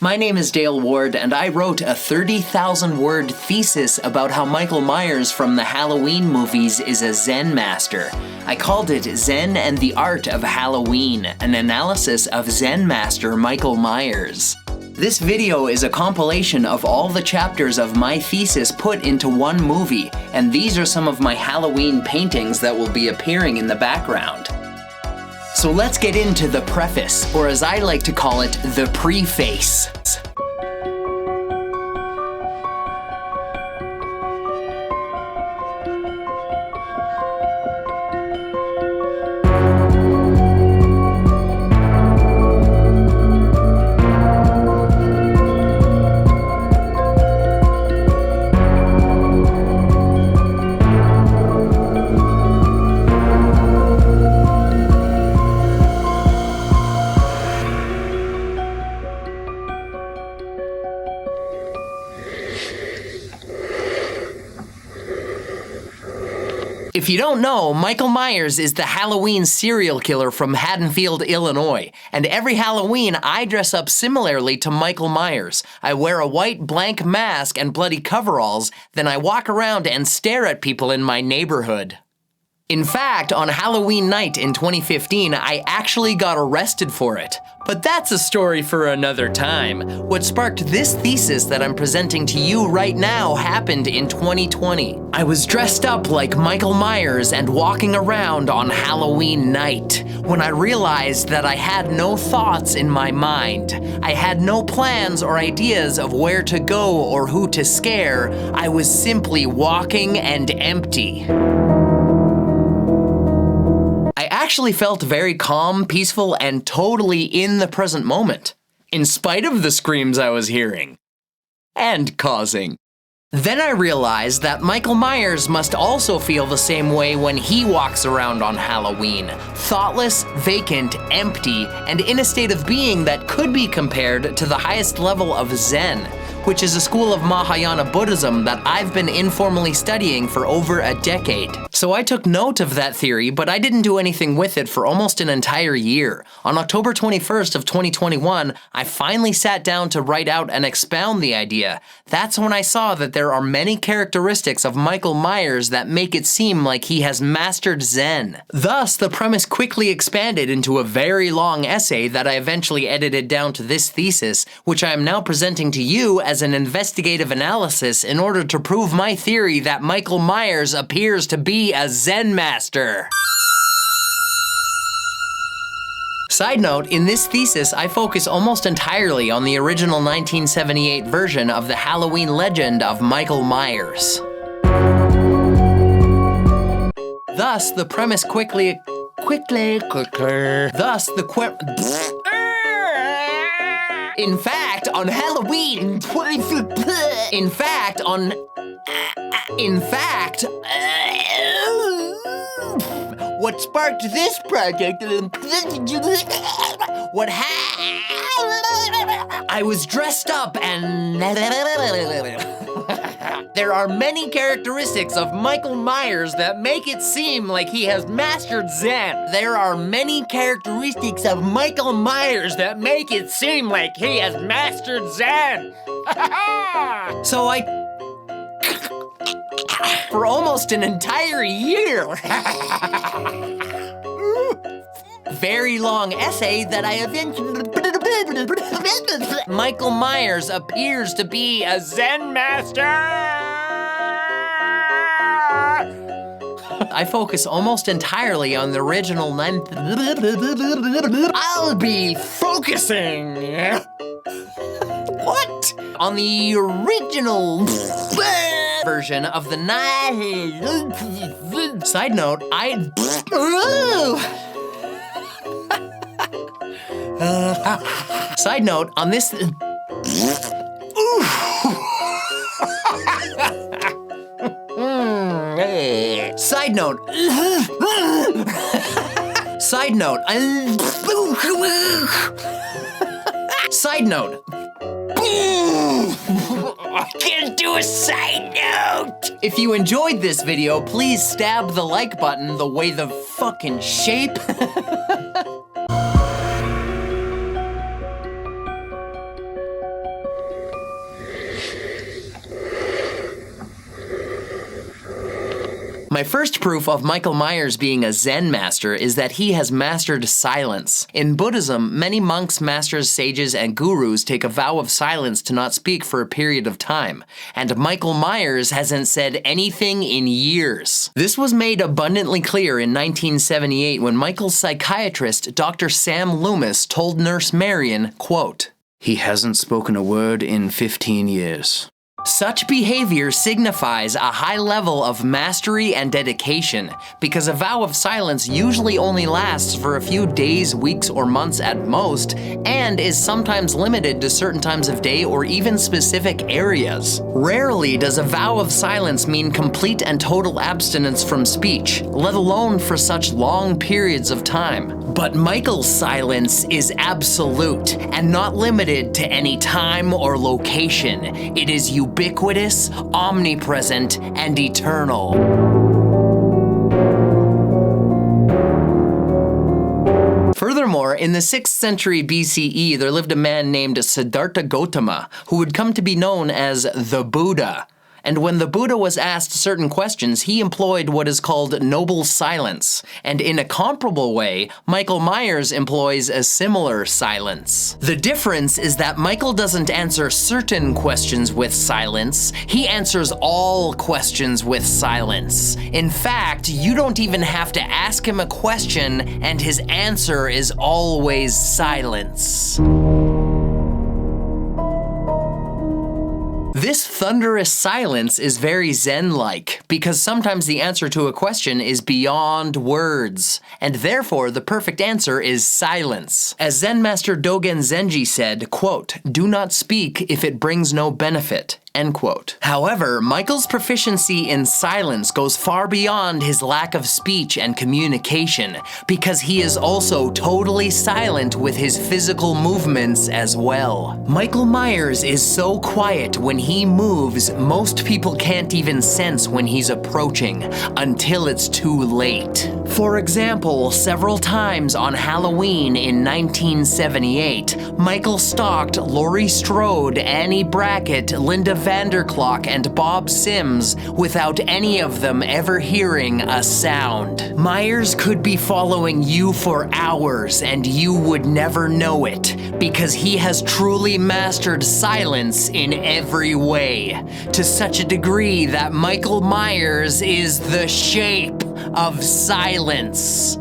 My name is Dale Ward, and I wrote a 30,000-word thesis about how Michael Myers from the Halloween movies is a Zen master. I called it Zen and the Art of Halloween, an analysis of Zen master Michael Myers. This video is a compilation of all the chapters of my thesis put into one movie, and these are some of my Halloween paintings that will be appearing in the background. So let's get into the preface, or as I like to call it, the preface. If you don't know, Michael Myers is the Halloween serial killer from Haddonfield, Illinois. And every Halloween, I dress up similarly to Michael Myers. I wear a white blank mask and bloody coveralls, then I walk around and stare at people in my neighborhood. In fact, on Halloween night in 2015, I actually got arrested for it. But that's a story for another time. What sparked this thesis that I'm presenting to you right now happened in 2020. I was dressed up like Michael Myers and walking around on Halloween night when I realized that I had no thoughts in my mind. I had no plans or ideas of where to go or who to scare. I was simply walking and empty. I actually felt very calm, peaceful, and totally in the present moment, in spite of the screams I was hearing and causing. Then I realized that Michael Myers must also feel the same way when he walks around on Halloween, thoughtless, vacant, empty, and in a state of being that could be compared to the highest level of Zen, which is a school of Mahayana Buddhism that I've been informally studying for over a decade. So I took note of that theory, but I didn't do anything with it for almost an entire year. On October 21st of 2021, I finally sat down to write out and expound the idea. That's when I saw that there are many characteristics of Michael Myers that make it seem like he has mastered Zen. Thus, the premise quickly expanded into a very long essay that I eventually edited down to this thesis, which I am now presenting to you as an investigative analysis in order to prove my theory that Michael Myers appears to be a Zen master. Side note, in this thesis, I focus almost entirely on the original 1978 version of the Halloween legend of Michael Myers. Thus, the premise In fact, on Halloween, what sparked this project, I was dressed up and there are many characteristics of Michael Myers that make it seem like he has mastered Zen. There are many characteristics of Michael Myers that make it seem like he has mastered Zen. So for almost an entire year. Very long essay that I eventually... Michael Myers appears to be a Zen master! I focus almost entirely on the original I'll be focusing... What? On the original... version of the Side note, Side note, on this... Side note... Side note... Side note... I can't do a side note! If you enjoyed this video, please stab the like button the way the fucking shape... My first proof of Michael Myers being a Zen master is that he has mastered silence. In Buddhism, many monks, masters, sages, and gurus take a vow of silence to not speak for a period of time, and Michael Myers hasn't said anything in years. This was made abundantly clear in 1978 when Michael's psychiatrist, Dr. Sam Loomis, told Nurse Marion, quote, "He hasn't spoken a word in 15 years. Such behavior signifies a high level of mastery and dedication, because a vow of silence usually only lasts for a few days, weeks, or months at most, and is sometimes limited to certain times of day or even specific areas. Rarely does a vow of silence mean complete and total abstinence from speech, let alone for such long periods of time. But Michael's silence is absolute and not limited to any time or location. It is ubiquitous, omnipresent, and eternal. Furthermore, in the 6th century BCE, there lived a man named Siddhartha Gautama, who would come to be known as the Buddha. And when the Buddha was asked certain questions, he employed what is called noble silence. And in a comparable way, Michael Myers employs a similar silence. The difference is that Michael doesn't answer certain questions with silence, he answers all questions with silence. In fact, you don't even have to ask him a question, and his answer is always silence. This thunderous silence is very Zen-like, because sometimes the answer to a question is beyond words, and therefore the perfect answer is silence. As Zen master Dogen Zenji said, quote, "Do not speak if it brings no benefit." End quote. However, Michael's proficiency in silence goes far beyond his lack of speech and communication, because he is also totally silent with his physical movements as well. Michael Myers is so quiet when he moves, most people can't even sense when he's approaching, until it's too late. For example, several times on Halloween in 1978, Michael stalked Laurie Strode, Annie Brackett, Linda Vanderklok, and Bob Sims without any of them ever hearing a sound. Myers could be following you for hours and you would never know it, because he has truly mastered silence in every way, to such a degree that Michael Myers is the shape of silence.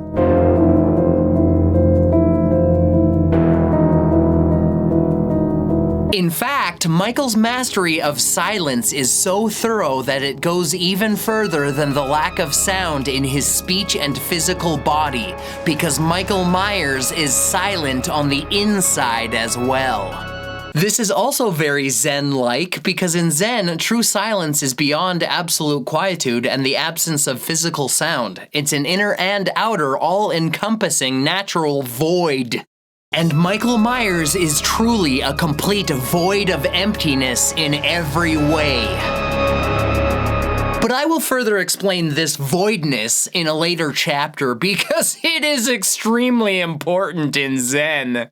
In fact, Michael's mastery of silence is so thorough that it goes even further than the lack of sound in his speech and physical body, because Michael Myers is silent on the inside as well. This is also very Zen-like, because in Zen, true silence is beyond absolute quietude and the absence of physical sound. It's an inner and outer, all-encompassing natural void. And Michael Myers is truly a complete void of emptiness in every way. But I will further explain this voidness in a later chapter because it is extremely important in Zen.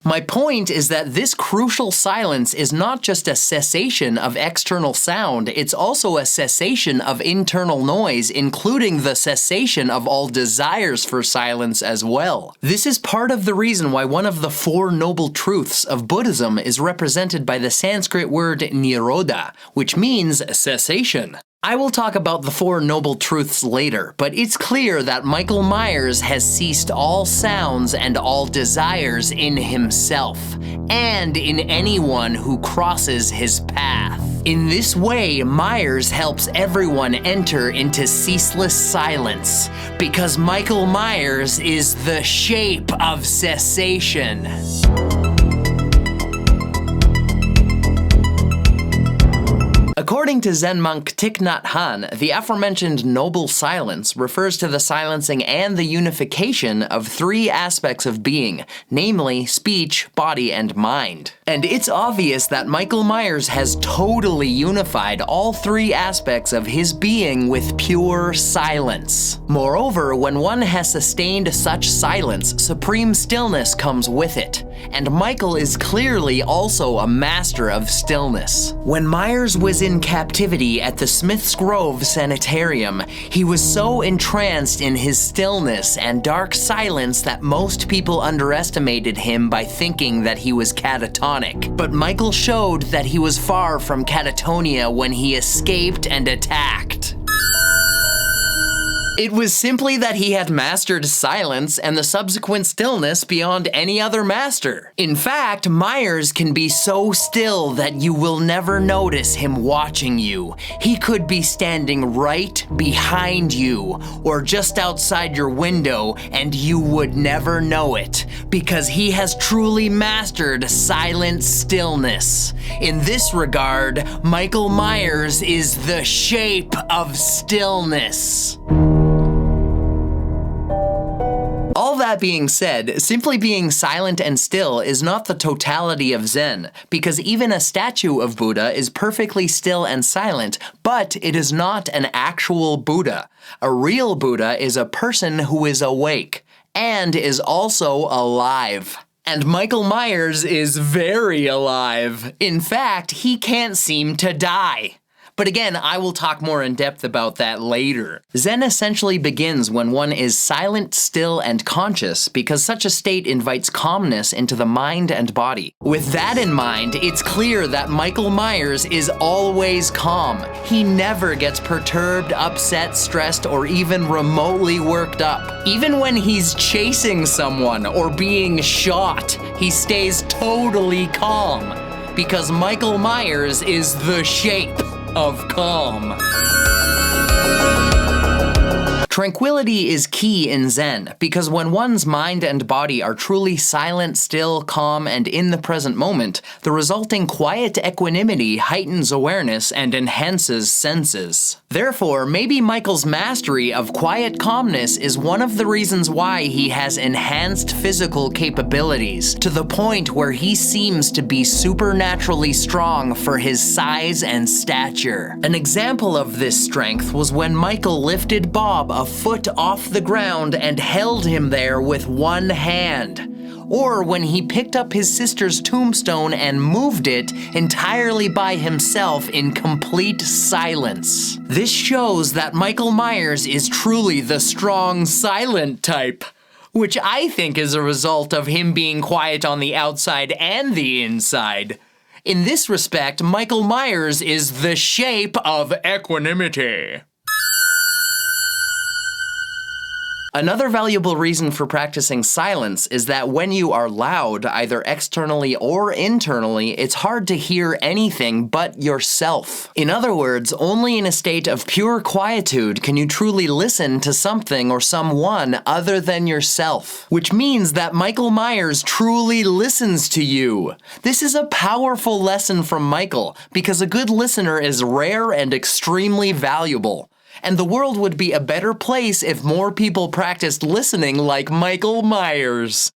My point is that this crucial silence is not just a cessation of external sound, it's also a cessation of internal noise, including the cessation of all desires for silence as well. This is part of the reason why one of the 4 noble truths of Buddhism is represented by the Sanskrit word nirodha, which means cessation. I will talk about the 4 noble truths later, but it's clear that Michael Myers has ceased all sounds and all desires in himself, and in anyone who crosses his path. In this way, Myers helps everyone enter into ceaseless silence, because Michael Myers is the shape of cessation. According to Zen monk Thich Nhat Hanh, the aforementioned noble silence refers to the silencing and the unification of 3 aspects of being, namely speech, body, and mind. And it's obvious that Michael Myers has totally unified all 3 aspects of his being with pure silence. Moreover, when one has sustained such silence, supreme stillness comes with it. and Michael is clearly also a master of stillness. When Myers was in captivity at the Smith's Grove Sanitarium, he was so entranced in his stillness and dark silence that most people underestimated him by thinking that he was catatonic. But Michael showed that he was far from catatonia when he escaped and attacked. It was simply that he had mastered silence and the subsequent stillness beyond any other master. In fact, Myers can be so still that you will never notice him watching you. He could be standing right behind you or just outside your window and you would never know it, because he has truly mastered silent stillness. In this regard, Michael Myers is the shape of stillness. All that being said, simply being silent and still is not the totality of Zen, because even a statue of Buddha is perfectly still and silent, but it is not an actual Buddha. A real Buddha is a person who is awake, and is also alive. And Michael Myers is very alive. In fact, he can't seem to die. But again, I will talk more in depth about that later. Zen essentially begins when one is silent, still, and conscious, because such a state invites calmness into the mind and body. With that in mind, it's clear that Michael Myers is always calm. He never gets perturbed, upset, stressed, or even remotely worked up. Even when he's chasing someone or being shot, he stays totally calm, because Michael Myers is the shape of calm. Tranquility is key in Zen, because when one's mind and body are truly silent, still, calm, and in the present moment, the resulting quiet equanimity heightens awareness and enhances senses. Therefore, maybe Michael's mastery of quiet calmness is one of the reasons why he has enhanced physical capabilities, to the point where he seems to be supernaturally strong for his size and stature. An example of this strength was when Michael lifted Bob a foot off the ground and held him there with one hand, or when he picked up his sister's tombstone and moved it entirely by himself in complete silence. This shows that Michael Myers is truly the strong, silent type, which I think is a result of him being quiet on the outside and the inside. In this respect, Michael Myers is the shape of equanimity. Another valuable reason for practicing silence is that when you are loud, either externally or internally, it's hard to hear anything but yourself. In other words, only in a state of pure quietude can you truly listen to something or someone other than yourself. Which means that Michael Myers truly listens to you. This is a powerful lesson from Michael, because a good listener is rare and extremely valuable. And the world would be a better place if more people practiced listening like Michael Myers.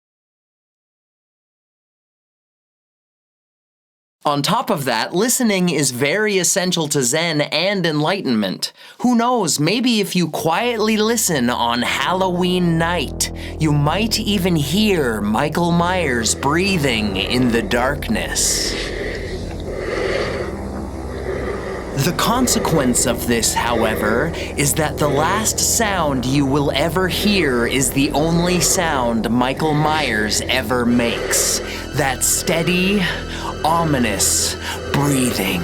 On top of that, listening is very essential to Zen and enlightenment. Who knows, maybe if you quietly listen on Halloween night, you might even hear Michael Myers breathing in the darkness. The consequence of this, however, is that the last sound you will ever hear is the only sound Michael Myers ever makes. That steady, ominous breathing.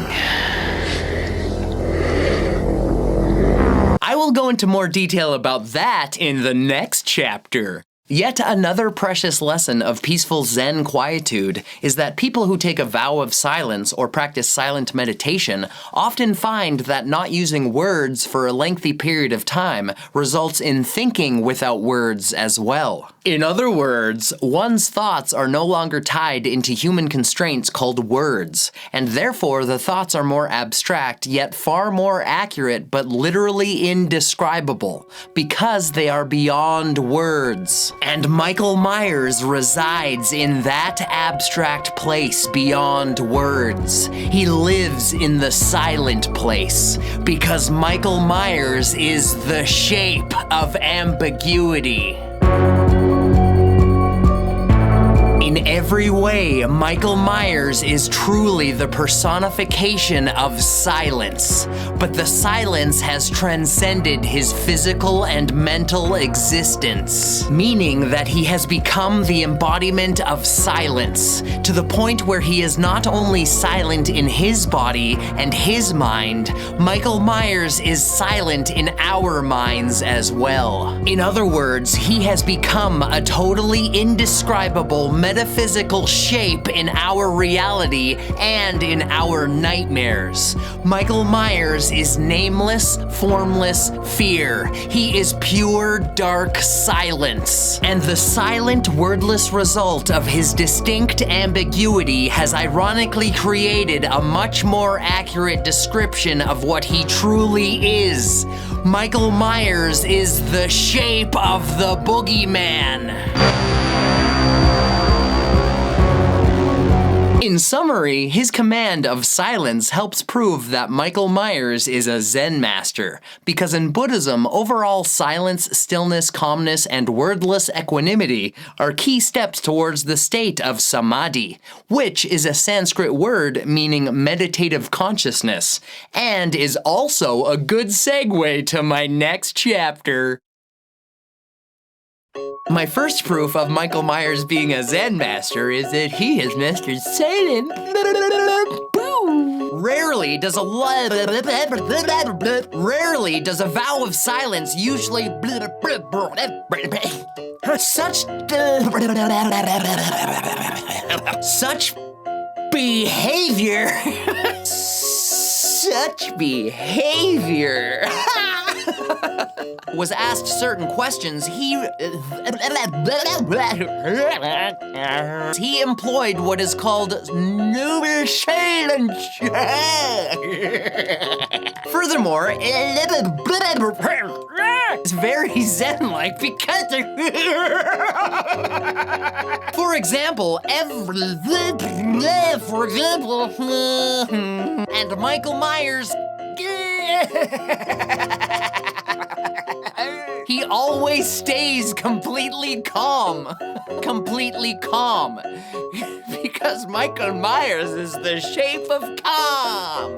I will go into more detail about that in the next chapter. Yet another precious lesson of peaceful Zen quietude is that people who take a vow of silence or practice silent meditation often find that not using words for a lengthy period of time results in thinking without words as well. In other words, one's thoughts are no longer tied into human constraints called words, and therefore the thoughts are more abstract yet far more accurate but literally indescribable, because they are beyond words. And Michael Myers resides in that abstract place beyond words. He lives in the silent place, because Michael Myers is the shape of ambiguity. In every way, Michael Myers is truly the personification of silence, but the silence has transcended his physical and mental existence, meaning that he has become the embodiment of silence, to the point where he is not only silent in his body and his mind, Michael Myers is silent in our minds as well. In other words, he has become a totally indescribable metaphysical shape in our reality and in our nightmares. Michael Myers is nameless, formless fear. He is pure, dark silence. And the silent, wordless result of his distinct ambiguity has ironically created a much more accurate description of what he truly is. Michael Myers is the shape of the boogeyman. In summary, his command of silence helps prove that Michael Myers is a Zen master, because in Buddhism, overall silence, stillness, calmness, and wordless equanimity are key steps towards the state of Samādhi, which is a Sanskrit word meaning meditative consciousness, and is also a good segue to my next chapter. My first proof of Michael Myers being a Zen master is that he has mastered silence. Rarely does a vow of silence usually such behavior was asked certain questions, he employed what is called silence. Furthermore, it's very Zen-like because for example, and Michael Myers he always stays completely calm. Because Michael Myers is the shape of calm.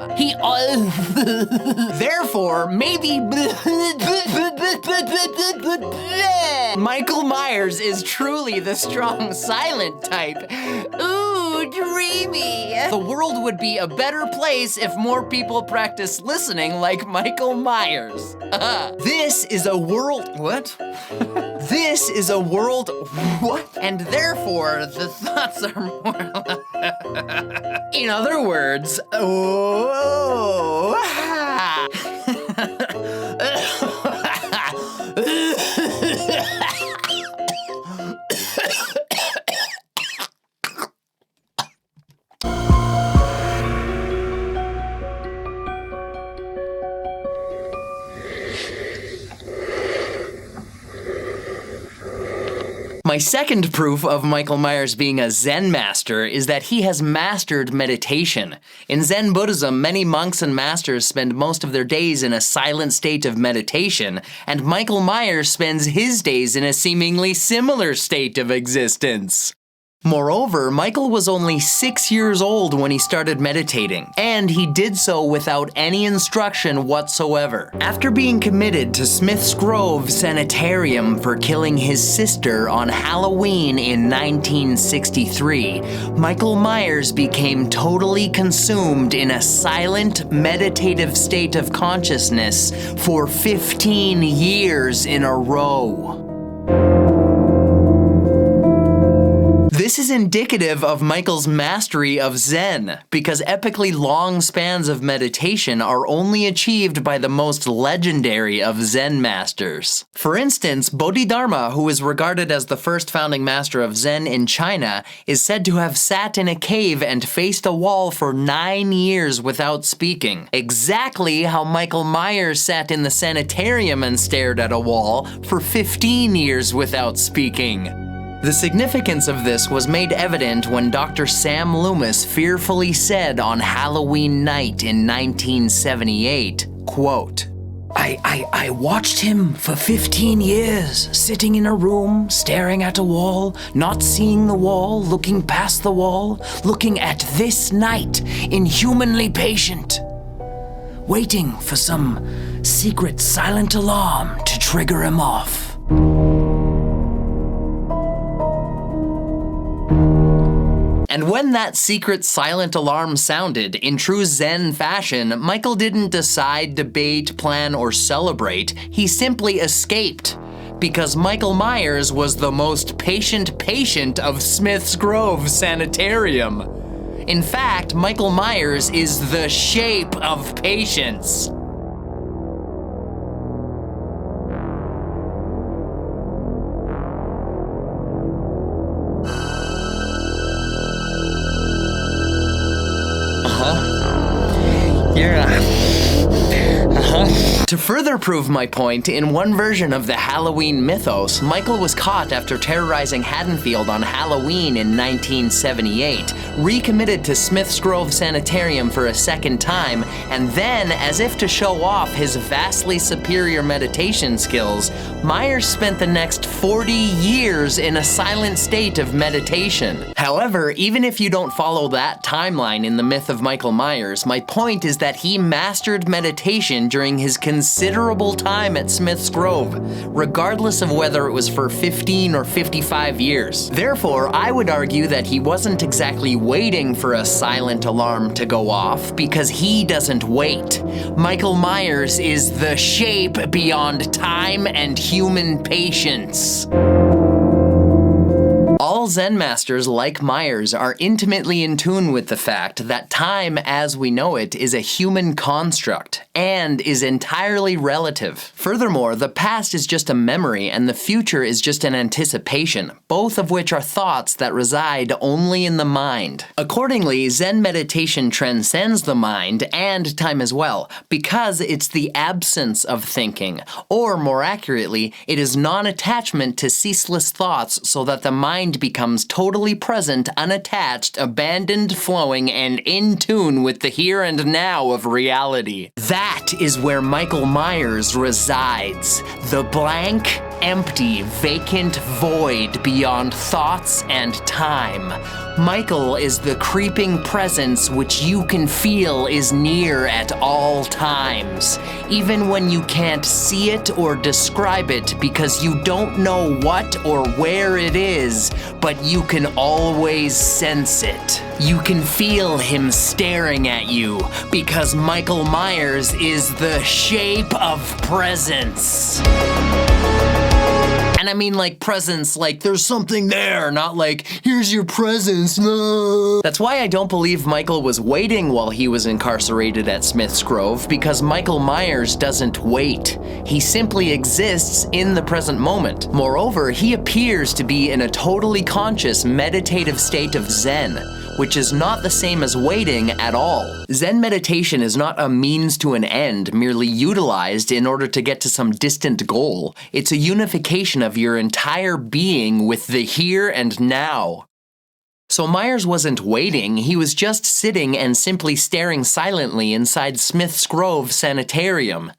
Therefore, maybe Michael Myers is truly the strong silent type. Ooh, dreamy. The world would be a better place if more people practice listening like Michael Myers. This is a world... What? This is a world... What? And therefore, the thoughts are more... In other words... Oh... My second proof of Michael Myers being a Zen master is that he has mastered meditation. In Zen Buddhism, many monks and masters spend most of their days in a silent state of meditation, and Michael Myers spends his days in a seemingly similar state of existence. Moreover, Michael was only 6 years old when he started meditating, and he did so without any instruction whatsoever. After being committed to Smith's Grove Sanitarium for killing his sister on Halloween in 1963, Michael Myers became totally consumed in a silent, meditative state of consciousness for 15 years in a row. This is indicative of Michael's mastery of Zen, because epically long spans of meditation are only achieved by the most legendary of Zen masters. For instance, Bodhidharma, who is regarded as the first founding master of Zen in China, is said to have sat in a cave and faced a wall for 9 years without speaking. Exactly how Michael Myers sat in the sanitarium and stared at a wall for 15 years without speaking. The significance of this was made evident when Dr. Sam Loomis fearfully said on Halloween night in 1978, quote, I watched him for 15 years, sitting in a room, staring at a wall, not seeing the wall, looking past the wall, looking at this night, inhumanly patient, waiting for some secret silent alarm to trigger him off. And when that secret silent alarm sounded, in true Zen fashion, Michael didn't decide, debate, plan, or celebrate. He simply escaped. Because Michael Myers was the most patient of Smith's Grove Sanitarium. In fact, Michael Myers is the shape of patience. To further prove my point, in one version of the Halloween mythos, Michael was caught after terrorizing Haddonfield on Halloween in 1978, recommitted to Smith's Grove Sanitarium for a second time, and then, as if to show off his vastly superior meditation skills, Myers spent the next 40 years in a silent state of meditation. However, even if you don't follow that timeline in the myth of Michael Myers, my point is that he mastered meditation during his considerable time at Smith's Grove, regardless of whether it was for 15 or 55 years. Therefore, I would argue that he wasn't exactly waiting for a silent alarm to go off, because he doesn't wait. Michael Myers is the shape beyond time and human patience. All Zen masters, like Myers, are intimately in tune with the fact that time as we know it is a human construct and is entirely relative. Furthermore, the past is just a memory and the future is just an anticipation, both of which are thoughts that reside only in the mind. Accordingly, Zen meditation transcends the mind and time as well, because it's the absence of thinking, or more accurately, it is non-attachment to ceaseless thoughts so that the mind becomes totally present, unattached, abandoned, flowing, and in tune with the here and now of reality. That is where Michael Myers resides. The blank, empty, vacant void beyond thoughts and time. Michael is the creeping presence which you can feel is near at all times, even when you can't see it or describe it because you don't know what or where it is, but you can always sense it. You can feel him staring at you because Michael Myers is the shape of presence. And I mean like presence, like there's something there, not like, here's your presence, no. That's why I don't believe Michael was waiting while he was incarcerated at Smith's Grove, because Michael Myers doesn't wait. He simply exists in the present moment. Moreover, he appears to be in a totally conscious, meditative state of Zen, which is not the same as waiting at all. Zen meditation is not a means to an end, merely utilized in order to get to some distant goal. It's a unification of your entire being with the here and now. So Myers wasn't waiting, he was just sitting and simply staring silently inside Smith's Grove Sanitarium.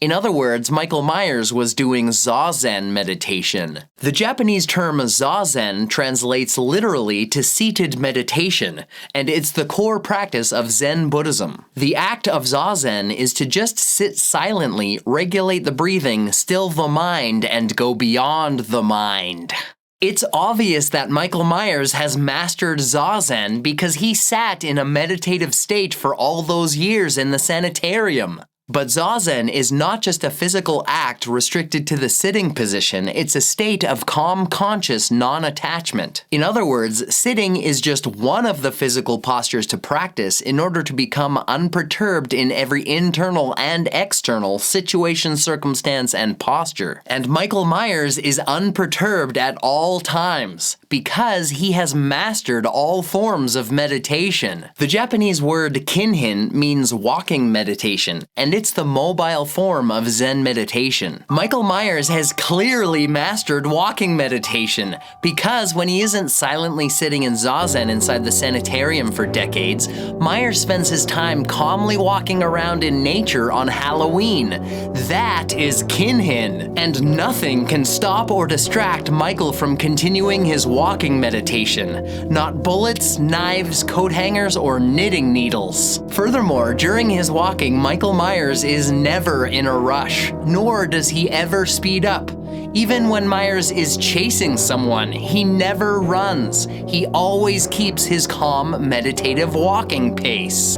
In other words, Michael Myers was doing Zazen meditation. The Japanese term Zazen translates literally to seated meditation, and it's the core practice of Zen Buddhism. The act of Zazen is to just sit silently, regulate the breathing, still the mind, and go beyond the mind. It's obvious that Michael Myers has mastered Zazen because he sat in a meditative state for all those years in the sanitarium. But Zazen is not just a physical act restricted to the sitting position, it's a state of calm, conscious non-attachment. In other words, sitting is just one of the physical postures to practice in order to become unperturbed in every internal and external situation, circumstance, and posture. And Michael Myers is unperturbed at all times, because he has mastered all forms of meditation. The Japanese word kinhin means walking meditation, and it's the mobile form of Zen meditation. Michael Myers has clearly mastered walking meditation, because when he isn't silently sitting in zazen inside the sanitarium for decades, Myers spends his time calmly walking around in nature on Halloween. That is kinhin, and nothing can stop or distract Michael from continuing his walking meditation. Not bullets, knives, coat hangers, or knitting needles. Furthermore, during his walking, Michael Myers is never in a rush, nor does he ever speed up. Even when Myers is chasing someone, he never runs. He always keeps his calm, meditative walking pace.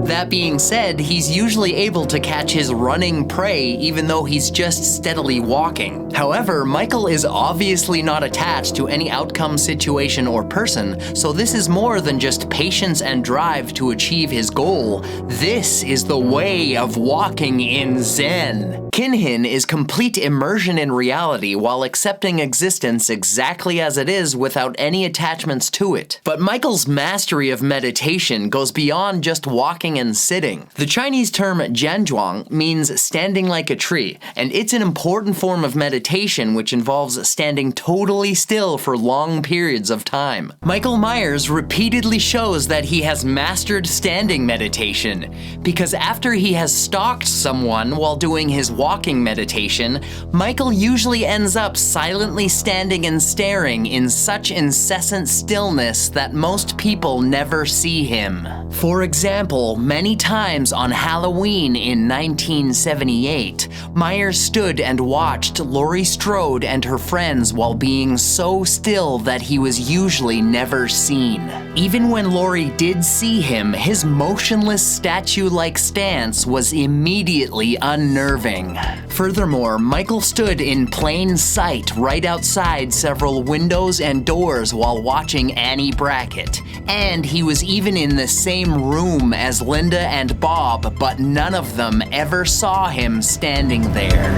That being said, he's usually able to catch his running prey even though he's just steadily walking. However, Michael is obviously not attached to any outcome, situation, or person, so this is more than just patience and drive to achieve his goal. This is the way of walking in Zen. Kinhin is complete immersion in reality while accepting existence exactly as it is without any attachments to it. But Michael's mastery of meditation goes beyond just walking and sitting. The Chinese term jianzhuang means standing like a tree, and it's an important form of meditation which involves standing totally still for long periods of time. Michael Myers repeatedly shows that he has mastered standing meditation, because after he has stalked someone while doing his walking meditation, Michael usually ends up silently standing and staring in such incessant stillness that most people never see him. For example, many times on Halloween in 1978, Myers stood and watched Laurie Strode and her friends while being so still that he was usually never seen. Even when Laurie did see him, his motionless statue-like stance was immediately unnerving. Furthermore, Michael stood in plain sight right outside several windows and doors while watching Annie Brackett, and he was even in the same room as Linda and Bob, but none of them ever saw him standing there.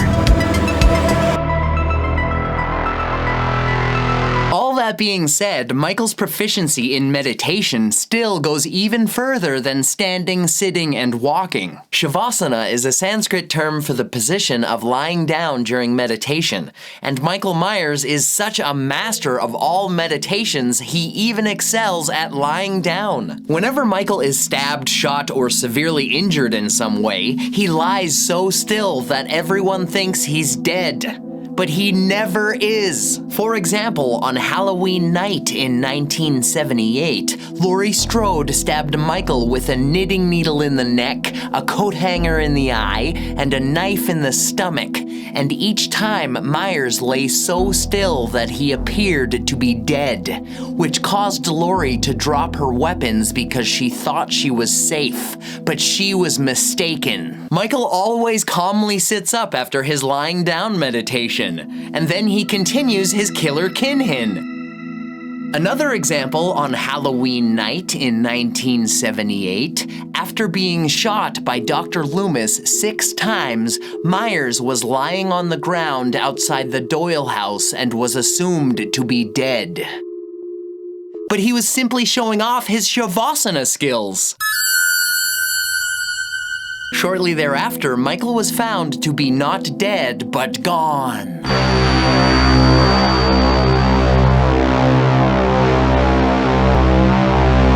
All that being said, Michael's proficiency in meditation still goes even further than standing, sitting, and walking. Shavasana is a Sanskrit term for the position of lying down during meditation, and Michael Myers is such a master of all meditations, he even excels at lying down. Whenever Michael is stabbed, shot, or severely injured in some way, he lies so still that everyone thinks he's dead. But he never is. For example, on Halloween night in 1978, Laurie Strode stabbed Michael with a knitting needle in the neck, a coat hanger in the eye, and a knife in the stomach. And each time, Myers lay so still that he appeared to be dead, which caused Laurie to drop her weapons because she thought she was safe, but she was mistaken. Michael always calmly sits up after his lying down meditation, and then he continues his killer kinhin. Another example on Halloween night in 1978, after being shot by Dr. Loomis 6 times, Myers was lying on the ground outside the Doyle house and was assumed to be dead. But he was simply showing off his Shavasana skills. Shortly thereafter, Michael was found to be not dead, but gone.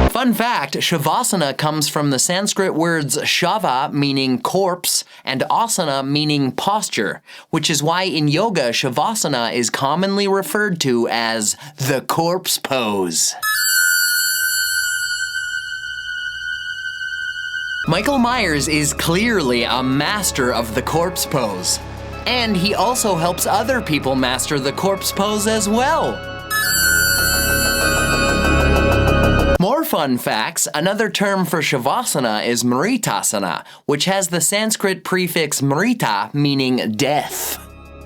Fun fact, Shavasana comes from the Sanskrit words shava, meaning corpse, and asana, meaning posture, which is why in yoga, Shavasana is commonly referred to as the corpse pose. Michael Myers is clearly a master of the corpse pose. And he also helps other people master the corpse pose as well. More fun facts, another term for Shavasana is Mritasana, which has the Sanskrit prefix Mrita, meaning death.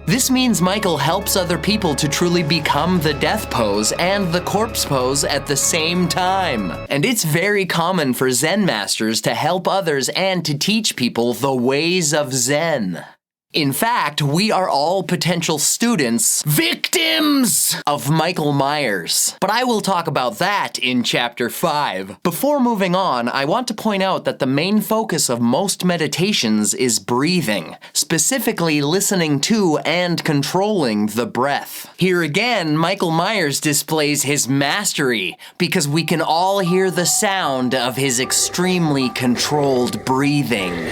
This means Michael helps other people to truly become the death pose and the corpse pose at the same time. And it's very common for Zen masters to help others and to teach people the ways of Zen. In fact, we are all potential students, victims of Michael Myers. But I will talk about that in Chapter 5. Before moving on, I want to point out that the main focus of most meditations is breathing, specifically listening to and controlling the breath. Here again, Michael Myers displays his mastery, because we can all hear the sound of his extremely controlled breathing.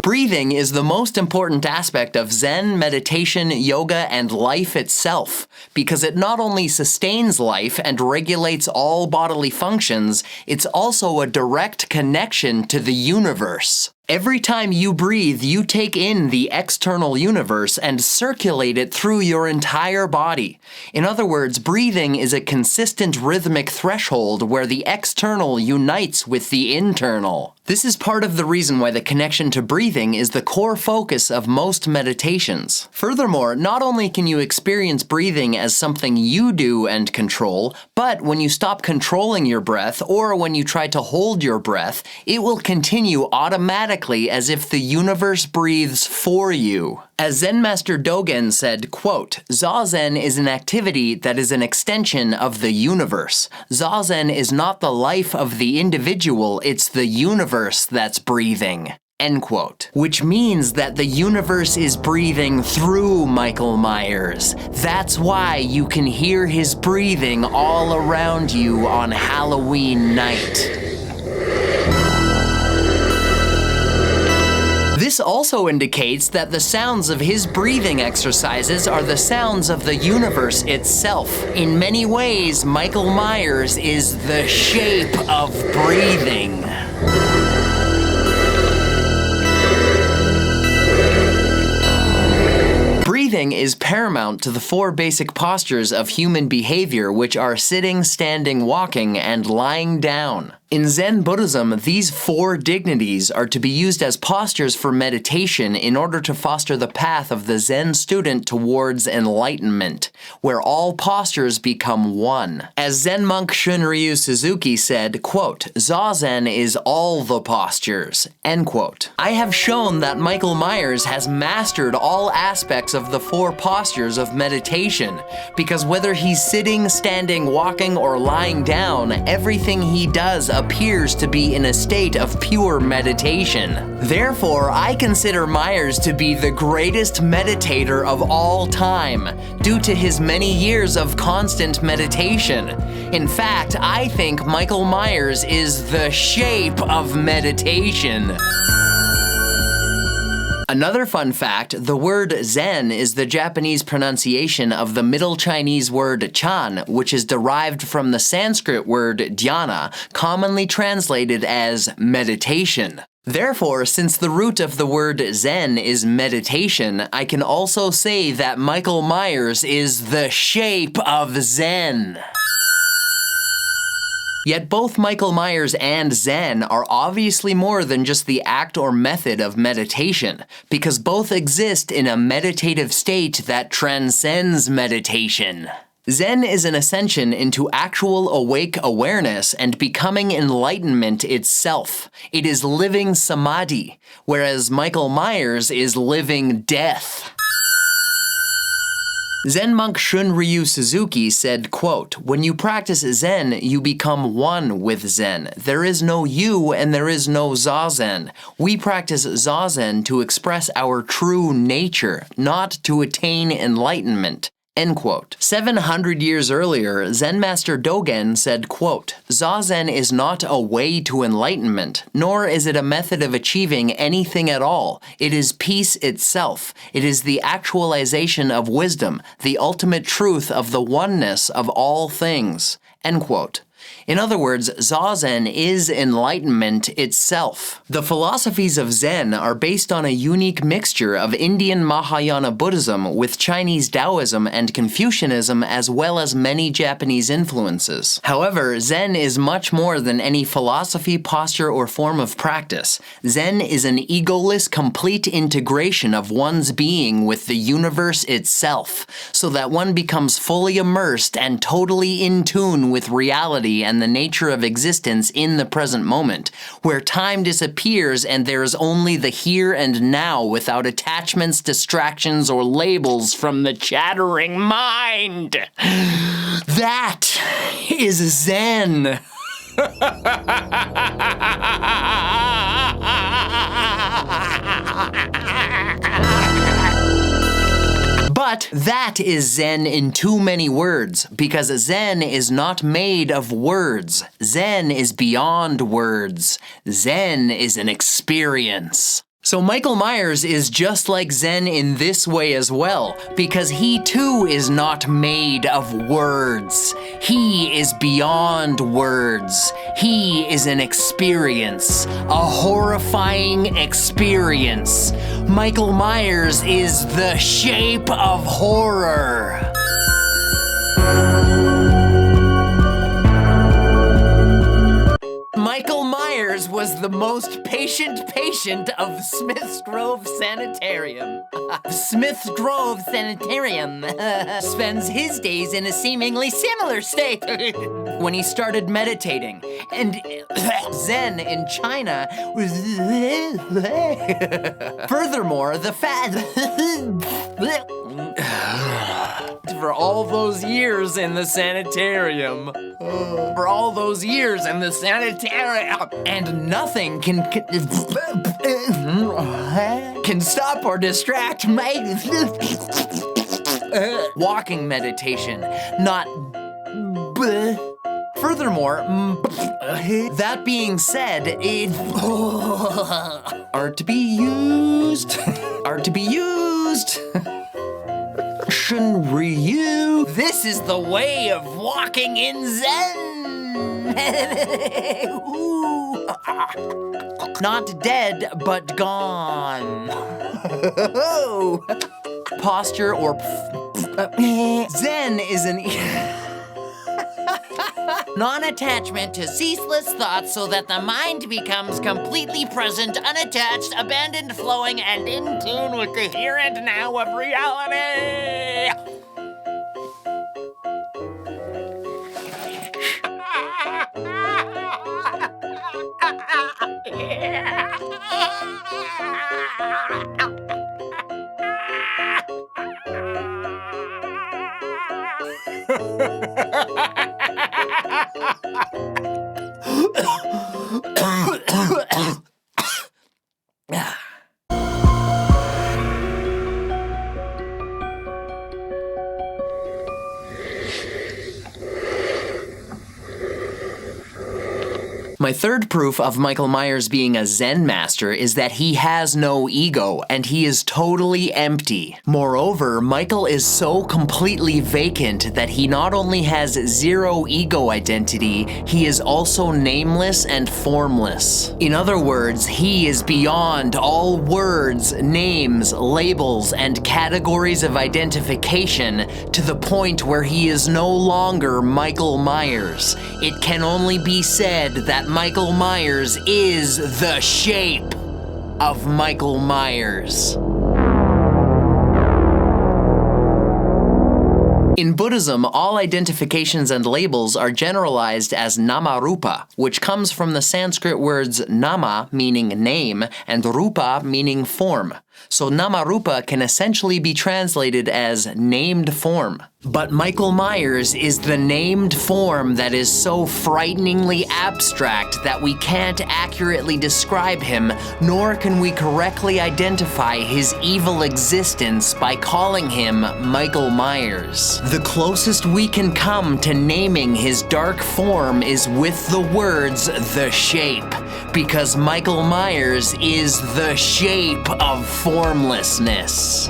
Breathing is the most important aspect of Zen, meditation, yoga, and life itself, because it not only sustains life and regulates all bodily functions, it's also a direct connection to the universe. Every time you breathe, you take in the external universe and circulate it through your entire body. In other words, breathing is a consistent rhythmic threshold where the external unites with the internal. This is part of the reason why the connection to breathing is the core focus of most meditations. Furthermore, not only can you experience breathing as something you do and control, but when you stop controlling your breath or when you try to hold your breath, it will continue automatically as if the universe breathes for you. As Zen Master Dogen said, quote, "Zazen is an activity that is an extension of the universe. Zazen is not the life of the individual, it's the universe that's breathing." End quote. Which means that the universe is breathing through Michael Myers. That's why you can hear his breathing all around you on Halloween night. This also indicates that the sounds of his breathing exercises are the sounds of the universe itself. In many ways, Michael Myers is the shape of breathing. Breathing is paramount to the four basic postures of human behavior, which are sitting, standing, walking, and lying down. In Zen Buddhism, these four dignities are to be used as postures for meditation in order to foster the path of the Zen student towards enlightenment, where all postures become one. As Zen monk Shunryu Suzuki said, quote, "Zazen is all the postures," end quote. I have shown that Michael Myers has mastered all aspects of the four postures of meditation, because whether he's sitting, standing, walking, or lying down, everything he does appears to be in a state of pure meditation. Therefore, I consider Myers to be the greatest meditator of all time, due to his many years of constant meditation. In fact, I think Michael Myers is the shape of meditation. Another fun fact, the word Zen is the Japanese pronunciation of the Middle Chinese word Chan, which is derived from the Sanskrit word dhyana, commonly translated as meditation. Therefore, since the root of the word Zen is meditation, I can also say that Michael Myers is the shape of Zen. Yet both Michael Myers and Zen are obviously more than just the act or method of meditation, because both exist in a meditative state that transcends meditation. Zen is an ascension into actual awake awareness and becoming enlightenment itself. It is living Samādhi, whereas Michael Myers is living death. Zen monk Shunryu Suzuki said, quote, "When you practice Zen, you become one with Zen. There is no you and there is no Zazen. We practice Zazen to express our true nature, not to attain enlightenment." End quote. 700 years earlier, Zen Master Dogen said, quote, "Zazen is not a way to enlightenment, nor is it a method of achieving anything at all. It is peace itself. It is the actualization of wisdom, the ultimate truth of the oneness of all things." End quote. In other words, Zazen is enlightenment itself. The philosophies of Zen are based on a unique mixture of Indian Mahayana Buddhism with Chinese Taoism and Confucianism, as well as many Japanese influences. However, Zen is much more than any philosophy, posture, or form of practice. Zen is an egoless, complete integration of one's being with the universe itself, so that one becomes fully immersed and totally in tune with reality reality and the nature of existence in the present moment, where time disappears and there is only the here and now without attachments, distractions, or labels from the chattering mind. That is Zen. But that is Zen in too many words, because Zen is not made of words. Zen is beyond words. Zen is an experience. So Michael Myers is just like Zen in this way as well, because he too is not made of words. He is beyond words. He is an experience, a horrifying experience. Michael Myers is the shape of horror. Michael Myers was the most patient of Smith's Grove Sanitarium. Smith's Grove Sanitarium spends his days in a seemingly similar state when he started meditating. And Zen in China was... Furthermore, the for all those years in the sanitarium. For all those years in the sanitarium. And nothing can stop or distract my walking meditation. Not... Furthermore, that being said, are to be used. Ryu. This is the way of walking in Zen. Not dead, but gone. Posture or Zen is an non-attachment to ceaseless thoughts so that the mind becomes completely present, unattached, abandoned, flowing, and in tune with the here and now of reality. My third proof of Michael Myers being a Zen master is that he has no ego, and he is totally empty. Moreover, Michael is so completely vacant that he not only has zero ego identity, he is also nameless and formless. In other words, he is beyond all words, names, labels, and categories of identification to the point where he is no longer Michael Myers. It can only be said that Michael Myers is the shape of Michael Myers. In Buddhism, all identifications and labels are generalized as nama-rupa, which comes from the Sanskrit words nama, meaning name, and rupa, meaning form. So nama-rupa can essentially be translated as named form. But Michael Myers is the named form that is so frighteningly abstract that we can't accurately describe him, nor can we correctly identify his evil existence by calling him Michael Myers. The closest we can come to naming his dark form is with the words "the shape," because Michael Myers is the shape of formlessness.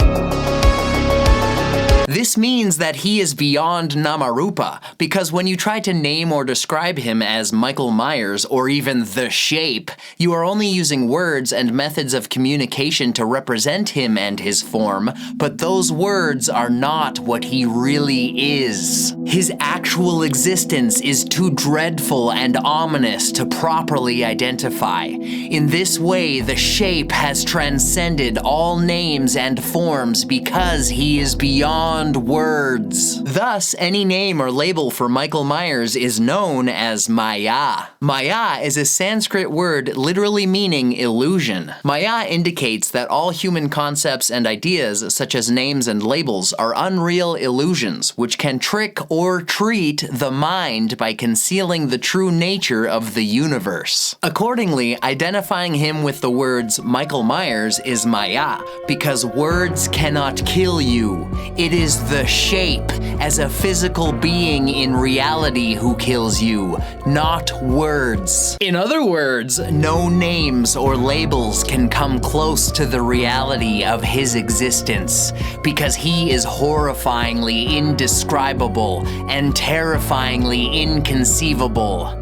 This means that he is beyond Namarupa, because when you try to name or describe him as Michael Myers or even the Shape, you are only using words and methods of communication to represent him and his form, but those words are not what he really is. His actual existence is too dreadful and ominous to properly identify. In this way, the Shape has transcended all names and forms because he is beyond beyond words. Thus, any name or label for Michael Myers is known as Maya. Maya is a Sanskrit word literally meaning illusion. Maya indicates that all human concepts and ideas, such as names and labels, are unreal illusions, which can trick or treat the mind by concealing the true nature of the universe. Accordingly, identifying him with the words Michael Myers is Maya, because words cannot kill you. It is the shape as a physical being in reality who kills you, not words. In other words, no names or labels can come close to the reality of his existence, because he is horrifyingly indescribable and terrifyingly inconceivable.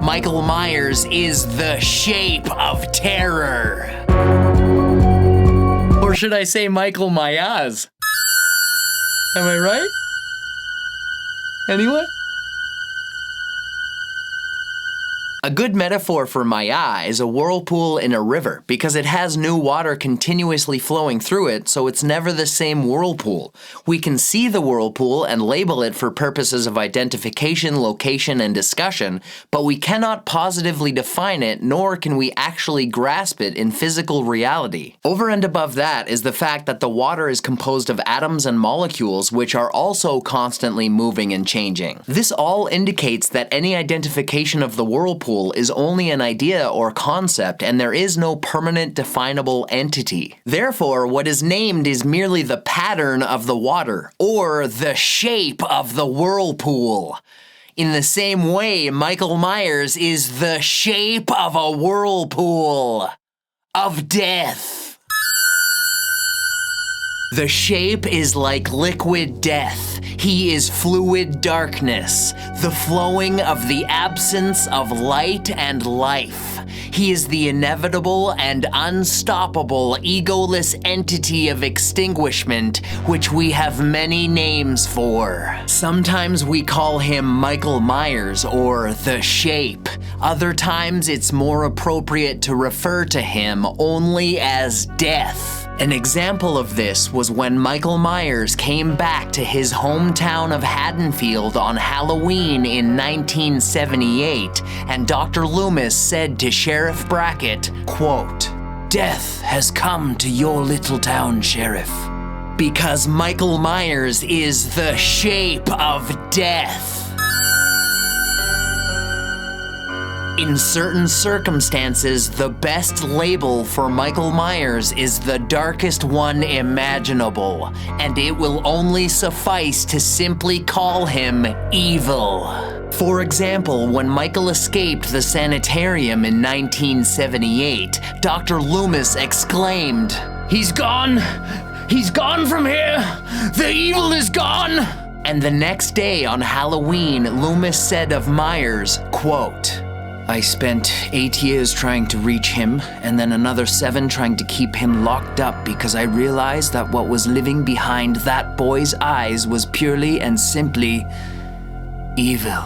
Michael Myers is the shape of terror. Or should I say Michael Myers? Am I right? Anyone? A good metaphor for Maya is a whirlpool in a river because it has new water continuously flowing through it, so it's never the same whirlpool. We can see the whirlpool and label it for purposes of identification, location, and discussion, but we cannot positively define it, nor can we actually grasp it in physical reality. Over and above that is the fact that the water is composed of atoms and molecules which are also constantly moving and changing. This all indicates that any identification of the whirlpool is only an idea or concept, and there is no permanent definable entity. Therefore, what is named is merely the pattern of the water, or the shape of the whirlpool. In the same way, Michael Myers is the shape of a whirlpool of death. The shape is like liquid death. He is fluid darkness, the flowing of the absence of light and life. He is the inevitable and unstoppable egoless entity of extinguishment, which we have many names for. Sometimes we call him Michael Myers or the Shape. Other times it's more appropriate to refer to him only as Death. An example of this was when Michael Myers came back to his hometown of Haddonfield on Halloween in 1978, and Dr. Loomis said to Sheriff Brackett, quote, "Death has come to your little town, Sheriff." Because Michael Myers is the shape of death. In certain circumstances, the best label for Michael Myers is the darkest one imaginable, and it will only suffice to simply call him evil. For example, when Michael escaped the sanitarium in 1978, Dr. Loomis exclaimed, "He's gone! He's gone from here! The evil is gone!" And the next day on Halloween, Loomis said of Myers, quote, "I spent 8 years trying to reach him, and then another 7 trying to keep him locked up because I realized that what was living behind that boy's eyes was purely and simply evil."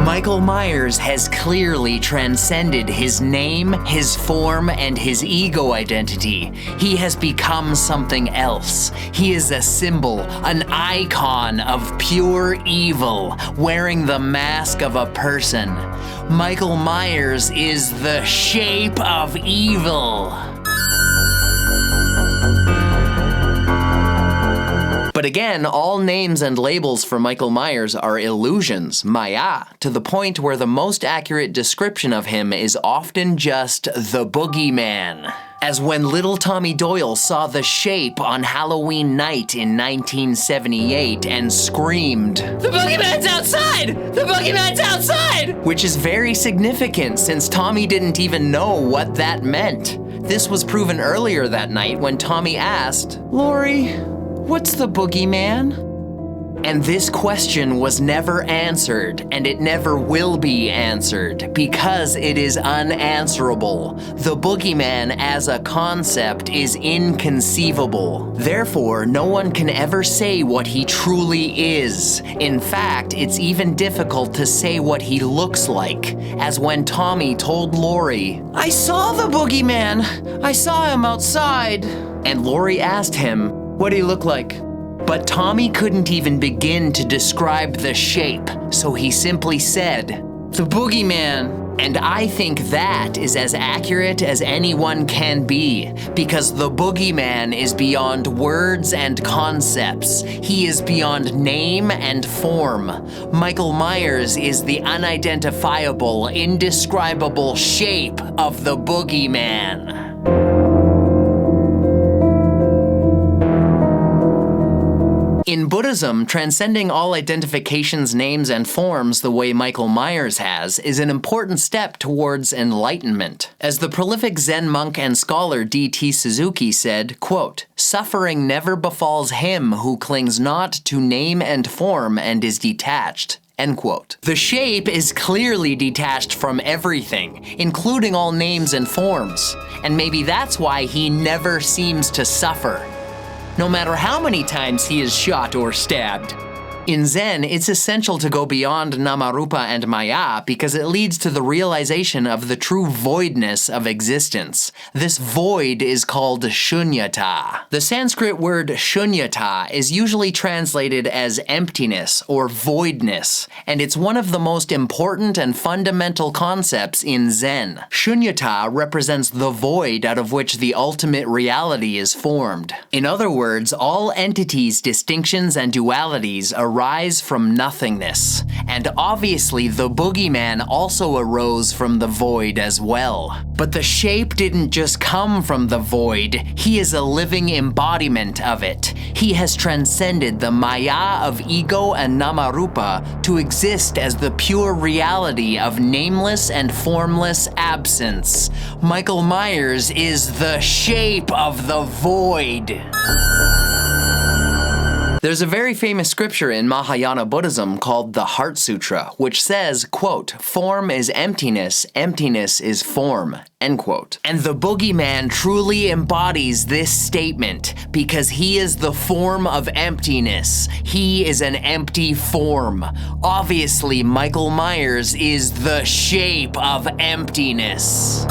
Michael Myers has clearly transcended his name, his form, and his ego identity. He has become something else. He is a symbol, an icon of pure evil, wearing the mask of a person. Michael Myers is the shape of evil. But again, all names and labels for Michael Myers are illusions, Maya, to the point where the most accurate description of him is often just the boogeyman. As when little Tommy Doyle saw the shape on Halloween night in 1978 and screamed, "The boogeyman's outside! The boogeyman's outside!" Which is very significant since Tommy didn't even know what that meant. This was proven earlier that night when Tommy asked, "Lori, what's the boogeyman?" And this question was never answered, and it never will be answered, because it is unanswerable. The boogeyman as a concept is inconceivable. Therefore, no one can ever say what he truly is. In fact, it's even difficult to say what he looks like, as when Tommy told Lori, "I saw the boogeyman! I saw him outside!" And Lori asked him, "What do he look like?" But Tommy couldn't even begin to describe the shape, so he simply said, "The boogeyman." And I think that is as accurate as anyone can be, because the boogeyman is beyond words and concepts. He is beyond name and form. Michael Myers is the unidentifiable, indescribable shape of the boogeyman. In Buddhism, transcending all identifications, names, and forms the way Michael Myers has is an important step towards enlightenment. As the prolific Zen monk and scholar D.T. Suzuki said, quote, "Suffering never befalls him who clings not to name and form and is detached." End quote. The shape is clearly detached from everything, including all names and forms. And maybe that's why he never seems to suffer, no matter how many times he is shot or stabbed. In Zen, it's essential to go beyond Namarupa and Maya because it leads to the realization of the true voidness of existence. This void is called Śūnyatā. The Sanskrit word Śūnyatā is usually translated as emptiness or voidness, and it's one of the most important and fundamental concepts in Zen. Śūnyatā represents the void out of which the ultimate reality is formed. In other words, all entities, distinctions, and dualities arise from nothingness. And obviously the boogeyman also arose from the void as well. But the shape didn't just come from the void, he is a living embodiment of it. He has transcended the maya of ego and namarupa to exist as the pure reality of nameless and formless absence. Michael Myers is the shape of the void. There's a very famous scripture in Mahayana Buddhism called the Heart Sutra, which says, quote, "Form is emptiness, emptiness is form," end quote. And the boogeyman truly embodies this statement because he is the form of emptiness. He is an empty form. Obviously, Michael Myers is the shape of emptiness.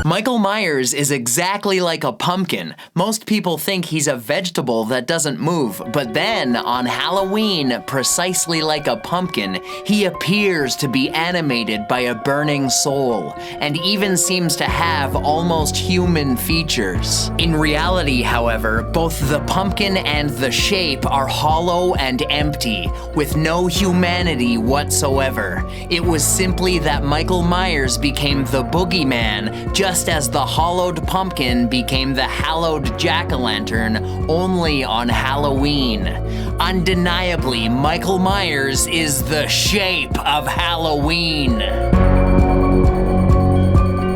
Michael Myers is exactly like a pumpkin. Most people think he's a vegetable that doesn't move, but then on Halloween, precisely like a pumpkin, he appears to be animated by a burning soul, and even seems to have almost human features. In reality, however, both the pumpkin and the shape are hollow and empty, with no humanity whatsoever. It was simply that Michael Myers became the boogeyman, just as the hollowed pumpkin became the hallowed jack-o'-lantern only on Halloween. Undeniably, Michael Myers is the shape of Halloween.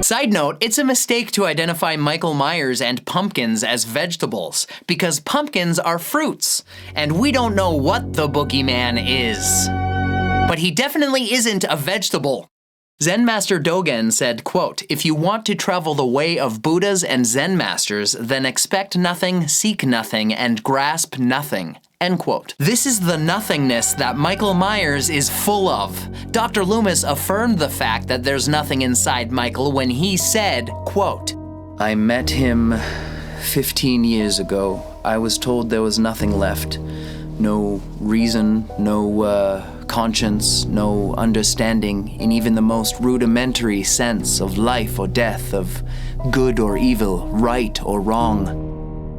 Side note, it's a mistake to identify Michael Myers and pumpkins as vegetables, because pumpkins are fruits, and we don't know what the boogeyman is. But he definitely isn't a vegetable. Zen Master Dogen said, quote, "If you want to travel the way of Buddhas and Zen masters, then expect nothing, seek nothing, and grasp nothing." End quote. This is the nothingness that Michael Myers is full of. Dr. Loomis affirmed the fact that there's nothing inside Michael when he said, quote, "I met him 15 years ago. I was told there was nothing left. No reason, no conscience, no understanding in even the most rudimentary sense of life or death, of good or evil, right or wrong."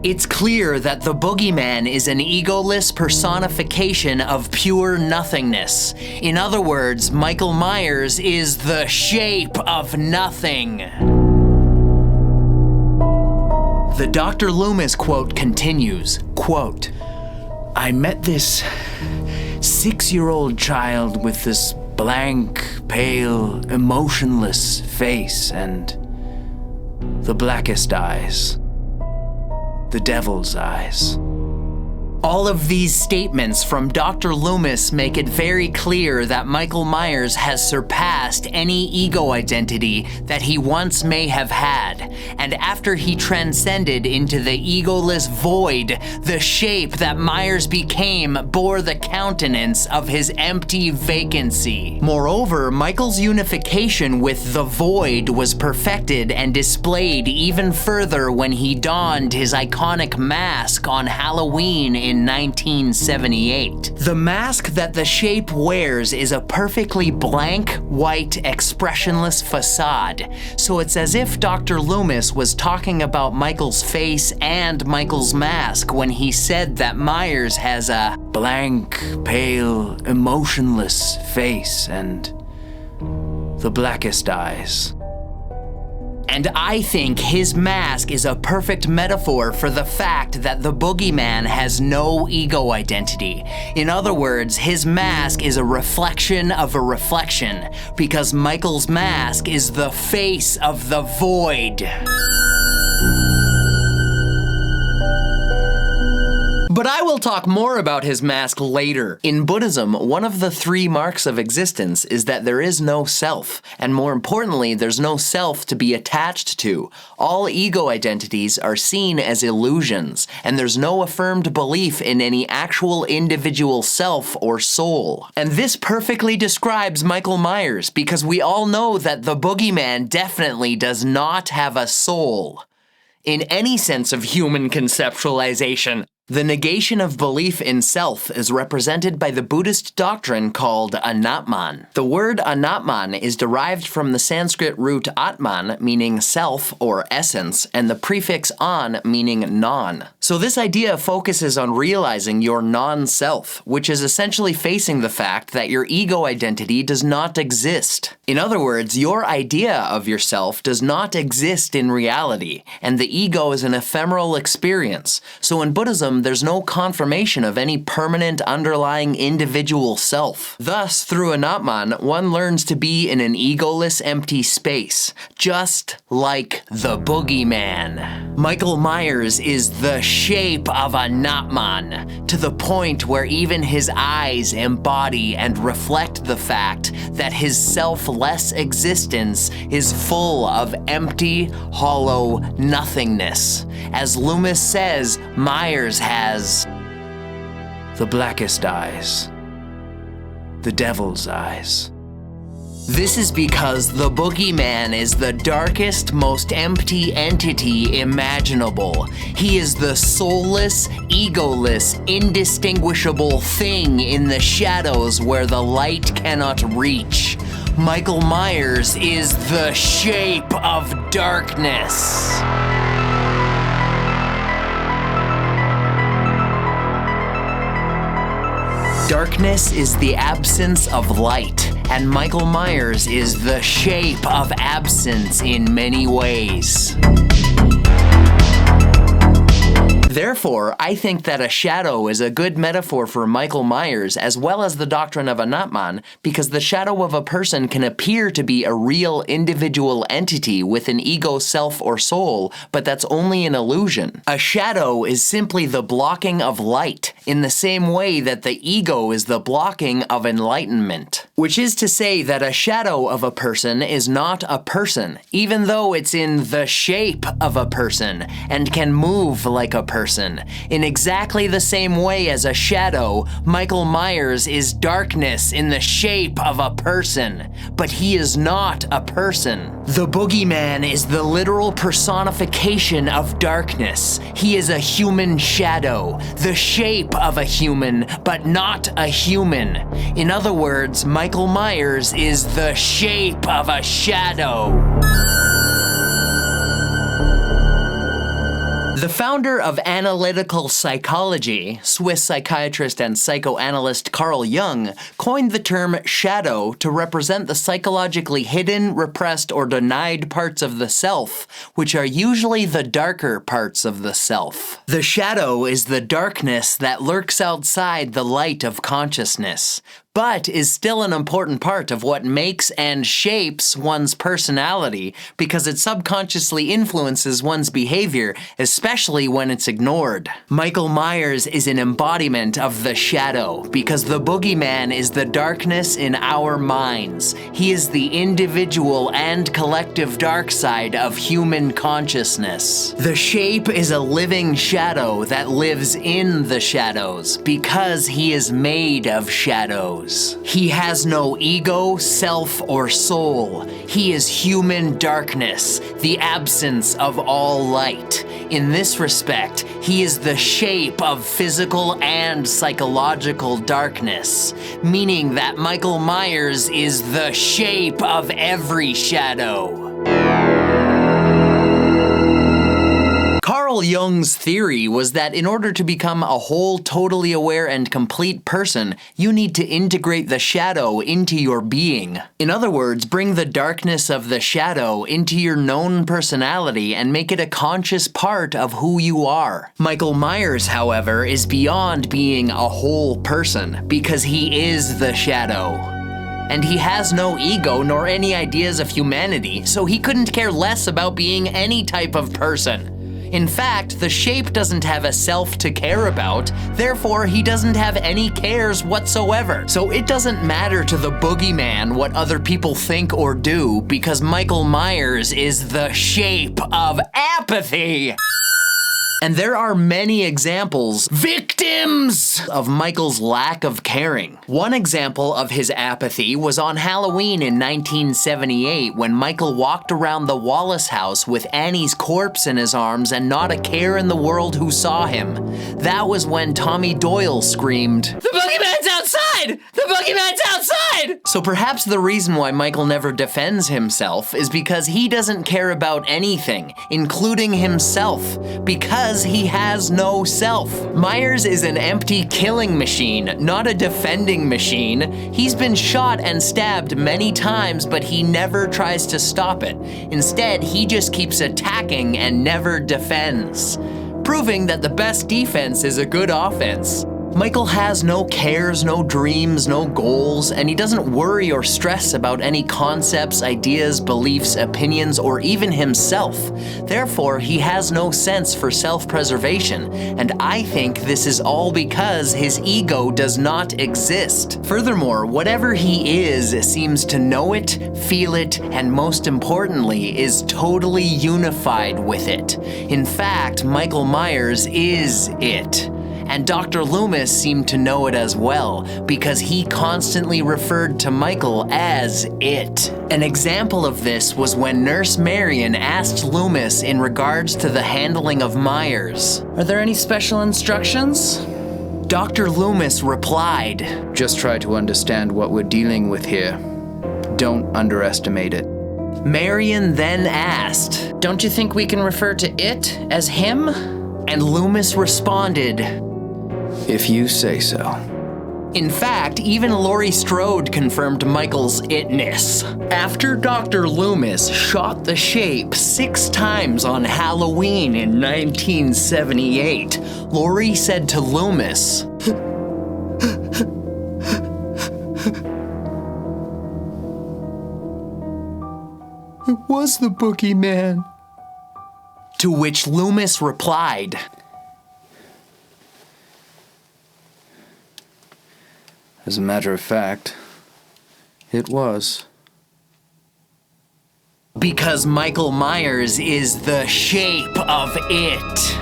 It's clear that the boogeyman is an egoless personification of pure nothingness. In other words, Michael Myers is the shape of nothing. The Dr. Loomis quote continues, quote, "I met this 6-year-old child with this blank, pale, emotionless face and the blackest eyes, the devil's eyes. All of these statements from Dr. Loomis make it very clear that Michael Myers has surpassed any ego identity that he once may have had, and after he transcended into the egoless void, the shape that Myers became bore the countenance of his empty vacancy. Moreover, Michael's unification with the void was perfected and displayed even further when he donned his iconic mask on Halloween in 1978. The mask that the shape wears is a perfectly blank, white, expressionless facade, so it's as if Dr. Loomis was talking about Michael's face and Michael's mask when he said that Myers has a blank, pale, emotionless face and the blackest eyes. And I think his mask is a perfect metaphor for the fact that the boogeyman has no ego identity. In other words, his mask is a reflection of a reflection, because Michael's mask is the face of the void. But I will talk more about his mask later. In Buddhism, one of the 3 marks of existence is that there is no self, and more importantly, there's no self to be attached to. All ego identities are seen as illusions, and there's no affirmed belief in any actual individual self or soul. And this perfectly describes Michael Myers, because we all know that the boogeyman definitely does not have a soul. In any sense of human conceptualization, the negation of belief in self is represented by the Buddhist doctrine called anatman. The word anatman is derived from the Sanskrit root atman, meaning self or essence, and the prefix an, meaning non. So this idea focuses on realizing your non-self, which is essentially facing the fact that your ego identity does not exist. In other words, your idea of yourself does not exist in reality, and the ego is an ephemeral experience. So in Buddhism, there's no confirmation of any permanent underlying individual self. Thus, through anatman, one learns to be in an egoless, empty space, just like the boogeyman. Michael Myers is the shape of anatman, to the point where even his eyes embody and reflect the fact that his selfless existence is full of empty, hollow nothingness. As Loomis says, Myers has the blackest eyes, the devil's eyes. This is because the boogeyman is the darkest, most empty entity imaginable. He is the soulless, egoless, indistinguishable thing in the shadows where the light cannot reach. Michael Myers is the shape of darkness. Darkness is the absence of light, and Michael Myers is the shape of absence in many ways. Therefore, I think that a shadow is a good metaphor for Michael Myers as well as the doctrine of anatman, because the shadow of a person can appear to be a real individual entity with an ego, self, or soul, but that's only an illusion. A shadow is simply the blocking of light, in the same way that the ego is the blocking of enlightenment. Which is to say that a shadow of a person is not a person, even though it's in the shape of a person and can move like a person. In exactly the same way as a shadow, Michael Myers is darkness in the shape of a person, but he is not a person. The boogeyman is the literal personification of darkness. He is a human shadow, the shape of a human, but not a human. In other words, Michael Myers is the shape of a shadow. The founder of analytical psychology, Swiss psychiatrist and psychoanalyst Carl Jung, coined the term shadow to represent the psychologically hidden, repressed, or denied parts of the self, which are usually the darker parts of the self. The shadow is the darkness that lurks outside the light of consciousness. but is still an important part of what makes and shapes one's personality because it subconsciously influences one's behavior, especially when it's ignored. Michael Myers is an embodiment of the shadow because the boogeyman is the darkness in our minds. He is the individual and collective dark side of human consciousness. The shape is a living shadow that lives in the shadows because he is made of shadows. He has no ego, self, or soul. He is human darkness, the absence of all light. In this respect, he is the shape of physical and psychological darkness, meaning that Michael Myers is the shape of every shadow. Carl Jung's theory was that in order to become a whole, totally aware and complete person, you need to integrate the shadow into your being. In other words, bring the darkness of the shadow into your known personality and make it a conscious part of who you are. Michael Myers, however, is beyond being a whole person because he is the shadow. And he has no ego nor any ideas of humanity, so he couldn't care less about being any type of person. In fact, the shape doesn't have a self to care about, therefore he doesn't have any cares whatsoever. So it doesn't matter to the boogeyman what other people think or do because Michael Myers is the shape of apathy. And there are many examples, victims, of Michael's lack of caring. One example of his apathy was on Halloween in 1978 when Michael walked around the Wallace house with Annie's corpse in his arms and not a care in the world who saw him. That was when Tommy Doyle screamed, "The boogeyman's outside! The boogeyman's outside!" So perhaps the reason why Michael never defends himself is because he doesn't care about anything, including himself, because he has no self. Myers is an empty killing machine, not a defending machine. He's been shot and stabbed many times, but he never tries to stop it. Instead, he just keeps attacking and never defends, proving that the best defense is a good offense. Michael has no cares, no dreams, no goals, and he doesn't worry or stress about any concepts, ideas, beliefs, opinions, or even himself. Therefore, he has no sense for self-preservation, and I think this is all because his ego does not exist. Furthermore, whatever he is seems to know it, feel it, and most importantly, is totally unified with it. In fact, Michael Myers is it. And Dr. Loomis seemed to know it as well, because he constantly referred to Michael as it. An example of this was when Nurse Marion asked Loomis in regards to the handling of Myers, "Are there any special instructions?" Dr. Loomis replied, "Just try to understand what we're dealing with here. Don't underestimate it." Marion then asked, "Don't you think we can refer to it as him?" And Loomis responded, "If you say so." In fact, even Laurie Strode confirmed Michael's itness. After Dr. Loomis shot the shape 6 times on Halloween in 1978, Laurie said to Loomis, "It was the boogeyman." To which Loomis replied, "As a matter of fact, it was." Because Michael Myers is the shape of it.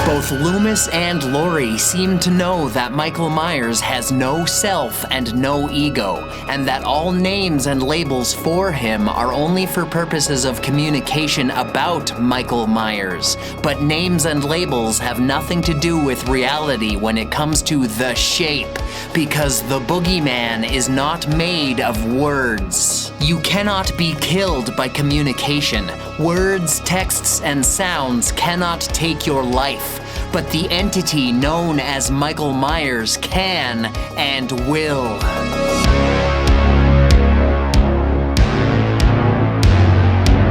Both Loomis and Laurie seem to know that Michael Myers has no self and no ego, and that all names and labels for him are only for purposes of communication about Michael Myers. But names and labels have nothing to do with reality when it comes to the shape, because the boogeyman is not made of words. You cannot be killed by communication. Words, texts, and sounds cannot take your life. But the entity known as Michael Myers can and will.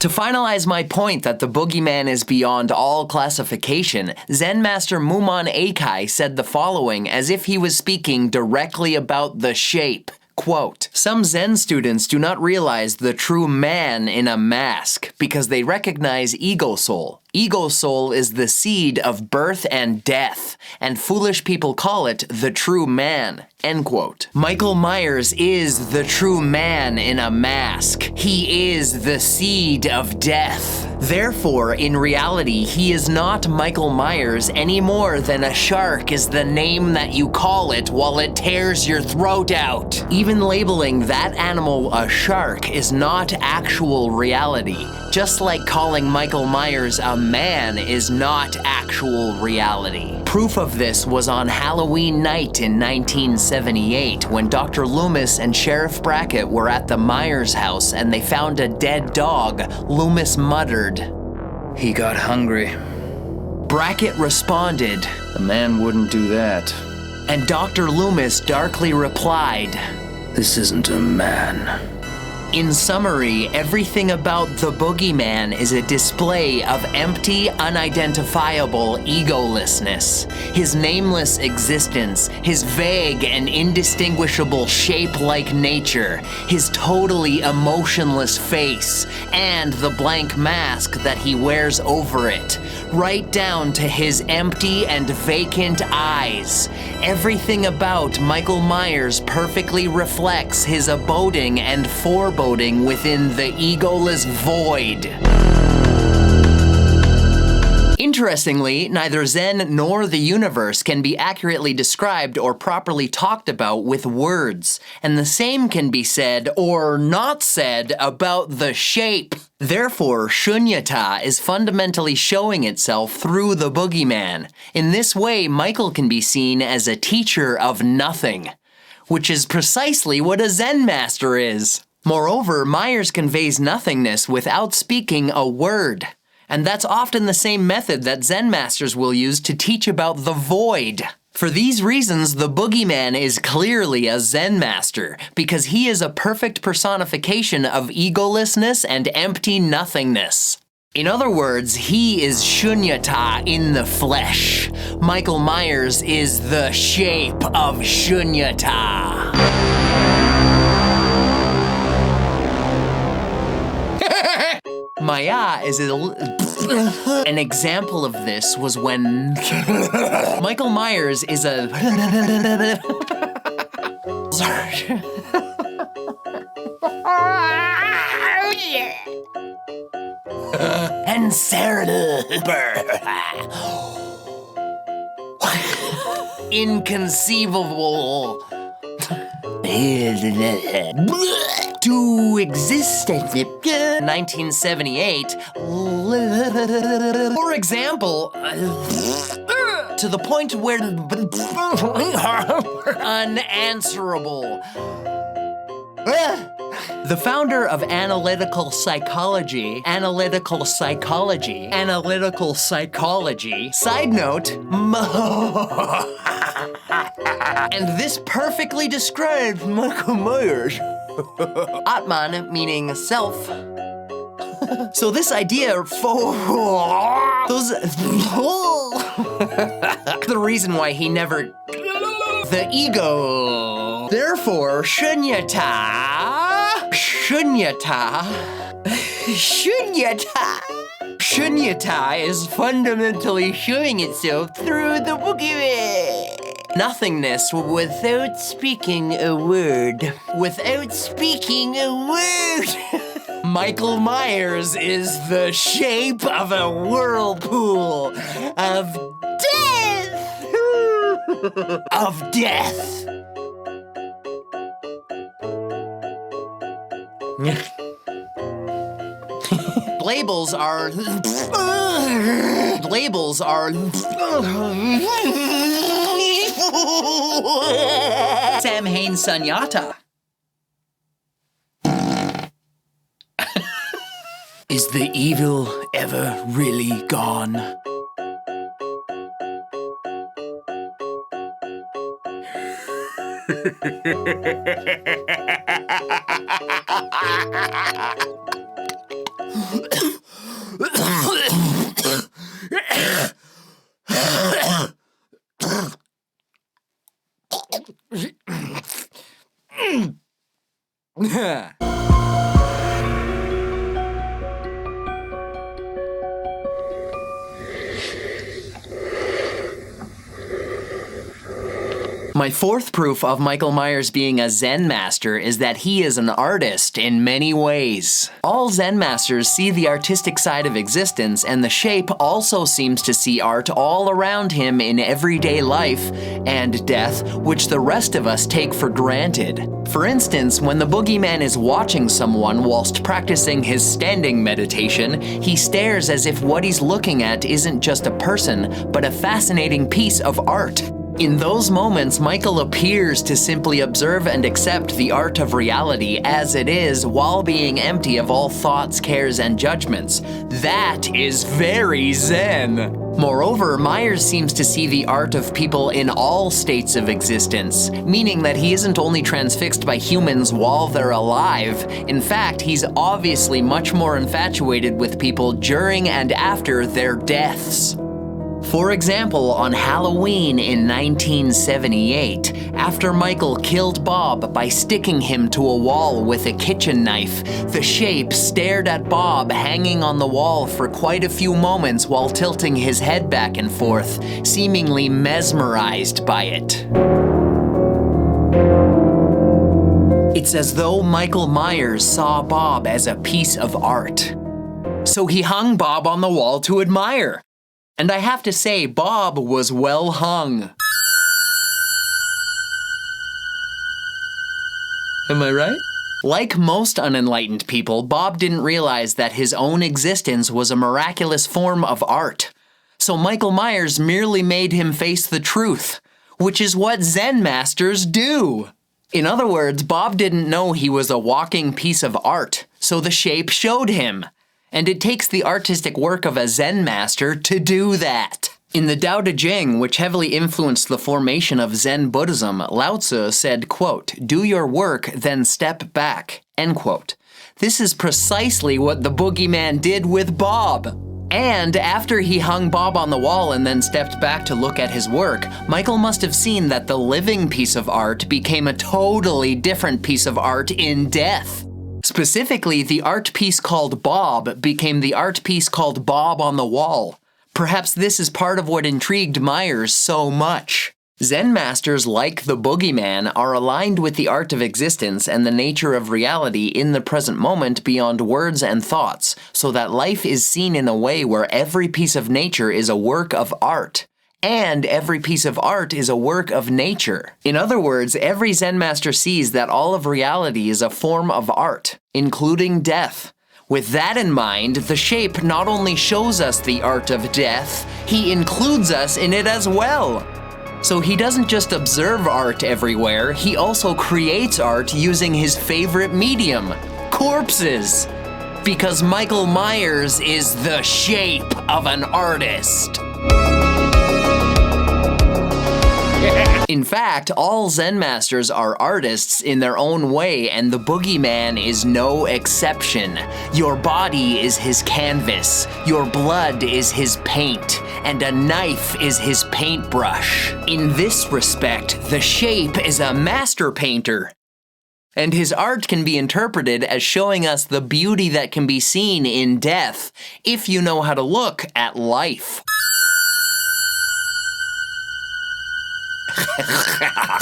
To finalize my point that the boogeyman is beyond all classification, Zen master Mumon Eikai said the following as if he was speaking directly about the shape. Quote, some Zen students do not realize the true man in a mask because they recognize ego soul. Ego soul is the seed of birth and death, and foolish people call it the true man. End quote. Michael Myers is the true man in a mask. He is the seed of death. Therefore, in reality, he is not Michael Myers any more than a shark is the name that you call it while it tears your throat out. Even labeling that animal a shark is not actual reality, just like calling Michael Myers a man is not actual reality. Proof of this was on Halloween night in 1978 when Dr. Loomis and Sheriff Brackett were at the Myers house and they found a dead dog. Loomis muttered, He got hungry. Brackett responded, The man wouldn't do that. And Dr. Loomis darkly replied, This isn't a man. In summary, everything about the boogeyman is a display of empty, unidentifiable egolessness. His nameless existence, his vague and indistinguishable shape-like nature, his totally emotionless face, and the blank mask that he wears over it, right down to his empty and vacant eyes. Everything about Michael Myers perfectly reflects his abiding and foreboding within the egoless void. Interestingly, neither Zen nor the universe can be accurately described or properly talked about with words, and the same can be said or not said about the shape. Therefore, Śūnyatā is fundamentally showing itself through the boogeyman. In this way, Michael can be seen as a teacher of nothing, which is precisely what a Zen master is. Moreover, Myers conveys nothingness without speaking a word. And that's often the same method that Zen masters will use to teach about the void. For these reasons, the boogeyman is clearly a Zen master, because he is a perfect personification of egolessness and empty nothingness. In other words, he is Śūnyatā in the flesh. Michael Myers is the shape of Śūnyatā. Maya is an example of this was when Michael Myers is a and Sarah inconceivable to exist at 1978. For example, to the point where unanswerable. The founder of analytical psychology, side note, and this perfectly describes Michael Myers. Atman meaning self. So this idea the reason why he never the ego. Therefore, Śūnyatā is fundamentally showing itself through the boogeyman. Nothingness without speaking a word. Michael Myers is the shape of a whirlpool of death. Of death. Labels are Samhain Śūnyatā. Is the evil ever really gone? My fourth proof of Michael Myers being a Zen master is that he is an artist in many ways. All Zen masters see the artistic side of existence, and the Shape also seems to see art all around him in everyday life and death, which the rest of us take for granted. For instance, when the boogeyman is watching someone whilst practicing his standing meditation, he stares as if what he's looking at isn't just a person, but a fascinating piece of art. In those moments, Michael appears to simply observe and accept the art of reality as it is while being empty of all thoughts, cares, and judgments. That is very Zen. Moreover, Myers seems to see the art of people in all states of existence, meaning that he isn't only transfixed by humans while they're alive. In fact, he's obviously much more infatuated with people during and after their deaths. For example, on Halloween in 1978, after Michael killed Bob by sticking him to a wall with a kitchen knife, the Shape stared at Bob hanging on the wall for quite a few moments while tilting his head back and forth, seemingly mesmerized by it. It's as though Michael Myers saw Bob as a piece of art. So he hung Bob on the wall to admire. And I have to say, Bob was well hung. Am I right? Like most unenlightened people, Bob didn't realize that his own existence was a miraculous form of art. So Michael Myers merely made him face the truth, which is what Zen masters do. In other words, Bob didn't know he was a walking piece of art, so the Shape showed him. And it takes the artistic work of a Zen master to do that. In the Tao Te Ching, which heavily influenced the formation of Zen Buddhism, Lao Tzu said, quote, "Do your work, then step back," end quote. This is precisely what the boogeyman did with Bob. And after he hung Bob on the wall and then stepped back to look at his work, Michael must have seen that the living piece of art became a totally different piece of art in death. Specifically, the art piece called Bob became the art piece called Bob on the Wall. Perhaps this is part of what intrigued Myers so much. Zen masters, like the boogeyman, are aligned with the art of existence and the nature of reality in the present moment beyond words and thoughts, so that life is seen in a way where every piece of nature is a work of art. And every piece of art is a work of nature. In other words, every Zen master sees that all of reality is a form of art, including death. With that in mind, the Shape not only shows us the art of death, he includes us in it as well. So he doesn't just observe art everywhere, he also creates art using his favorite medium, corpses. Because Michael Myers is the Shape of an artist. In fact, all Zen masters are artists in their own way, and the boogeyman is no exception. Your body is his canvas, your blood is his paint, and a knife is his paintbrush. In this respect, the Shape is a master painter. And his art can be interpreted as showing us the beauty that can be seen in death, if you know how to look at life.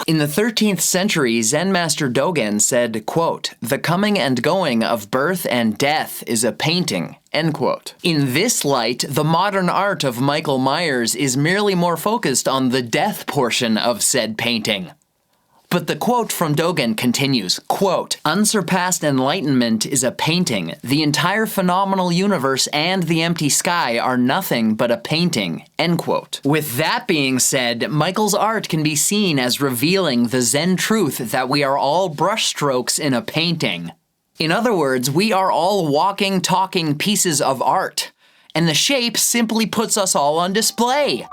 In the 13th century, Zen master Dogen said, quote, "The coming and going of birth and death is a painting," end quote. In this light, the modern art of Michael Myers is merely more focused on the death portion of said painting. But the quote from Dogen continues, quote, "Unsurpassed enlightenment is a painting. The entire phenomenal universe and the empty sky are nothing but a painting," end quote. With that being said, Michael's art can be seen as revealing the Zen truth that we are all brushstrokes in a painting. In other words, we are all walking, talking pieces of art, and the Shape simply puts us all on display.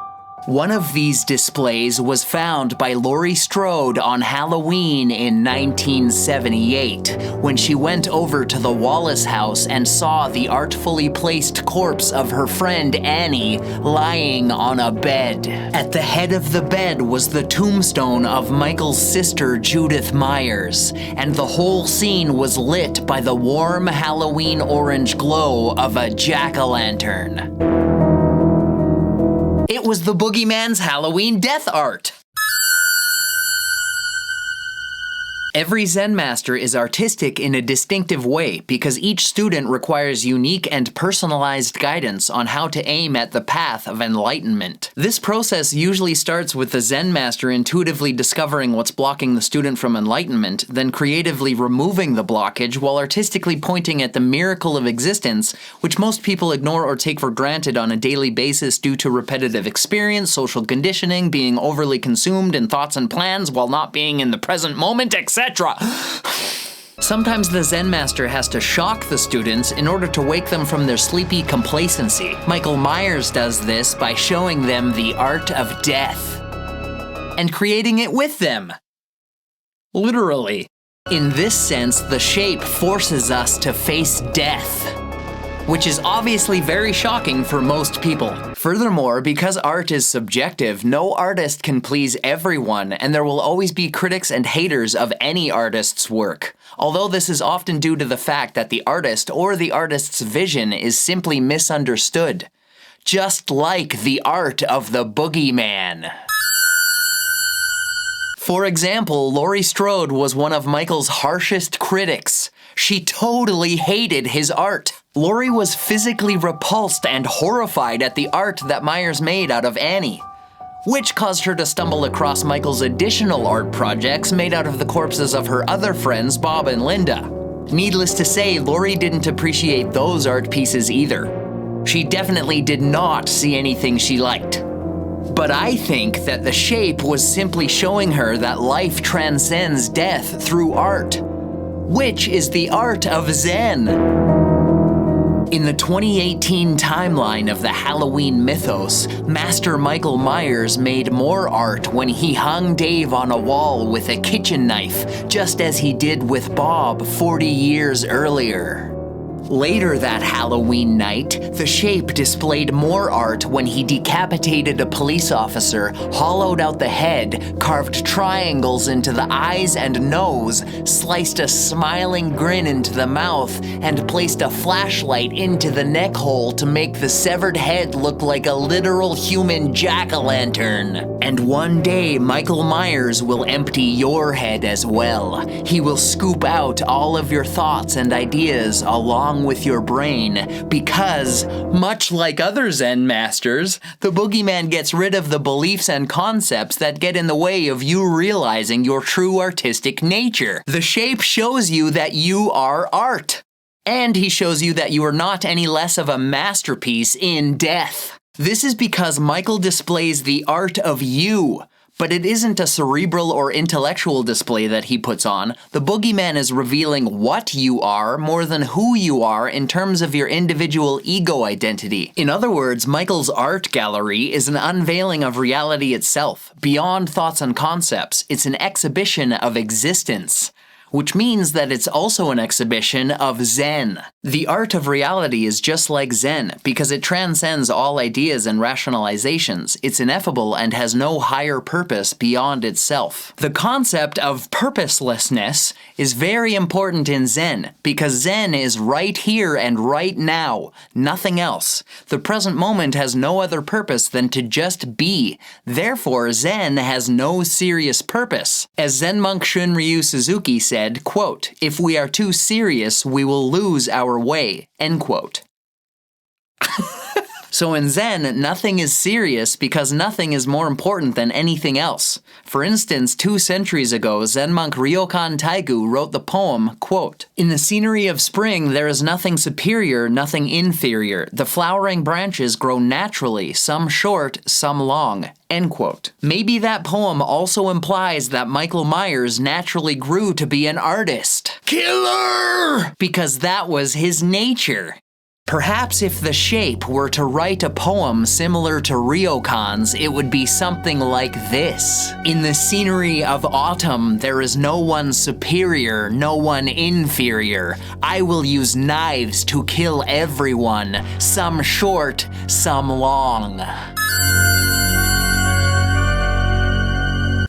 One of these displays was found by Laurie Strode on Halloween in 1978, when she went over to the Wallace house and saw the artfully placed corpse of her friend Annie lying on a bed. At the head of the bed was the tombstone of Michael's sister Judith Myers, and the whole scene was lit by the warm Halloween orange glow of a jack-o'-lantern. It was the boogeyman's Halloween death art. Every Zen master is artistic in a distinctive way because each student requires unique and personalized guidance on how to aim at the path of enlightenment. This process usually starts with the Zen master intuitively discovering what's blocking the student from enlightenment, then creatively removing the blockage while artistically pointing at the miracle of existence, which most people ignore or take for granted on a daily basis due to repetitive experience, social conditioning, being overly consumed in thoughts and plans while not being in the present moment, etc. Sometimes the Zen master has to shock the students in order to wake them from their sleepy complacency. Michael Myers does this by showing them the art of death and creating it with them. Literally. In this sense, the shape forces us to face death, which is obviously very shocking for most people. Furthermore, because art is subjective, no artist can please everyone, and there will always be critics and haters of any artist's work. Although this is often due to the fact that the artist or the artist's vision is simply misunderstood. Just like the art of the boogeyman. For example, Laurie Strode was one of Michael's harshest critics. She totally hated his art. Laurie was physically repulsed and horrified at the art that Myers made out of Annie, which caused her to stumble across Michael's additional art projects made out of the corpses of her other friends, Bob and Linda. Needless to say, Laurie didn't appreciate those art pieces either. She definitely did not see anything she liked. But I think that the shape was simply showing her that life transcends death through art, which is the art of Zen. In the 2018 timeline of the Halloween mythos, Master Michael Myers made more art when he hung Dave on a wall with a kitchen knife, just as he did with Bob 40 years earlier. Later that Halloween night, the shape displayed more art when he decapitated a police officer, hollowed out the head, carved triangles into the eyes and nose, sliced a smiling grin into the mouth, and placed a flashlight into the neck hole to make the severed head look like a literal human jack-o'-lantern. And one day, Michael Myers will empty your head as well. He will scoop out all of your thoughts and ideas along with your brain, because, much like other Zen masters, the boogeyman gets rid of the beliefs and concepts that get in the way of you realizing your true artistic nature. The shape shows you that you are art, and he shows you that you are not any less of a masterpiece in death. This is because Michael displays the art of you, but it isn't a cerebral or intellectual display that he puts on. The boogeyman is revealing what you are more than who you are in terms of your individual ego identity. In other words, Michael's art gallery is an unveiling of reality itself, beyond thoughts and concepts. It's an exhibition of existence, which means that it's also an exhibition of Zen. The art of reality is just like Zen because it transcends all ideas and rationalizations. It's ineffable and has no higher purpose beyond itself. The concept of purposelessness is very important in Zen because Zen is right here and right now, nothing else. The present moment has no other purpose than to just be. Therefore, Zen has no serious purpose. As Zen monk Shunryu Suzuki said, quote, "If we are too serious, we will lose our way," end quote. So in Zen, nothing is serious because nothing is more important than anything else. For instance, 2 centuries ago, Zen monk Ryokan Taigu wrote the poem, quote, "In the scenery of spring, there is nothing superior, nothing inferior. The flowering branches grow naturally, some short, some long," end quote. Maybe that poem also implies that Michael Myers naturally grew to be an artist. Killer! Because that was his nature. Perhaps if the shape were to write a poem similar to Ryokan's, it would be something like this. In the scenery of autumn, there is no one superior, no one inferior. I will use knives to kill everyone, some short, some long.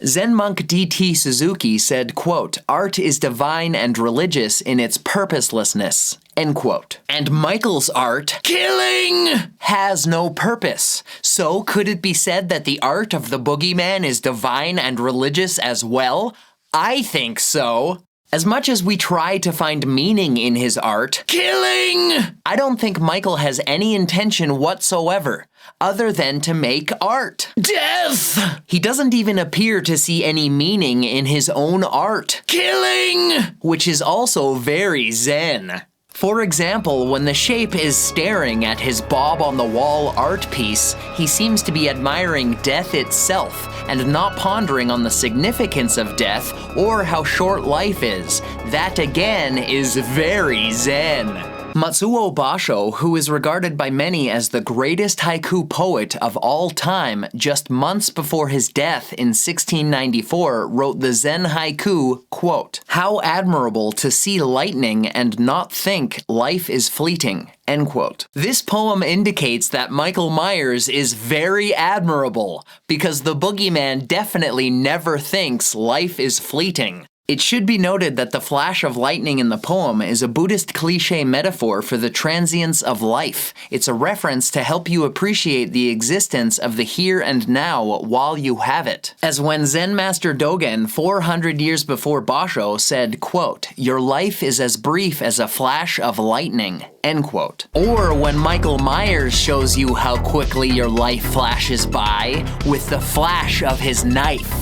Zen monk D.T. Suzuki said, quote, "Art is divine and religious in its purposelessness," end quote. And Michael's art, killing, has no purpose. So could it be said that the art of the boogeyman is divine and religious as well? I think so. As much as we try to find meaning in his art, killing, I don't think Michael has any intention whatsoever, other than to make art. Death! He doesn't even appear to see any meaning in his own art. Killing! Which is also very Zen. For example, when the shape is staring at his bob-on-the-wall art piece, he seems to be admiring death itself and not pondering on the significance of death or how short life is. That again is very Zen. Matsuo Basho, who is regarded by many as the greatest haiku poet of all time, just months before his death in 1694 wrote the Zen haiku, quote, "How admirable to see lightning and not think life is fleeting," end quote. This poem indicates that Michael Myers is very admirable, because the boogeyman definitely never thinks life is fleeting. It should be noted that the flash of lightning in the poem is a Buddhist cliché metaphor for the transience of life. It's a reference to help you appreciate the existence of the here and now while you have it. As when Zen Master Dogen, 400 years before Basho, said, quote, "Your life is as brief as a flash of lightning," end quote. Or when Michael Myers shows you how quickly your life flashes by with the flash of his knife.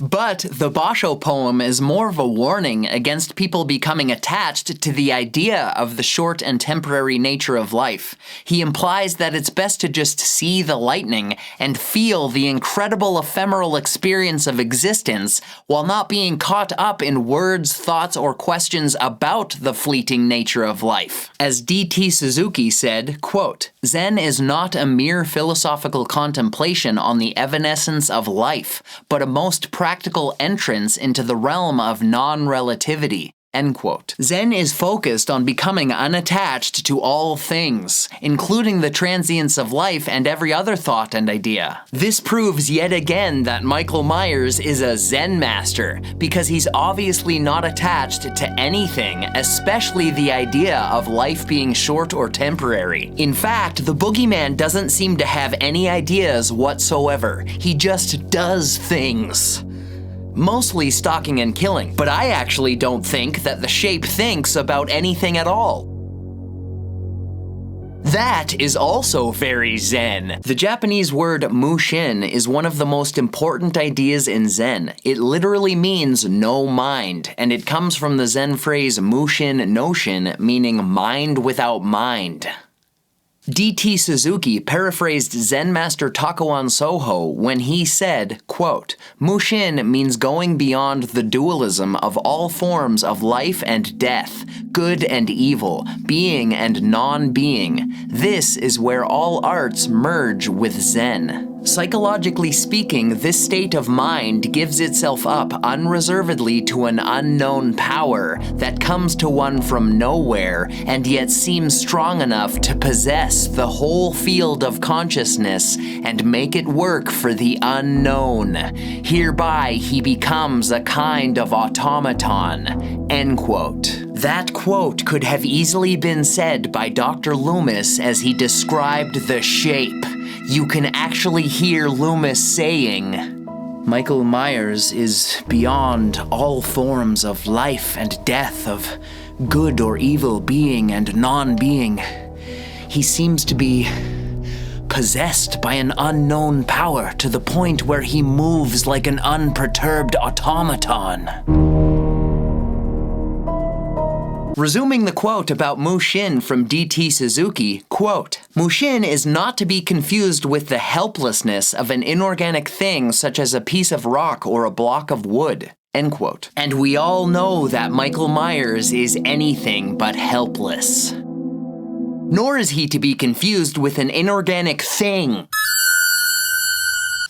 But the Basho poem is more of a warning against people becoming attached to the idea of the short and temporary nature of life. He implies that it's best to just see the lightning and feel the incredible ephemeral experience of existence while not being caught up in words, thoughts, or questions about the fleeting nature of life. As D.T. Suzuki said, quote, "Zen is not a mere philosophical contemplation on the evanescence of life, but a most practical entrance into the realm of non-relativity," end quote. Zen is focused on becoming unattached to all things, including the transience of life and every other thought and idea. This proves yet again that Michael Myers is a Zen master, because he's obviously not attached to anything, especially the idea of life being short or temporary. In fact, the boogeyman doesn't seem to have any ideas whatsoever. He just does things. Mostly stalking and killing, but I actually don't think that the shape thinks about anything at all. That is also very Zen. The Japanese word mushin is one of the most important ideas in Zen. It literally means no mind, and it comes from the Zen phrase mushin noshin, meaning mind without mind. D.T. Suzuki paraphrased Zen master Takuan Soho when he said, quote, "Mushin means going beyond the dualism of all forms of life and death, good and evil, being and non-being. This is where all arts merge with Zen." Psychologically speaking, this state of mind gives itself up unreservedly to an unknown power that comes to one from nowhere and yet seems strong enough to possess the whole field of consciousness and make it work for the unknown. Hereby he becomes a kind of automaton, end quote. That quote could have easily been said by Dr. Loomis as he described the shape. You can actually hear Loomis saying, "Michael Myers is beyond all forms of life and death, of good or evil, being and non-being. He seems to be possessed by an unknown power to the point where he moves like an unperturbed automaton." Resuming the quote about Mushin from D.T. Suzuki, quote, "Mushin is not to be confused with the helplessness of an inorganic thing such as a piece of rock or a block of wood," End quote. And we all know that Michael Myers is anything but helpless. Nor is he to be confused with an inorganic thing.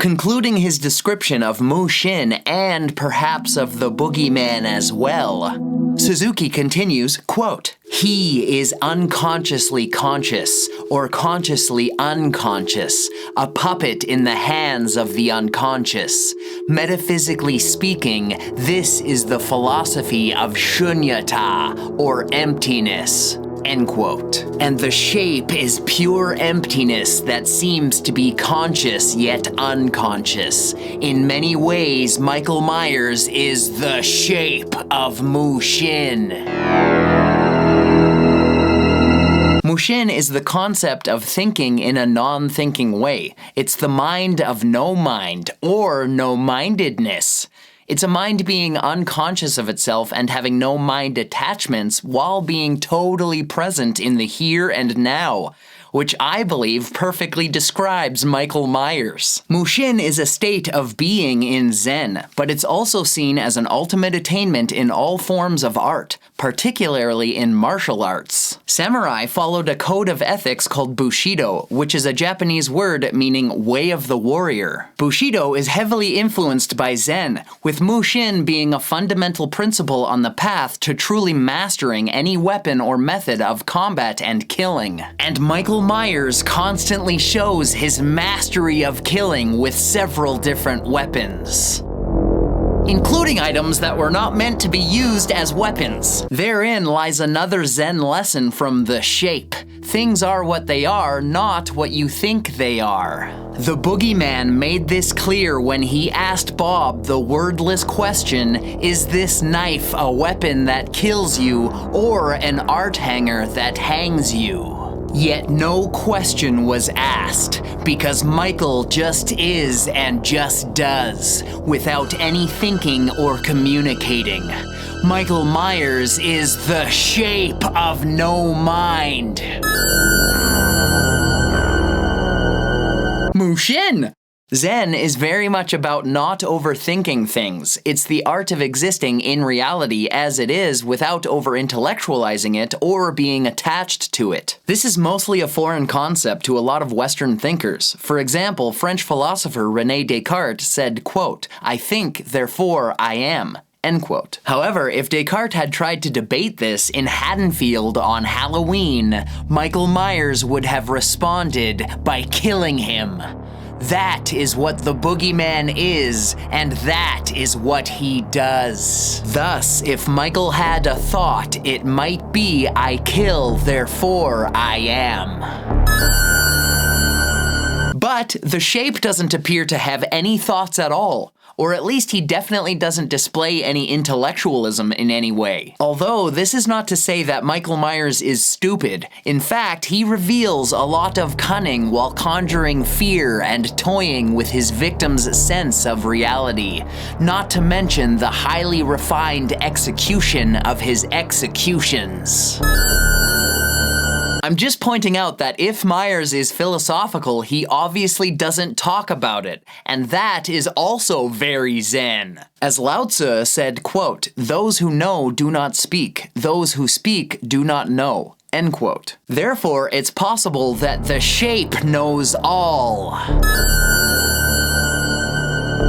Concluding his description of Mushin and perhaps of the boogeyman as well, Suzuki continues, quote, "He is unconsciously conscious or consciously unconscious, a puppet in the hands of the unconscious. Metaphysically speaking, this is the philosophy of Śūnyatā, or emptiness." End quote. And the shape is pure emptiness that seems to be conscious yet unconscious. In many ways, Michael Myers is the shape of Mushin. Mushin is the concept of thinking in a non-thinking way. It's the mind of no mind, or no-mindedness. It's a mind being unconscious of itself and having no mind attachments while being totally present in the here and now, which I believe perfectly describes Michael Myers. Mushin is a state of being in Zen, but it's also seen as an ultimate attainment in all forms of art, particularly in martial arts. Samurai followed a code of ethics called Bushido, which is a Japanese word meaning way of the warrior. Bushido is heavily influenced by Zen, with Mushin being a fundamental principle on the path to truly mastering any weapon or method of combat and killing. And Michael Myers constantly shows his mastery of killing with several different weapons, including items that were not meant to be used as weapons. Therein lies another Zen lesson from The Shape. Things are what they are, not what you think they are. The boogeyman made this clear when he asked Bob the wordless question, "Is this knife a weapon that kills you or an art hanger that hangs you?" Yet no question was asked, because Michael just is and just does, without any thinking or communicating. Michael Myers is the shape of no mind. Mushin! Zen is very much about not overthinking things. It's the art of existing in reality as it is without over-intellectualizing it or being attached to it. This is mostly a foreign concept to a lot of Western thinkers. For example, French philosopher René Descartes said, quote, "I think, therefore I am." End quote. However, if Descartes had tried to debate this in Haddonfield on Halloween, Michael Myers would have responded by killing him. That is what the boogeyman is, and that is what he does. Thus, if Michael had a thought, it might be, "I kill, therefore I am." But the shape doesn't appear to have any thoughts at all. Or at least he definitely doesn't display any intellectualism in any way. Although, this is not to say that Michael Myers is stupid. In fact, he reveals a lot of cunning while conjuring fear and toying with his victim's sense of reality. Not to mention the highly refined execution of his executions. I'm just pointing out that if Myers is philosophical, he obviously doesn't talk about it, and that is also very Zen. As Lao Tzu said, quote, "Those who know do not speak, those who speak do not know." End quote. Therefore, it's possible that the shape knows all.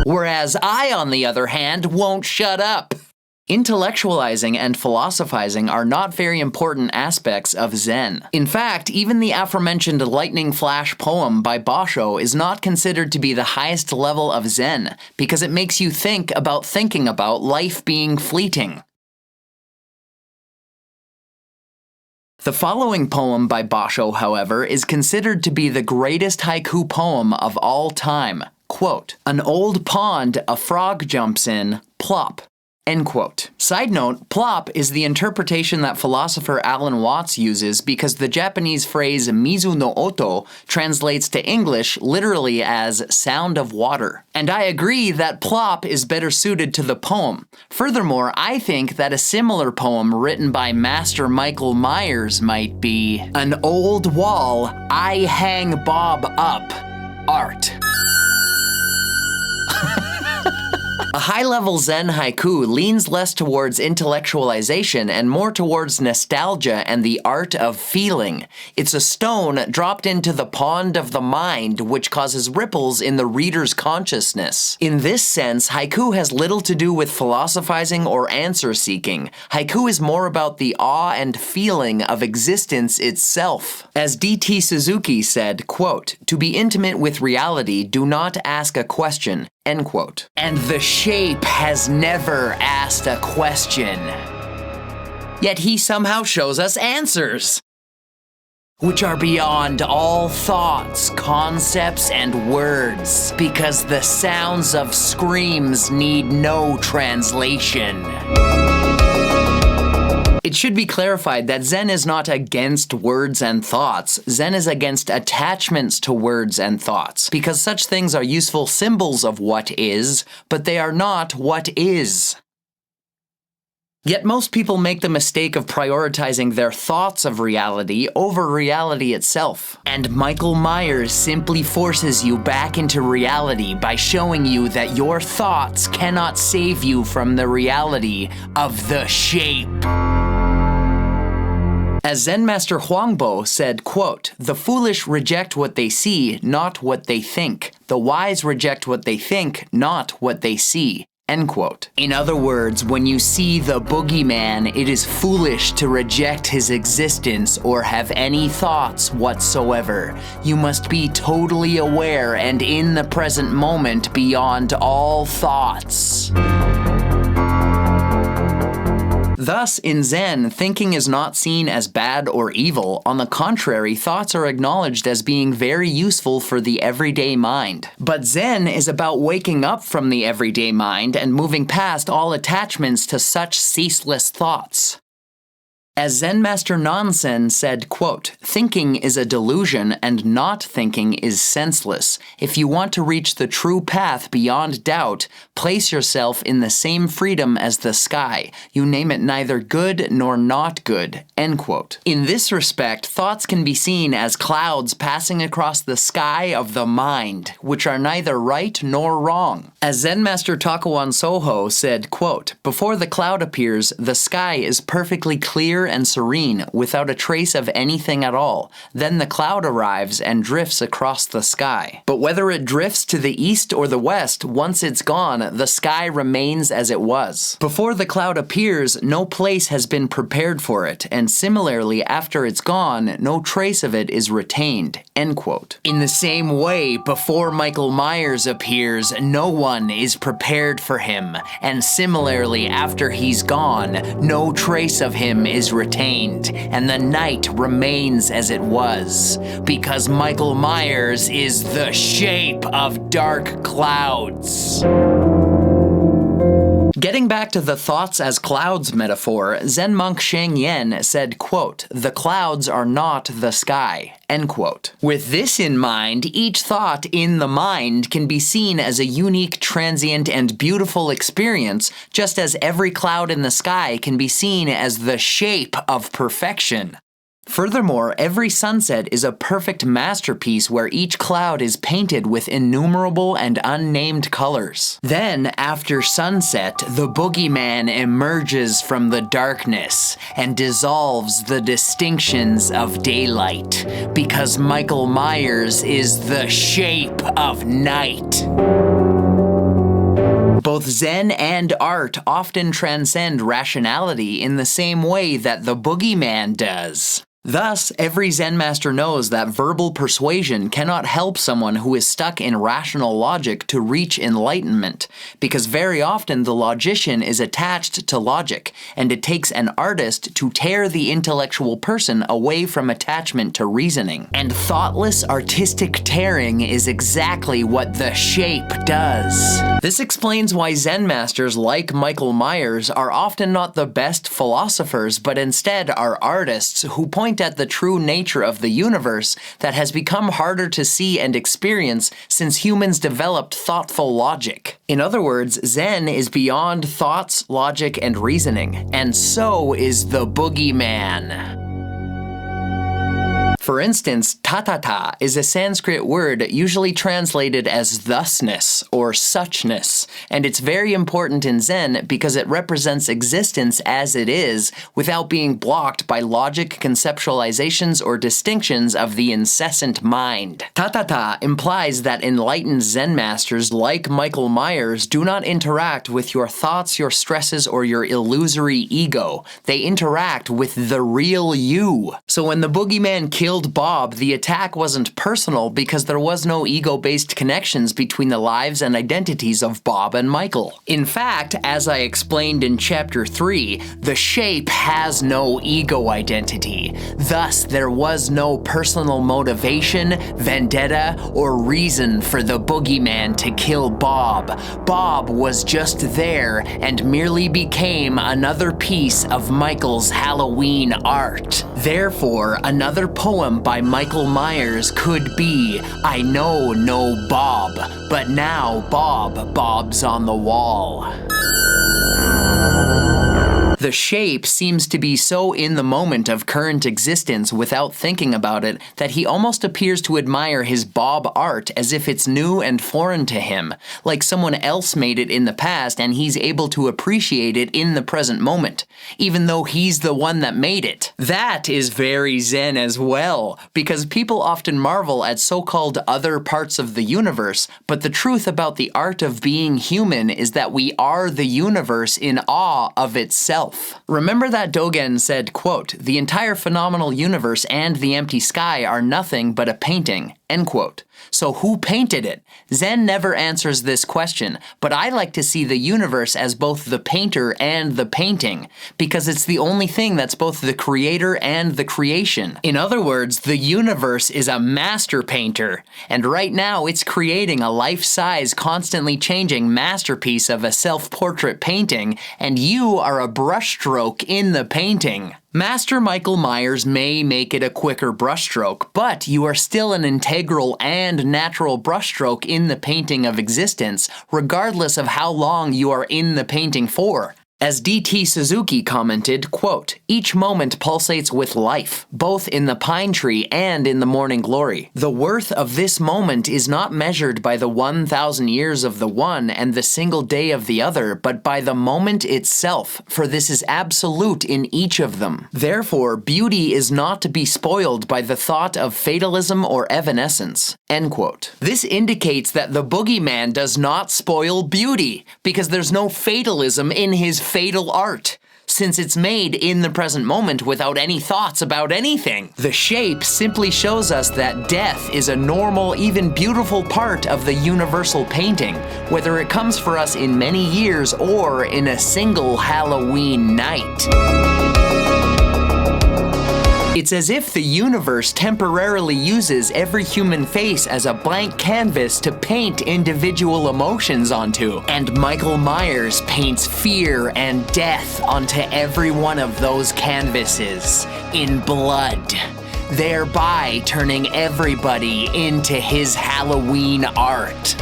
Whereas I, on the other hand, won't shut up. Intellectualizing and philosophizing are not very important aspects of Zen. In fact, even the aforementioned lightning flash poem by Basho is not considered to be the highest level of Zen, because it makes you think about thinking about life being fleeting. The following poem by Basho, however, is considered to be the greatest haiku poem of all time. Quote, "An old pond a frog jumps in, plop." End quote. Side note, plop is the interpretation that philosopher Alan Watts uses because the Japanese phrase mizu no oto translates to English literally as sound of water. And I agree that plop is better suited to the poem. Furthermore, I think that a similar poem written by Master Michael Myers might be "An old wall, I hang Bob up, art." A high-level Zen haiku leans less towards intellectualization and more towards nostalgia and the art of feeling. It's a stone dropped into the pond of the mind, which causes ripples in the reader's consciousness. In this sense, haiku has little to do with philosophizing or answer-seeking. Haiku is more about the awe and feeling of existence itself. As D.T. Suzuki said, quote, "To be intimate with reality, do not ask a question," end quote. And the shape has never asked a question. Yet he somehow shows us answers, which are beyond all thoughts, concepts, and words, because the sounds of screams need no translation. It should be clarified that Zen is not against words and thoughts. Zen is against attachments to words and thoughts, because such things are useful symbols of what is, but they are not what is. Yet most people make the mistake of prioritizing their thoughts of reality over reality itself. And Michael Myers simply forces you back into reality by showing you that your thoughts cannot save you from the reality of the shape. As Zen Master Huangbo said, quote, "The foolish reject what they see, not what they think. The wise reject what they think, not what they see." End quote. In other words, when you see the boogeyman, it is foolish to reject his existence or have any thoughts whatsoever. You must be totally aware and in the present moment beyond all thoughts. Thus, in Zen, thinking is not seen as bad or evil. On the contrary, thoughts are acknowledged as being very useful for the everyday mind. But Zen is about waking up from the everyday mind and moving past all attachments to such ceaseless thoughts. As Zen Master Nansen said, quote, "Thinking is a delusion and not thinking is senseless. If you want to reach the true path beyond doubt, place yourself in the same freedom as the sky. You name it neither good nor not good." End quote. In this respect, thoughts can be seen as clouds passing across the sky of the mind, which are neither right nor wrong. As Zen Master Takuan Soho said, quote, "Before the cloud appears, the sky is perfectly clear and serene, without a trace of anything at all. Then the cloud arrives and drifts across the sky. But whether it drifts to the east or the west, once it's gone, the sky remains as it was. Before the cloud appears, no place has been prepared for it, and similarly, after it's gone, no trace of it is retained." End quote. In the same way, before Michael Myers appears, no one is prepared for him, and similarly, after he's gone, no trace of him is retained, and the night remains as it was, because Michael Myers is the shape of dark clouds. Getting back to the thoughts as clouds metaphor, Zen monk Sheng Yen said, quote, "The clouds are not the sky." End quote. With this in mind, each thought in the mind can be seen as a unique, transient, and beautiful experience, just as every cloud in the sky can be seen as the shape of perfection. Furthermore, every sunset is a perfect masterpiece where each cloud is painted with innumerable and unnamed colors. Then, after sunset, the boogeyman emerges from the darkness and dissolves the distinctions of daylight, because Michael Myers is the shape of night. Both Zen and art often transcend rationality in the same way that the boogeyman does. Thus, every Zen master knows that verbal persuasion cannot help someone who is stuck in rational logic to reach enlightenment, because very often the logician is attached to logic, and it takes an artist to tear the intellectual person away from attachment to reasoning. And thoughtless artistic tearing is exactly what the shape does. This explains why Zen masters like Michael Myers are often not the best philosophers, but instead are artists who point at the true nature of the universe that has become harder to see and experience since humans developed thoughtful logic. In other words, Zen is beyond thoughts, logic, and reasoning, and so is the boogeyman. For instance, tatata is a Sanskrit word usually translated as thusness or suchness, and it's very important in Zen because it represents existence as it is without being blocked by logic, conceptualizations, or distinctions of the incessant mind. Tatata implies that enlightened Zen masters like Michael Myers do not interact with your thoughts, your stresses, or your illusory ego. They interact with the real you. So when the boogeyman killed Bob, the attack wasn't personal because there was no ego-based connections between the lives and identities of Bob and Michael. In fact, as I explained in Chapter 3, the shape has no ego identity. Thus, there was no personal motivation, vendetta, or reason for the boogeyman to kill Bob. Bob was just there and merely became another piece of Michael's Halloween art. Therefore, another poem by Michael Myers could be, I know no Bob, but now Bob's on the wall. The shape seems to be so in the moment of current existence without thinking about it that he almost appears to admire his Bob art as if it's new and foreign to him, like someone else made it in the past and he's able to appreciate it in the present moment, even though he's the one that made it. That is very Zen as well, because people often marvel at so-called other parts of the universe, but the truth about the art of being human is that we are the universe in awe of itself. Remember that Dogen said, quote, "The entire phenomenal universe and the empty sky are nothing but a painting," end quote. So who painted it? Zen never answers this question, but I like to see the universe as both the painter and the painting, because it's the only thing that's both the creator and the creation. In other words, the universe is a master painter, and right now it's creating a life-size, constantly changing masterpiece of a self-portrait painting, and you are a brushstroke in the painting. Master Michael Myers may make it a quicker brushstroke, but you are still an integral and natural brushstroke in the painting of existence, regardless of how long you are in the painting for. As D.T. Suzuki commented, quote, "Each moment pulsates with life, both in the pine tree and in the morning glory. The worth of this moment is not measured by the 1,000 years of the one and the single day of the other, but by the moment itself, for this is absolute in each of them. Therefore, beauty is not to be spoiled by the thought of fatalism or evanescence." End quote. This indicates that the boogeyman does not spoil beauty, because there's no fatalism in his fatal art, since it's made in the present moment without any thoughts about anything. The shape simply shows us that death is a normal, even beautiful part of the universal painting, whether it comes for us in many years or in a single Halloween night. It's as if the universe temporarily uses every human face as a blank canvas to paint individual emotions onto, and Michael Myers paints fear and death onto every one of those canvases, in blood, thereby turning everybody into his Halloween art.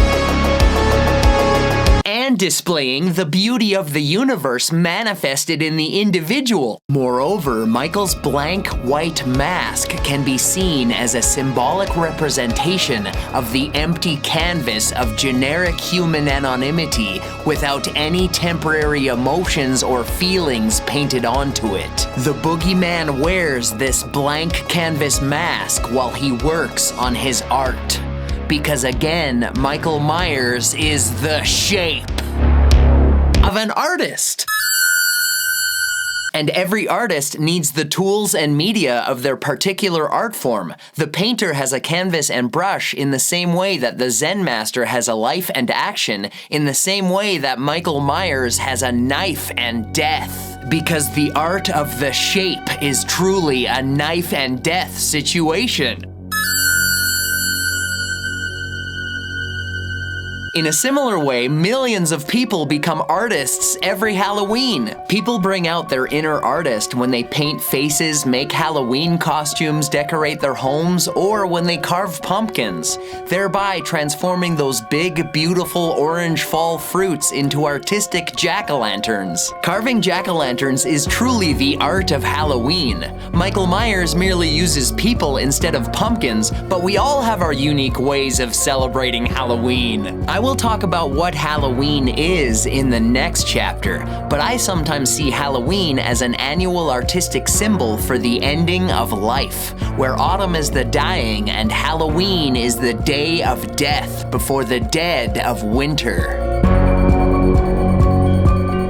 And displaying the beauty of the universe manifested in the individual. Moreover, Michael's blank white mask can be seen as a symbolic representation of the empty canvas of generic human anonymity without any temporary emotions or feelings painted onto it. The boogeyman wears this blank canvas mask while he works on his art. Because again, Michael Myers is the shape of an artist. And every artist needs the tools and media of their particular art form. The painter has a canvas and brush in the same way that the Zen master has a life and action, in the same way that Michael Myers has a knife and death. Because the art of the shape is truly a knife and death situation. In a similar way, millions of people become artists every Halloween. People bring out their inner artist when they paint faces, make Halloween costumes, decorate their homes, or when they carve pumpkins, thereby transforming those big, beautiful orange fall fruits into artistic jack-o'-lanterns. Carving jack-o'-lanterns is truly the art of Halloween. Michael Myers merely uses people instead of pumpkins, but we all have our unique ways of celebrating Halloween. I will talk about what Halloween is in the next chapter, but I sometimes see Halloween as an annual artistic symbol for the ending of life, where autumn is the dying and Halloween is the day of death before the dead of winter.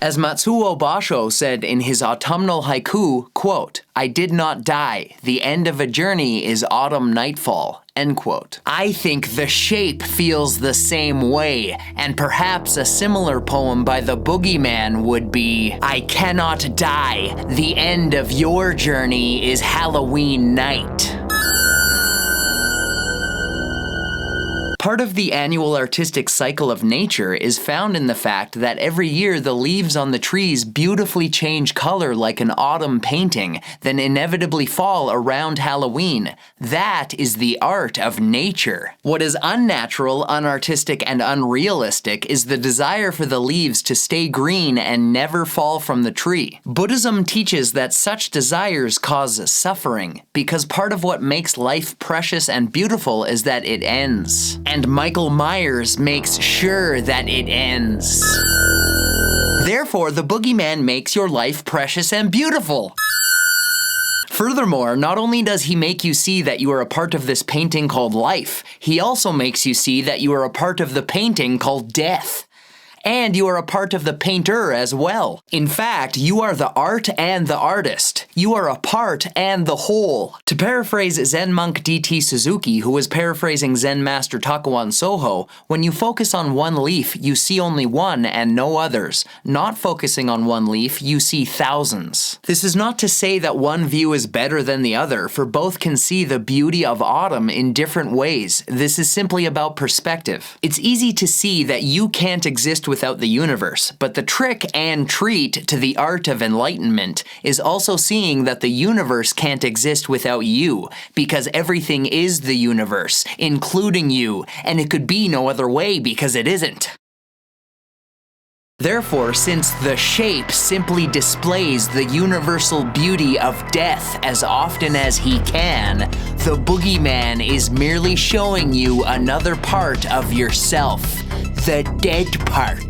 As Matsuo Basho said in his autumnal haiku, quote, "I did not die. The end of a journey is autumn nightfall." End quote. I think The Shape feels the same way, and perhaps a similar poem by the Boogeyman would be, "I cannot die. The end of your journey is Halloween night." Part of the annual artistic cycle of nature is found in the fact that every year the leaves on the trees beautifully change color like an autumn painting, then inevitably fall around Halloween. That is the art of nature. What is unnatural, unartistic, and unrealistic is the desire for the leaves to stay green and never fall from the tree. Buddhism teaches that such desires cause suffering, because part of what makes life precious and beautiful is that it ends. And Michael Myers makes sure that it ends. Therefore, the Boogeyman makes your life precious and beautiful. Furthermore, not only does he make you see that you are a part of this painting called life, he also makes you see that you are a part of the painting called death. And you are a part of the painter as well. In fact, you are the art and the artist. You are a part and the whole. To paraphrase Zen monk D.T. Suzuki, who was paraphrasing Zen master Takuan Soho, when you focus on one leaf, you see only one and no others. Not focusing on one leaf, you see thousands. This is not to say that one view is better than the other, for both can see the beauty of autumn in different ways. This is simply about perspective. It's easy to see that you can't exist without the universe, but the trick and treat to the art of enlightenment is also seeing that the universe can't exist without you, because everything is the universe, including you, and it could be no other way because it isn't. Therefore, since The Shape simply displays the universal beauty of death as often as he can, the Boogeyman is merely showing you another part of yourself, the dead part.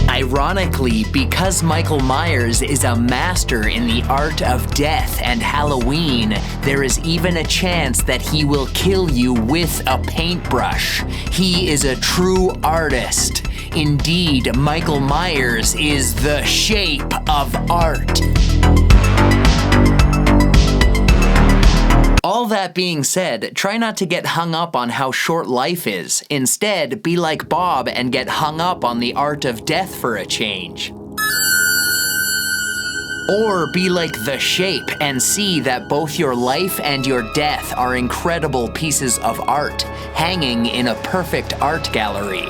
Ironically, because Michael Myers is a master in the art of death and Halloween, there is even a chance that he will kill you with a paintbrush. He is a true artist. Indeed, Michael Myers is the shape of art. All that being said, try not to get hung up on how short life is. Instead, be like Bob and get hung up on the art of death for a change. Or be like The Shape and see that both your life and your death are incredible pieces of art, hanging in a perfect art gallery.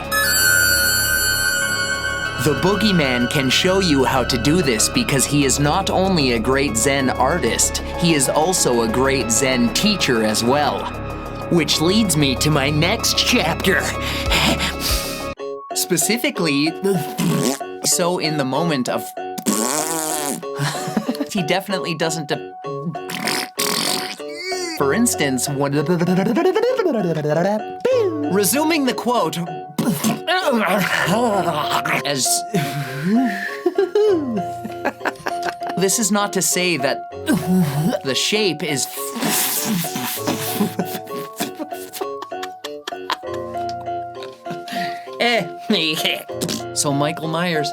The Boogeyman can show you how to do this because he is not only a great Zen artist, he is also a great Zen teacher as well. Which leads me to my next chapter. Specifically, so in the moment of he definitely doesn't for instance, resuming the quote, as this is not to say that The Shape is so Michael Myers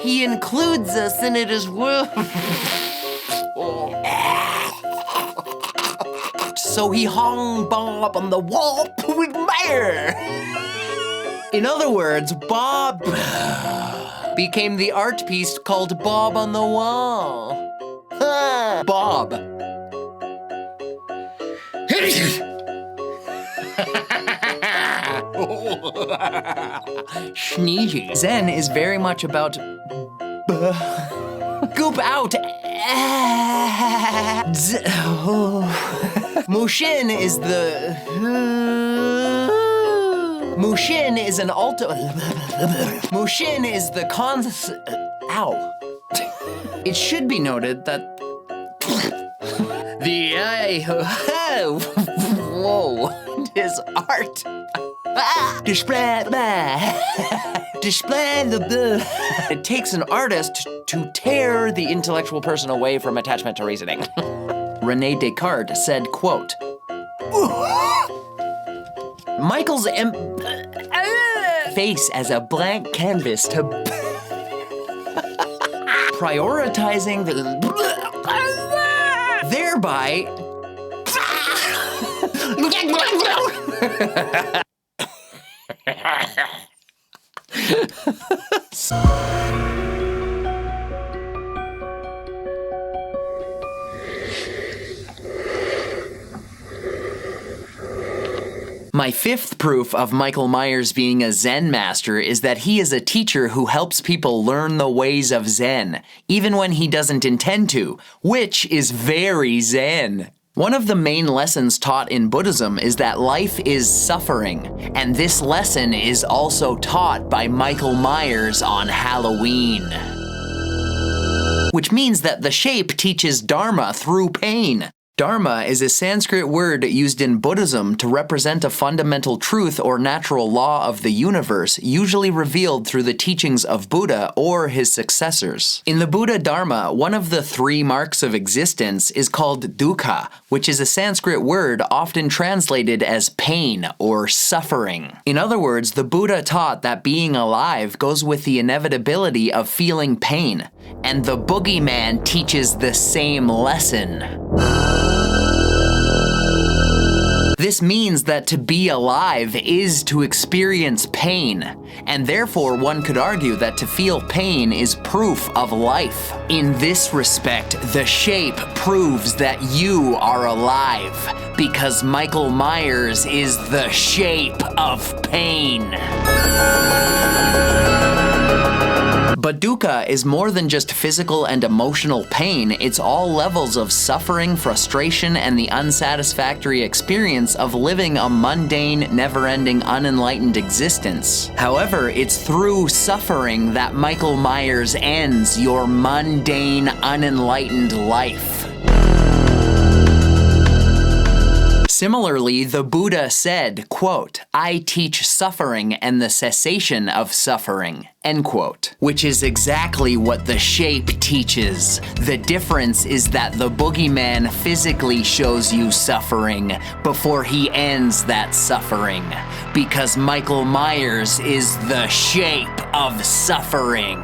he includes us in it as well. So he hung Bob on the wall with Meyer. In other words, Bob became the art piece called Bob on the Wall. Bob. Sneezy. Zen is very much about goop out. Mushin is the Mushin is an alto. Mushin is the ow. It should be noted that whoa, is art. Display the. It takes an artist to tear the intellectual person away from attachment to reasoning. René Descartes said, quote, Michael's face as a blank canvas to prioritizing the thereby My fifth proof of Michael Myers being a Zen master is that he is a teacher who helps people learn the ways of Zen, even when he doesn't intend to, which is very Zen. One of the main lessons taught in Buddhism is that life is suffering, and this lesson is also taught by Michael Myers on Halloween. Which means that the shape teaches Dharma through pain. Dharma is a Sanskrit word used in Buddhism to represent a fundamental truth or natural law of the universe, usually revealed through the teachings of Buddha or his successors. In the Buddha Dharma, one of the 3 marks of existence is called dukkha, which is a Sanskrit word often translated as pain or suffering. In other words, the Buddha taught that being alive goes with the inevitability of feeling pain, and the boogeyman teaches the same lesson. This means that to be alive is to experience pain, and therefore one could argue that to feel pain is proof of life. In this respect, the shape proves that you are alive, because Michael Myers is the shape of pain. But dukkha is more than just physical and emotional pain, it's all levels of suffering, frustration, and the unsatisfactory experience of living a mundane, never-ending, unenlightened existence. However, it's through suffering that Michael Myers ends your mundane, unenlightened life. Similarly, the Buddha said, quote, I teach suffering and the cessation of suffering, end quote. Which is exactly what the shape teaches. The difference is that the boogeyman physically shows you suffering before he ends that suffering, because Michael Myers is the shape of suffering.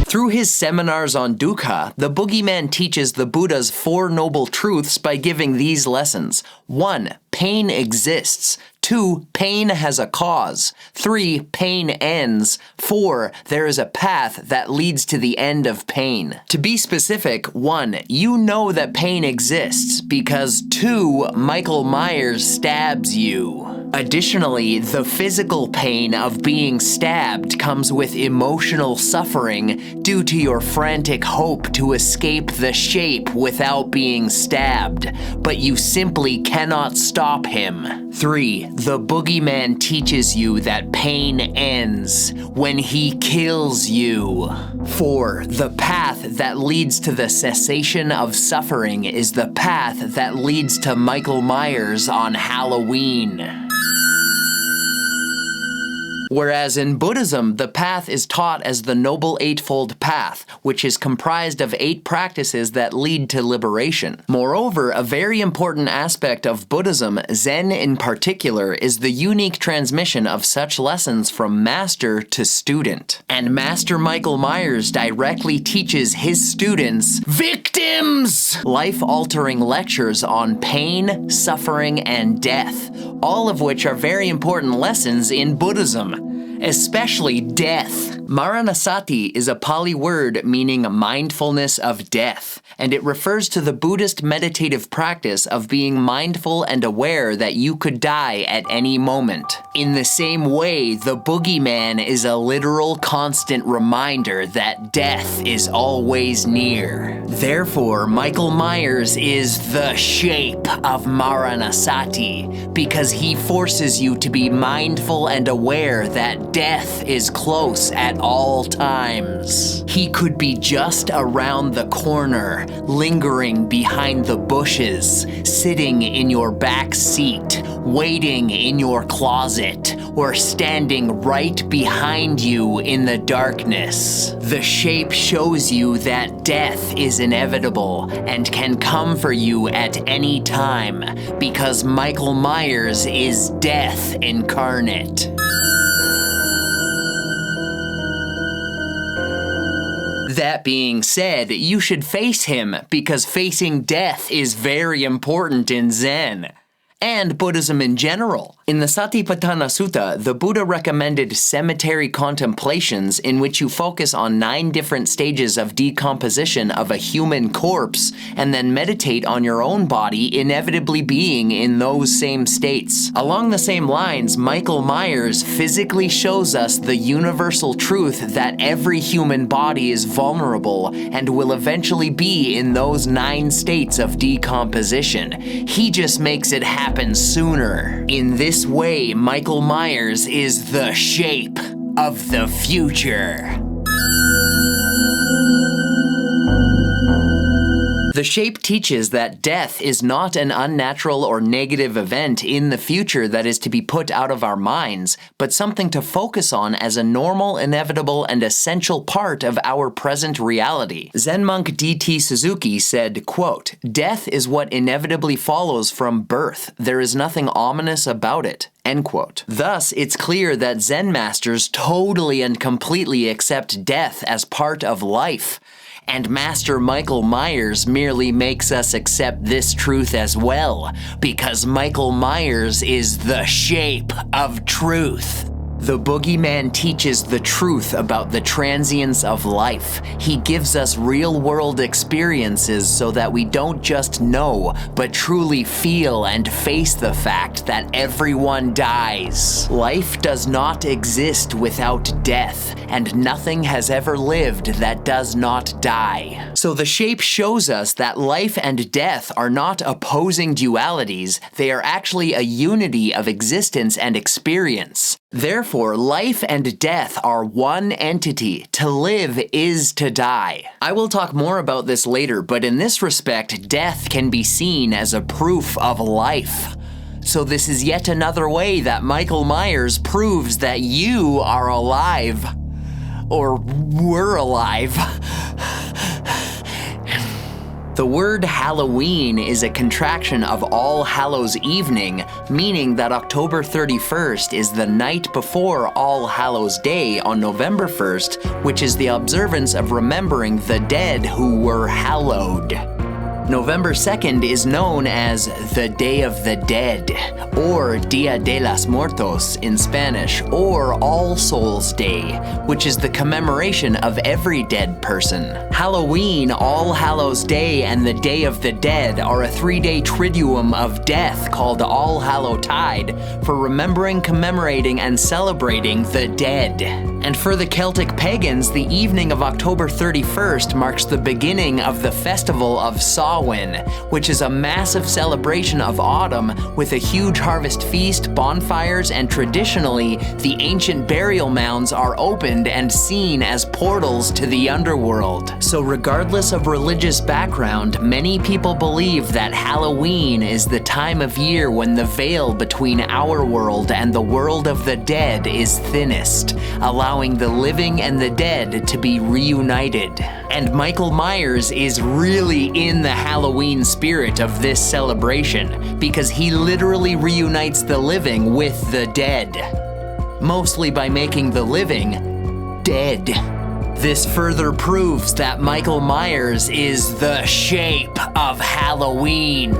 Through his seminars on dukkha, the boogeyman teaches the Buddha's 4 noble truths by giving these lessons. 1. Pain exists. 2. Pain has a cause. 3. Pain ends. 4. There is a path that leads to the end of pain. To be specific, 1. You know that pain exists because 2. Michael Myers stabs you. Additionally, the physical pain of being stabbed comes with emotional suffering due to your frantic hope to escape the shape without being stabbed, but you simply cannot stop him. 3. The boogeyman teaches you that pain ends when he kills you. 4. The path that leads to the cessation of suffering is the path that leads to Michael Myers on Halloween. Whereas in Buddhism, the path is taught as the Noble Eightfold Path, which is comprised of 8 practices that lead to liberation. Moreover, a very important aspect of Buddhism, Zen in particular, is the unique transmission of such lessons from master to student. And Master Michael Myers directly teaches his students, victims! Life-altering lectures on pain, suffering, and death, all of which are very important lessons in Buddhism. especially death. Maranasati is a Pali word meaning mindfulness of death, and it refers to the Buddhist meditative practice of being mindful and aware that you could die at any moment. In the same way, the boogeyman is a literal constant reminder that death is always near. Therefore, Michael Myers is the shape of Maranasati, because he forces you to be mindful and aware that death is close at all times. He could be just around the corner, lingering behind the bushes, sitting in your back seat, waiting in your closet, or standing right behind you in the darkness. The shape shows you that death is inevitable and can come for you at any time, because Michael Myers is death incarnate. That being said, you should face him, because facing death is very important in Zen, and Buddhism in general. In the Satipatthana Sutta, the Buddha recommended cemetery contemplations in which you focus on 9 different stages of decomposition of a human corpse, and then meditate on your own body inevitably being in those same states. Along the same lines, Michael Myers physically shows us the universal truth that every human body is vulnerable and will eventually be in those 9 states of decomposition. He just makes it happen sooner. In this way, Michael Myers is the shape of the future. The shape teaches that death is not an unnatural or negative event in the future that is to be put out of our minds, but something to focus on as a normal, inevitable, and essential part of our present reality. Zen monk D.T. Suzuki said, quote, "Death is what inevitably follows from birth. There is nothing ominous about it." End quote. Thus, it's clear that Zen masters totally and completely accept death as part of life. And Master Michael Myers merely makes us accept this truth as well, because Michael Myers is the shape of truth. The boogeyman teaches the truth about the transience of life. He gives us real-world experiences so that we don't just know, but truly feel and face the fact that everyone dies. Life does not exist without death, and nothing has ever lived that does not die. So the shape shows us that life and death are not opposing dualities, they are actually a unity of existence and experience. Therefore, life and death are one entity. To live is to die. I will talk more about this later, but in this respect, death can be seen as a proof of life. So this is yet another way that Michael Myers proves that you are alive. Or were alive. The word Halloween is a contraction of All Hallows Evening, meaning that October 31st is the night before All Hallows Day on November 1st, which is the observance of remembering the dead who were hallowed. November 2nd is known as the Day of the Dead, or Dia de los Muertos in Spanish, or All Souls Day, which is the commemoration of every dead person. Halloween, All Hallows Day, and the Day of the Dead are a 3-day triduum of death called All Hallowtide for remembering, commemorating, and celebrating the dead. And for the Celtic pagans, the evening of October 31st marks the beginning of the festival of Samhain, which is a massive celebration of autumn with a huge harvest feast, bonfires, and traditionally, the ancient burial mounds are opened and seen as portals to the underworld. So regardless of religious background, many people believe that Halloween is the time of year when the veil between our world and the world of the dead is thinnest, allowing the living and the dead to be reunited. And Michael Myers is really in the Halloween spirit of this celebration, because he literally reunites the living with the dead, mostly by making the living dead. This further proves that Michael Myers is the shape of Halloween.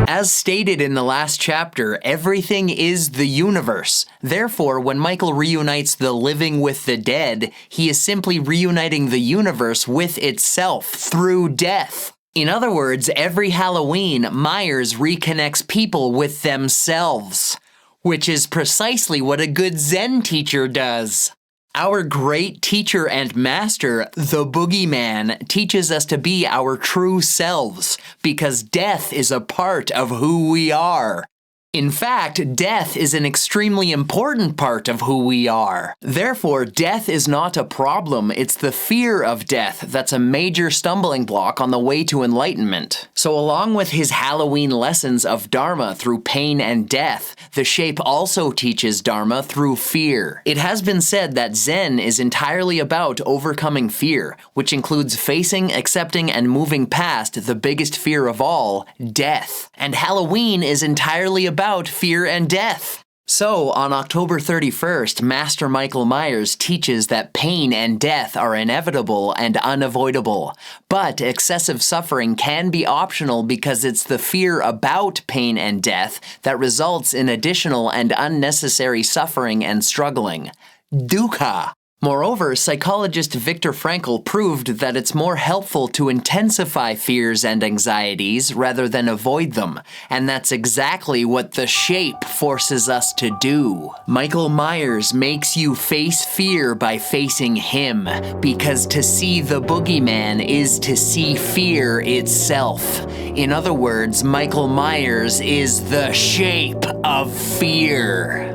As stated in the last chapter, everything is the universe. Therefore, when Michael reunites the living with the dead, he is simply reuniting the universe with itself through death. In other words, every Halloween, Myers reconnects people with themselves, which is precisely what a good Zen teacher does. Our great teacher and master, the Boogeyman, teaches us to be our true selves, because death is a part of who we are. In fact, death is an extremely important part of who we are. Therefore, death is not a problem, it's the fear of death that's a major stumbling block on the way to enlightenment. So along with his Halloween lessons of Dharma through pain and death, the shape also teaches Dharma through fear. It has been said that Zen is entirely about overcoming fear, which includes facing, accepting, and moving past the biggest fear of all, death. And Halloween is entirely about fear and death. So, on October 31st, Master Michael Myers teaches that pain and death are inevitable and unavoidable. But excessive suffering can be optional because it's the fear about pain and death that results in additional and unnecessary suffering and struggling. Dukkha. Moreover, psychologist Viktor Frankl proved that it's more helpful to intensify fears and anxieties rather than avoid them, and that's exactly what the shape forces us to do. Michael Myers makes you face fear by facing him, because to see the boogeyman is to see fear itself. In other words, Michael Myers is the shape of fear.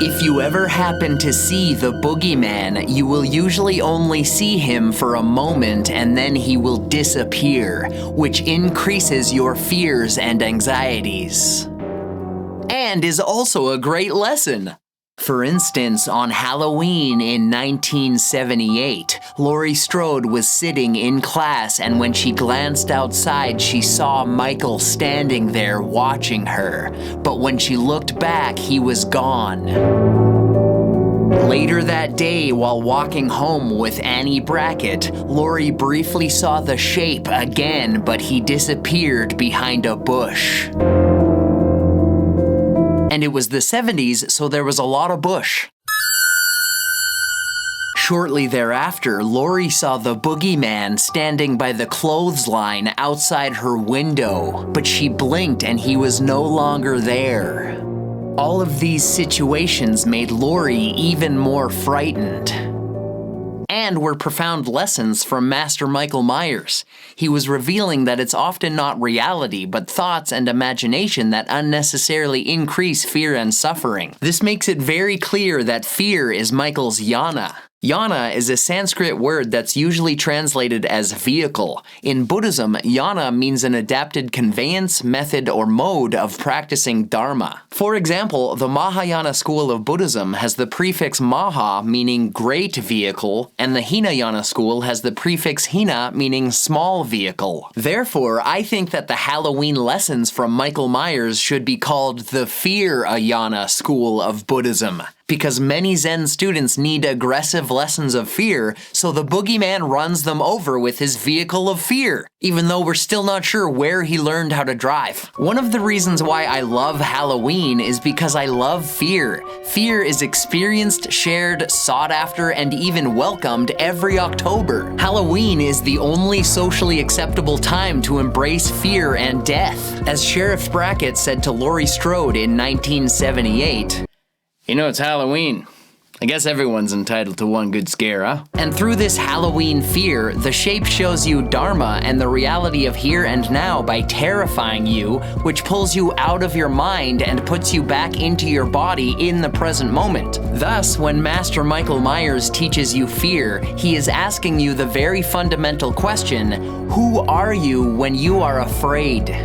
If you ever happen to see the boogeyman, you will usually only see him for a moment and then he will disappear, which increases your fears and anxieties. And is also a great lesson. For instance, on Halloween in 1978, Laurie Strode was sitting in class, and when she glanced outside, she saw Michael standing there watching her. But when she looked back, he was gone. Later that day, while walking home with Annie Brackett, Laurie briefly saw the shape again, but he disappeared behind a bush. And it was the 70s, so there was a lot of bush. Shortly thereafter, Laurie saw the boogeyman standing by the clothesline outside her window, but she blinked and he was no longer there. All of these situations made Laurie even more frightened. And were profound lessons from Master Michael Myers. He was revealing that it's often not reality, but thoughts and imagination that unnecessarily increase fear and suffering. This makes it very clear that fear is Michael's jnana. Jnana is a Sanskrit word that's usually translated as vehicle. In Buddhism, jnana means an adapted conveyance, method, or mode of practicing Dharma. For example, the Mahayana school of Buddhism has the prefix Maha, meaning great vehicle, and the Hinayana school has the prefix Hina, meaning small vehicle. Therefore, I think that the Halloween lessons from Michael Myers should be called the Fear-Jnana school of Buddhism, because many Zen students need aggressive lessons of fear, so the boogeyman runs them over with his vehicle of fear, even though we're still not sure where he learned how to drive. One of the reasons why I love Halloween is because I love fear. Fear is experienced, shared, sought after, and even welcomed every October. Halloween is the only socially acceptable time to embrace fear and death. As Sheriff Brackett said to Laurie Strode in 1978, "You know, it's Halloween. I guess everyone's entitled to one good scare, huh?" And through this Halloween fear, the shape shows you Dharma and the reality of here and now by terrifying you, which pulls you out of your mind and puts you back into your body in the present moment. Thus, when Master Michael Myers teaches you fear, he is asking you the very fundamental question, who are you when you are afraid?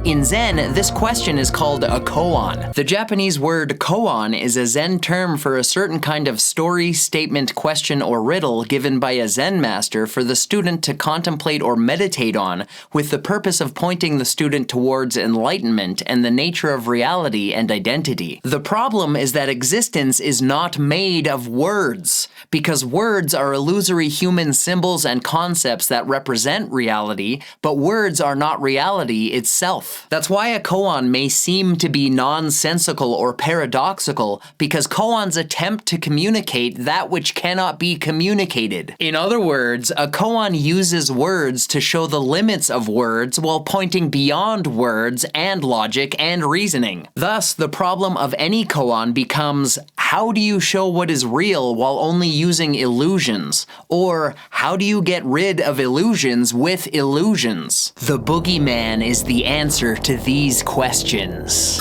In Zen, this question is called a koan. The Japanese word koan is a Zen term for a certain kind of story, statement, question, or riddle given by a Zen master for the student to contemplate or meditate on, with the purpose of pointing the student towards enlightenment and the nature of reality and identity. The problem is that existence is not made of words, because words are illusory human symbols and concepts that represent reality, but words are not reality itself. That's why a koan may seem to be nonsensical or paradoxical, because koans attempt to communicate that which cannot be communicated. In other words, a koan uses words to show the limits of words while pointing beyond words and logic and reasoning. Thus, the problem of any koan becomes, how do you show what is real while only using illusions? Or, how do you get rid of illusions with illusions? The boogeyman is the answer to these questions.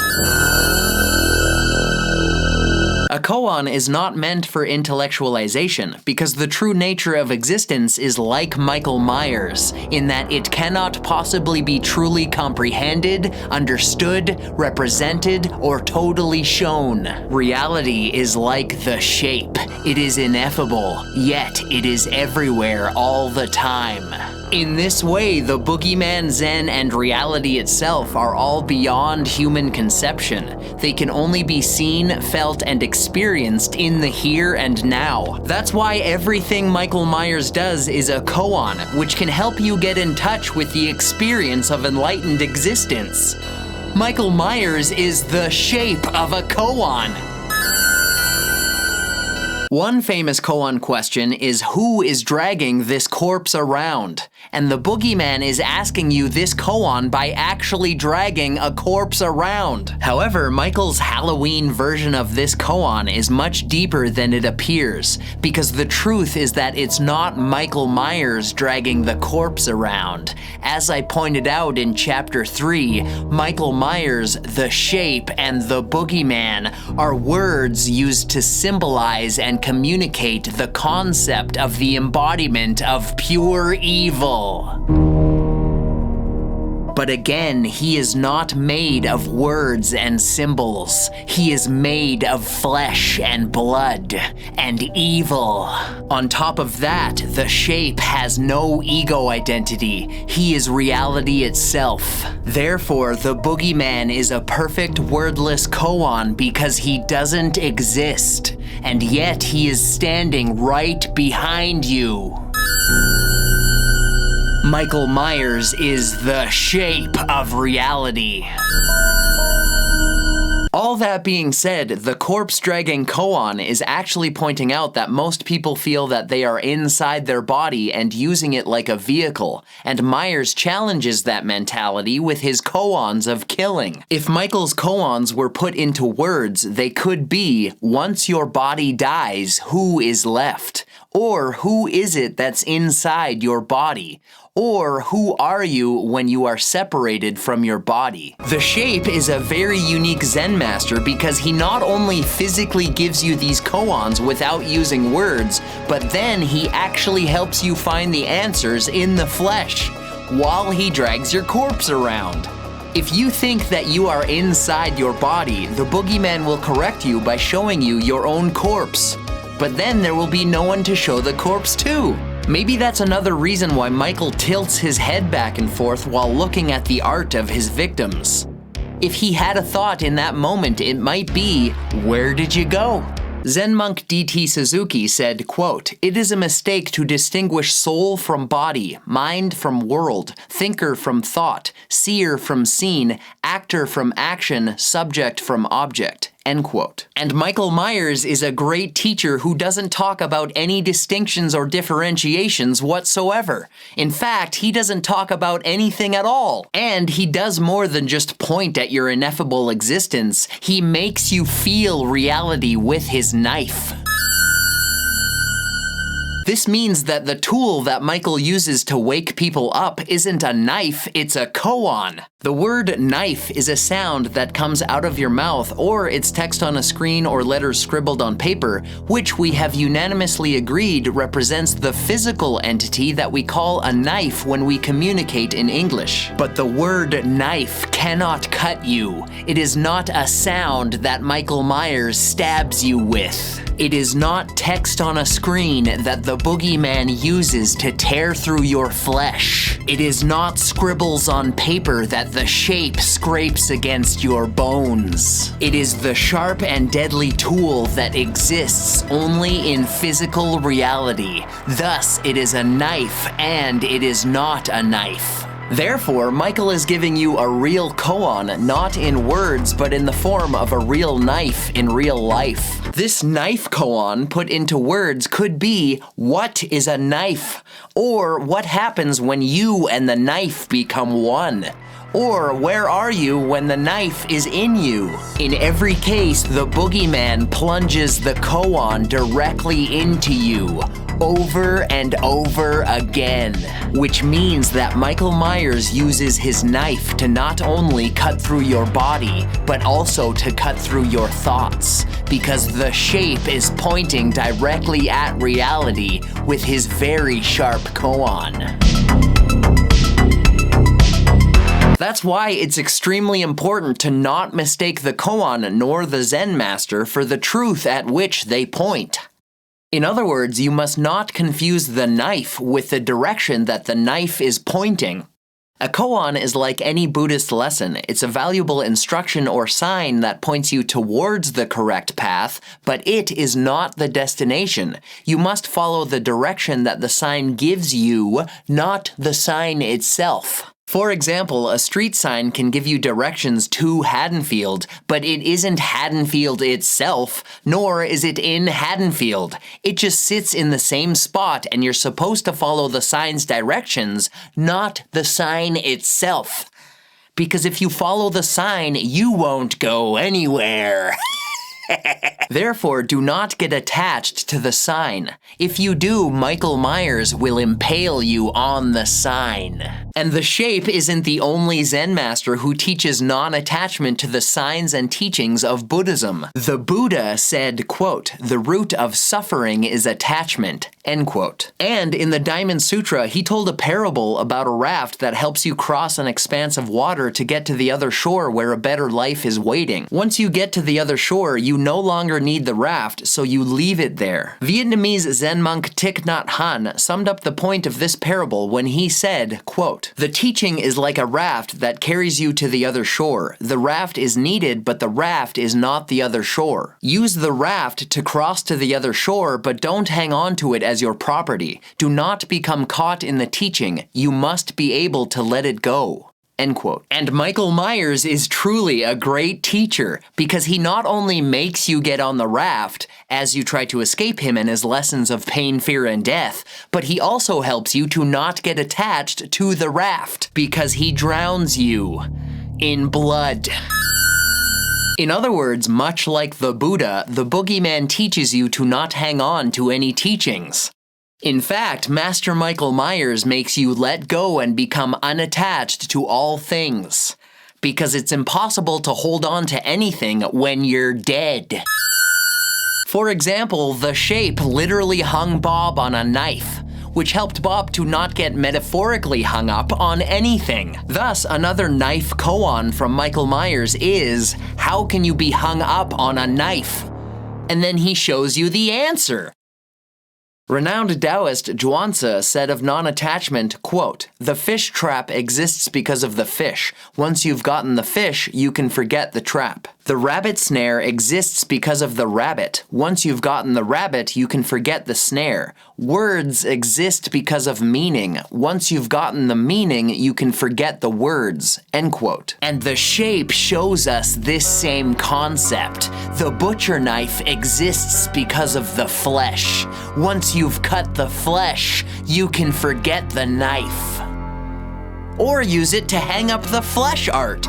A koan is not meant for intellectualization, because the true nature of existence is like Michael Myers, in that it cannot possibly be truly comprehended, understood, represented, or totally shown. Reality is like the shape. It is ineffable, yet it is everywhere all the time. In this way, the boogeyman, Zen, and reality itself are all beyond human conception. They can only be seen, felt, and experienced in the here and now. That's why everything Michael Myers does is a koan, which can help you get in touch with the experience of enlightened existence. Michael Myers is the shape of a koan. One famous koan question is, who is dragging this corpse around? And the boogeyman is asking you this koan by actually dragging a corpse around. However, Michael's Halloween version of this koan is much deeper than it appears, because the truth is that it's not Michael Myers dragging the corpse around. As I pointed out in Chapter 3, Michael Myers, the shape, and the boogeyman are words used to symbolize and communicate the concept of the embodiment of pure evil. But again, he is not made of words and symbols. He is made of flesh and blood and evil. On top of that, the shape has no ego identity. He is reality itself. Therefore, the boogeyman is a perfect wordless koan because he doesn't exist. And yet he is standing right behind you. Michael Myers is the shape of reality. All that being said, the corpse-dragging koan is actually pointing out that most people feel that they are inside their body and using it like a vehicle, and Myers challenges that mentality with his koans of killing. If Michael's koans were put into words, they could be, once your body dies, who is left? Or who is it that's inside your body? Or who are you when you are separated from your body? The shape is a very unique Zen master because he not only physically gives you these koans without using words, but then he actually helps you find the answers in the flesh while he drags your corpse around. If you think that you are inside your body, the boogeyman will correct you by showing you your own corpse. But then there will be no one to show the corpse to. Maybe that's another reason why Michael tilts his head back and forth while looking at the art of his victims. If he had a thought in that moment, it might be, where did you go? Zen monk D.T. Suzuki said, quote, "It is a mistake to distinguish soul from body, mind from world, thinker from thought, seer from seen, actor from action, subject from object." End quote. And Michael Myers is a great teacher who doesn't talk about any distinctions or differentiations whatsoever. In fact, he doesn't talk about anything at all. And he does more than just point at your ineffable existence. He makes you feel reality with his knife. This means that the tool that Michael uses to wake people up isn't a knife, it's a koan. The word knife is a sound that comes out of your mouth, or it's text on a screen or letters scribbled on paper, which we have unanimously agreed represents the physical entity that we call a knife when we communicate in English. But the word knife cannot cut you. It is not a sound that Michael Myers stabs you with. It is not text on a screen that the boogeyman uses to tear through your flesh. It is not scribbles on paper that the shape scrapes against your bones. It is the sharp and deadly tool that exists only in physical reality. Thus, it is a knife and it is not a knife. Therefore, Michael is giving you a real koan, not in words, but in the form of a real knife in real life. This knife koan put into words could be, what is a knife? Or what happens when you and the knife become one? Or where are you when the knife is in you? In every case, the boogeyman plunges the koan directly into you, over and over again. Which means that Michael Myers uses his knife to not only cut through your body, but also to cut through your thoughts, because the shape is pointing directly at reality with his very sharp koan. That's why it's extremely important to not mistake the koan nor the Zen master for the truth at which they point. In other words, you must not confuse the knife with the direction that the knife is pointing. A koan is like any Buddhist lesson. It's a valuable instruction or sign that points you towards the correct path, but it is not the destination. You must follow the direction that the sign gives you, not the sign itself. For example, a street sign can give you directions to Haddonfield, but it isn't Haddonfield itself, nor is it in Haddonfield. It just sits in the same spot and you're supposed to follow the sign's directions, not the sign itself. Because if you follow the sign, you won't go anywhere. Therefore, do not get attached to the sign. If you do, Michael Myers will impale you on the sign. And the shape isn't the only Zen master who teaches non-attachment to the signs and teachings of Buddhism. The Buddha said, quote, "The root of suffering is attachment," end quote. And in the Diamond Sutra, he told a parable about a raft that helps you cross an expanse of water to get to the other shore where a better life is waiting. Once you get to the other shore, you no longer need the raft, so you leave it there. Vietnamese Zen monk Thich Nhat Hanh summed up the point of this parable when he said, quote, "The teaching is like a raft that carries you to the other shore. The raft is needed, but the raft is not the other shore. Use the raft to cross to the other shore, but don't hang on to it as your property. Do not become caught in the teaching. You must be able to let it go." End quote. And Michael Myers is truly a great teacher because he not only makes you get on the raft as you try to escape him and his lessons of pain, fear, and death, but he also helps you to not get attached to the raft because he drowns you in blood. In other words, much like the Buddha, the boogeyman teaches you to not hang on to any teachings. In fact, Master Michael Myers makes you let go and become unattached to all things, because it's impossible to hold on to anything when you're dead. For example, the shape literally hung Bob on a knife, which helped Bob to not get metaphorically hung up on anything. Thus, another knife koan from Michael Myers is, how can you be hung up on a knife? And then he shows you the answer. Renowned Taoist Zhuangzi said of non-attachment, quote, "The fish trap exists because of the fish. Once you've gotten the fish, you can forget the trap. The rabbit snare exists because of the rabbit. Once you've gotten the rabbit, you can forget the snare. Words exist because of meaning. Once you've gotten the meaning, you can forget the words," end quote. And the shape shows us this same concept. The butcher knife exists because of the flesh. Once you've cut the flesh, you can forget the knife. Or use it to hang up the flesh art.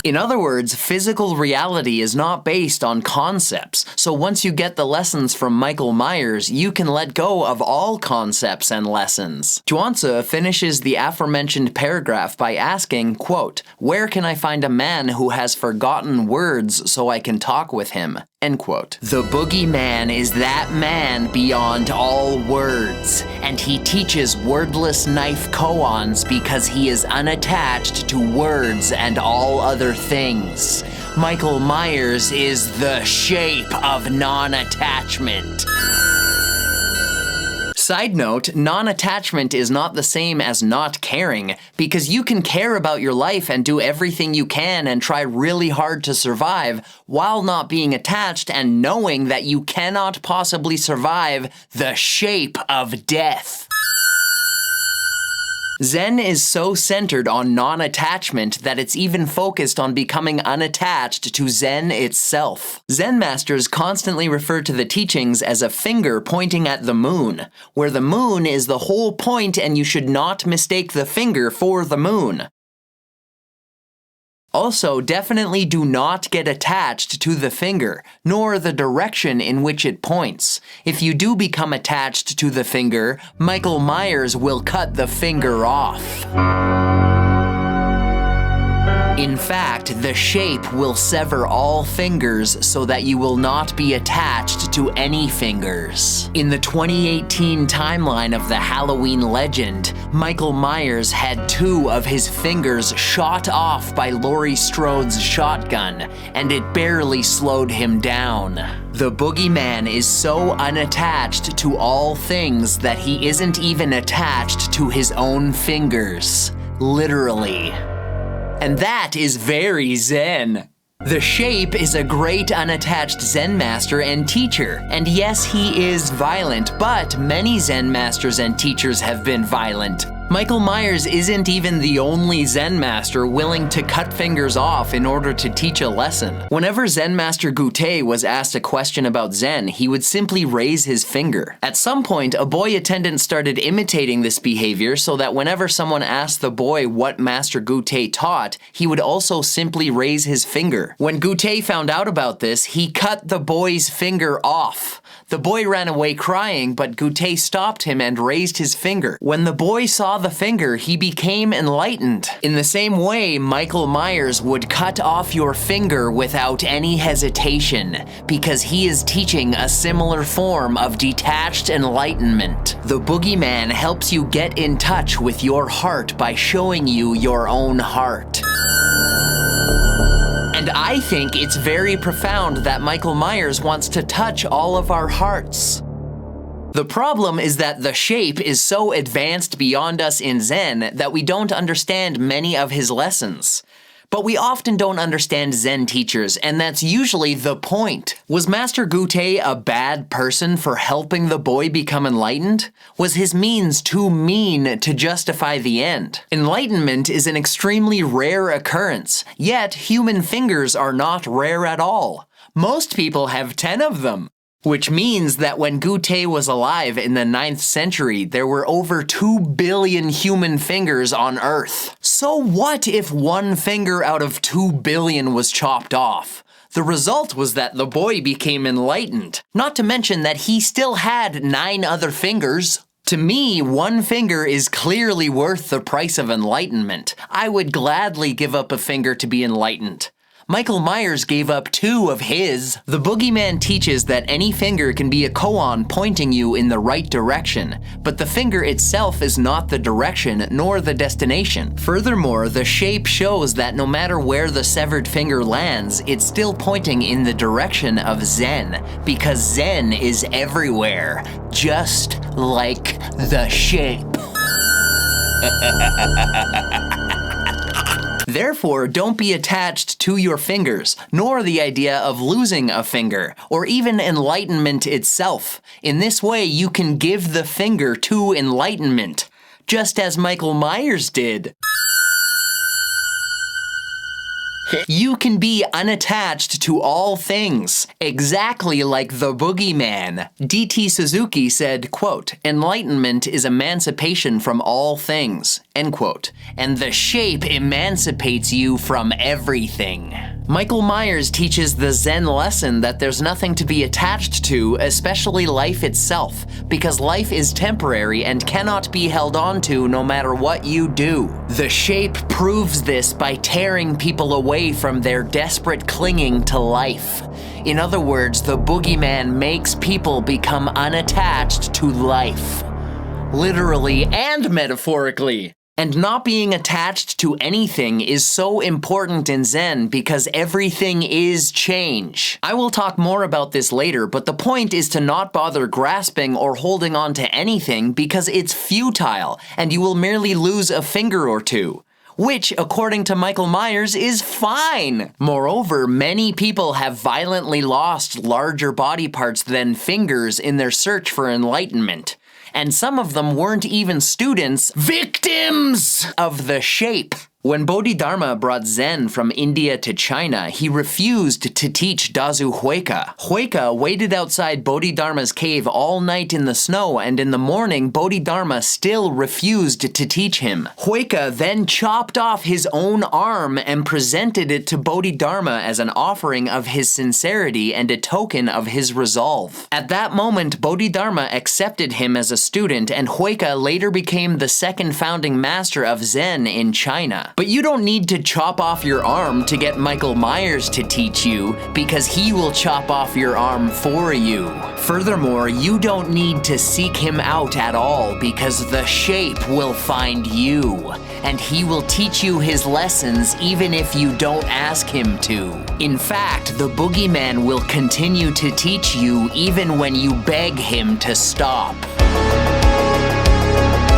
In other words, physical reality is not based on concepts, so once you get the lessons from Michael Myers, you can let go of all concepts and lessons. Zhuangzi finishes the aforementioned paragraph by asking, quote, "Where can I find a man who has forgotten words so I can talk with him?" End quote. The boogeyman is that man beyond all words, and he teaches wordless knife koans because he is unattached to words and all other things. Michael Myers is the shape of non-attachment. Side note, non-attachment is not the same as not caring, because you can care about your life and do everything you can and try really hard to survive while not being attached and knowing that you cannot possibly survive the shape of death. Zen is so centered on non-attachment that it's even focused on becoming unattached to Zen itself. Zen masters constantly refer to the teachings as a finger pointing at the moon, where the moon is the whole point and you should not mistake the finger for the moon. Also, definitely do not get attached to the finger, nor the direction in which it points. If you do become attached to the finger, Michael Myers will cut the finger off. In fact, the shape will sever all fingers so that you will not be attached to any fingers. In the 2018 timeline of the Halloween legend, Michael Myers had 2 of his fingers shot off by Laurie Strode's shotgun, and it barely slowed him down. The boogeyman is so unattached to all things that he isn't even attached to his own fingers. Literally. And that is very Zen. The shape is a great unattached Zen master and teacher, and yes, he is violent, but many Zen masters and teachers have been violent. Michael Myers isn't even the only Zen master willing to cut fingers off in order to teach a lesson. Whenever Zen master Gutei was asked a question about Zen, he would simply raise his finger. At some point, a boy attendant started imitating this behavior so that whenever someone asked the boy what Master Gutei taught, he would also simply raise his finger. When Gutei found out about this, he cut the boy's finger off. The boy ran away crying, but Gutei stopped him and raised his finger. When the boy saw the finger, he became enlightened. In the same way, Michael Myers would cut off your finger without any hesitation, because he is teaching a similar form of detached enlightenment. The boogeyman helps you get in touch with your heart by showing you your own heart. And I think it's very profound that Michael Myers wants to touch all of our hearts. The problem is that the shape is so advanced beyond us in Zen that we don't understand many of his lessons. But we often don't understand Zen teachers, and that's usually the point. Was Master Gutei a bad person for helping the boy become enlightened? Was his means too mean to justify the end? Enlightenment is an extremely rare occurrence, yet human fingers are not rare at all. Most people have 10 of them. Which means that when Gutei was alive in the 9th century, there were over 2 billion human fingers on Earth. So what if 1 finger out of 2 billion was chopped off? The result was that the boy became enlightened. Not to mention that he still had 9 other fingers. To me, 1 finger is clearly worth the price of enlightenment. I would gladly give up a finger to be enlightened. Michael Myers gave up 2 of his. The boogeyman teaches that any finger can be a koan pointing you in the right direction, but the finger itself is not the direction nor the destination. Furthermore, the shape shows that no matter where the severed finger lands, it's still pointing in the direction of Zen, because Zen is everywhere, just like the shape. Therefore, don't be attached to your fingers, nor the idea of losing a finger, or even enlightenment itself. In this way, you can give the finger to enlightenment, just as Michael Myers did. You can be unattached to all things, exactly like the boogeyman. D.T. Suzuki said, quote, "Enlightenment is emancipation from all things," end quote, and the shape emancipates you from everything. Michael Myers teaches the Zen lesson that there's nothing to be attached to, especially life itself, because life is temporary and cannot be held on to no matter what you do. The shape proves this by tearing people away from their desperate clinging to life. In other words, the boogeyman makes people become unattached to life. Literally and metaphorically. And not being attached to anything is so important in Zen because everything is change. I will talk more about this later, but the point is to not bother grasping or holding on to anything because it's futile and you will merely lose a finger or two. Which, according to Michael Myers, is fine. Moreover, many people have violently lost larger body parts than fingers in their search for enlightenment. And some of them weren't even students, victims of the shape. When Bodhidharma brought Zen from India to China, he refused to teach Dazu Huika. Huika waited outside Bodhidharma's cave all night in the snow, and in the morning, Bodhidharma still refused to teach him. Huika then chopped off his own arm and presented it to Bodhidharma as an offering of his sincerity and a token of his resolve. At that moment, Bodhidharma accepted him as a student, and Huika later became the second founding master of Zen in China. But you don't need to chop off your arm to get Michael Myers to teach you, because he will chop off your arm for you. Furthermore, you don't need to seek him out at all, because the shape will find you, and he will teach you his lessons even if you don't ask him to. In fact, the boogeyman will continue to teach you even when you beg him to stop.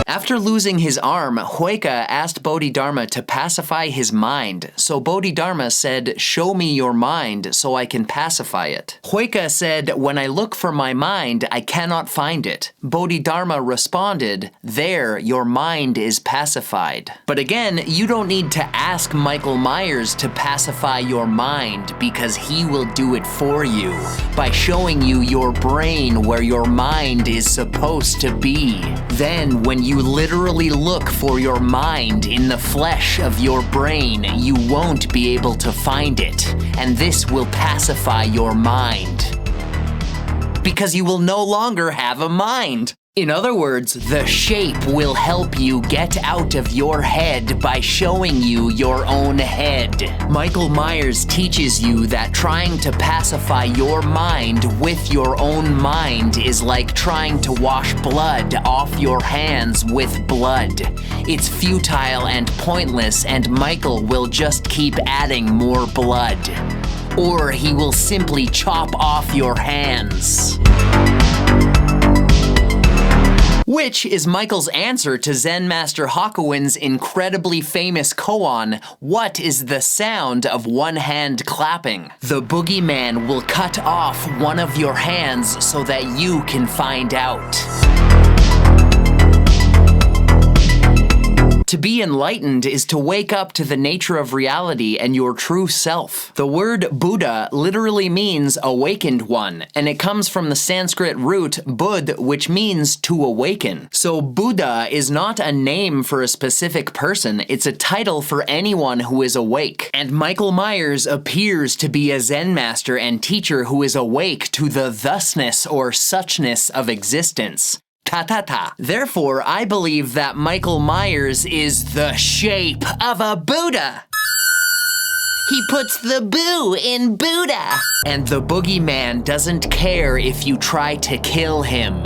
After losing his arm, Huika asked Bodhidharma to pacify his mind, so Bodhidharma said, "Show me your mind so I can pacify it." Huika said, "When I look for my mind, I cannot find it." Bodhidharma responded, "There, your mind is pacified." But again, you don't need to ask Michael Myers to pacify your mind because he will do it for you by showing you your brain where your mind is supposed to be. Then, when you literally look for your mind in the flesh of your brain, you won't be able to find it, and this will pacify your mind. Because you will no longer have a mind. In other words, the shape will help you get out of your head by showing you your own head. Michael Myers teaches you that trying to pacify your mind with your own mind is like trying to wash blood off your hands with blood. It's futile and pointless, and Michael will just keep adding more blood. Or he will simply chop off your hands. Which is Michael's answer to Zen Master Hakuin's incredibly famous koan, "What is the sound of one hand clapping?" The boogeyman will cut off one of your hands so that you can find out. To be enlightened is to wake up to the nature of reality and your true self. The word Buddha literally means awakened one, and it comes from the Sanskrit root bud, which means to awaken. So Buddha is not a name for a specific person, it's a title for anyone who is awake. And Michael Myers appears to be a Zen master and teacher who is awake to the thusness or suchness of existence. Ta-ta-ta. Therefore, I believe that Michael Myers is the shape of a Buddha. He puts the boo in Buddha. And the boogeyman doesn't care if you try to kill him.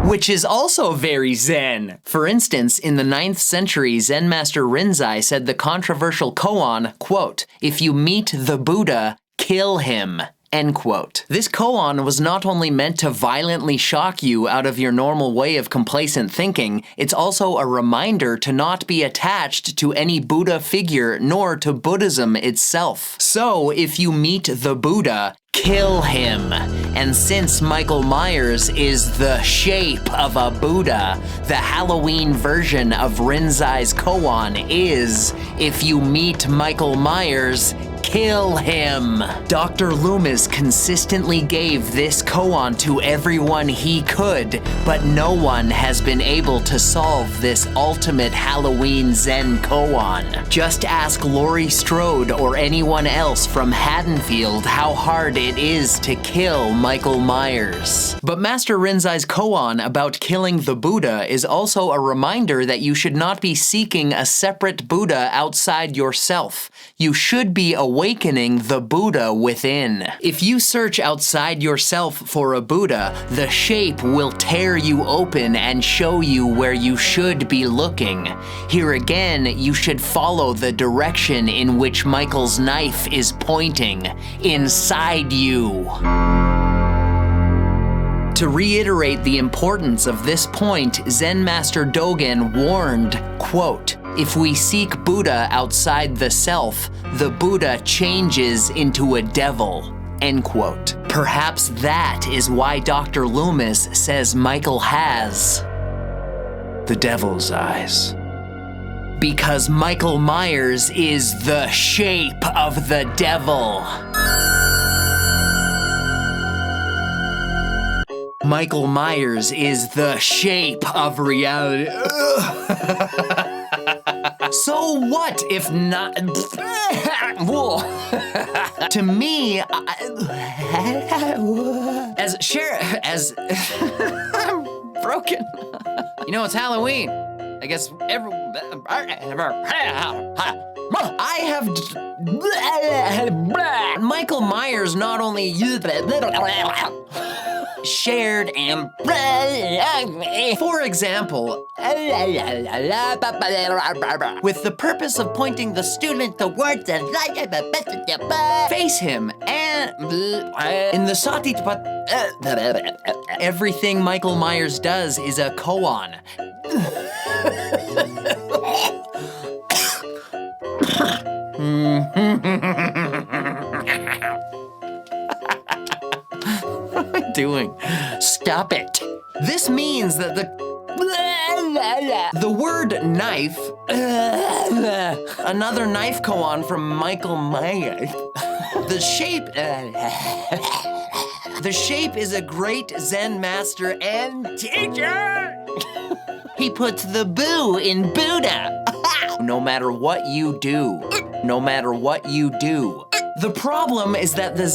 Which is also very Zen. For instance, in the 9th century, Zen master Rinzai said the controversial koan, quote, "If you meet the Buddha, kill him." End quote. This koan was not only meant to violently shock you out of your normal way of complacent thinking, it's also a reminder to not be attached to any Buddha figure nor to Buddhism itself. So, if you meet the Buddha, kill him. And since Michael Myers is the shape of a Buddha, the Halloween version of Rinzai's koan is, if you meet Michael Myers, kill him. Dr. Loomis consistently gave this koan to everyone he could, but no one has been able to solve this ultimate Halloween Zen koan. Just ask Laurie Strode or anyone else from Haddonfield how hard it is to kill Michael Myers. But Master Rinzai's koan about killing the Buddha is also a reminder that you should not be seeking a separate Buddha outside yourself. You should be awakening the Buddha within. If you search outside yourself for a Buddha, the shape will tear you open and show you where you should be looking. Here again, you should follow the direction in which Michael's knife is pointing, inside you. To reiterate the importance of this point, Zen Master Dogen warned, quote, "If we seek Buddha outside the self, the Buddha changes into a devil," end quote. Perhaps that is why Dr. Loomis says Michael has the devil's eyes. Because Michael Myers is the shape of the devil. Michael Myers is the shape of reality. So what if not? To me, as I'm broken. You know, it's Halloween. I guess I have Michael Myers not only shared and for example, with the purpose of pointing the student towards the face him and in the Sati everything Michael Myers does is a koan. What am I doing? Stop it. This means that the word knife, another knife koan from Michael Myers. The shape is a great Zen master and teacher. He puts the boo in Buddha. No matter what you do, no matter what you do. The problem is that the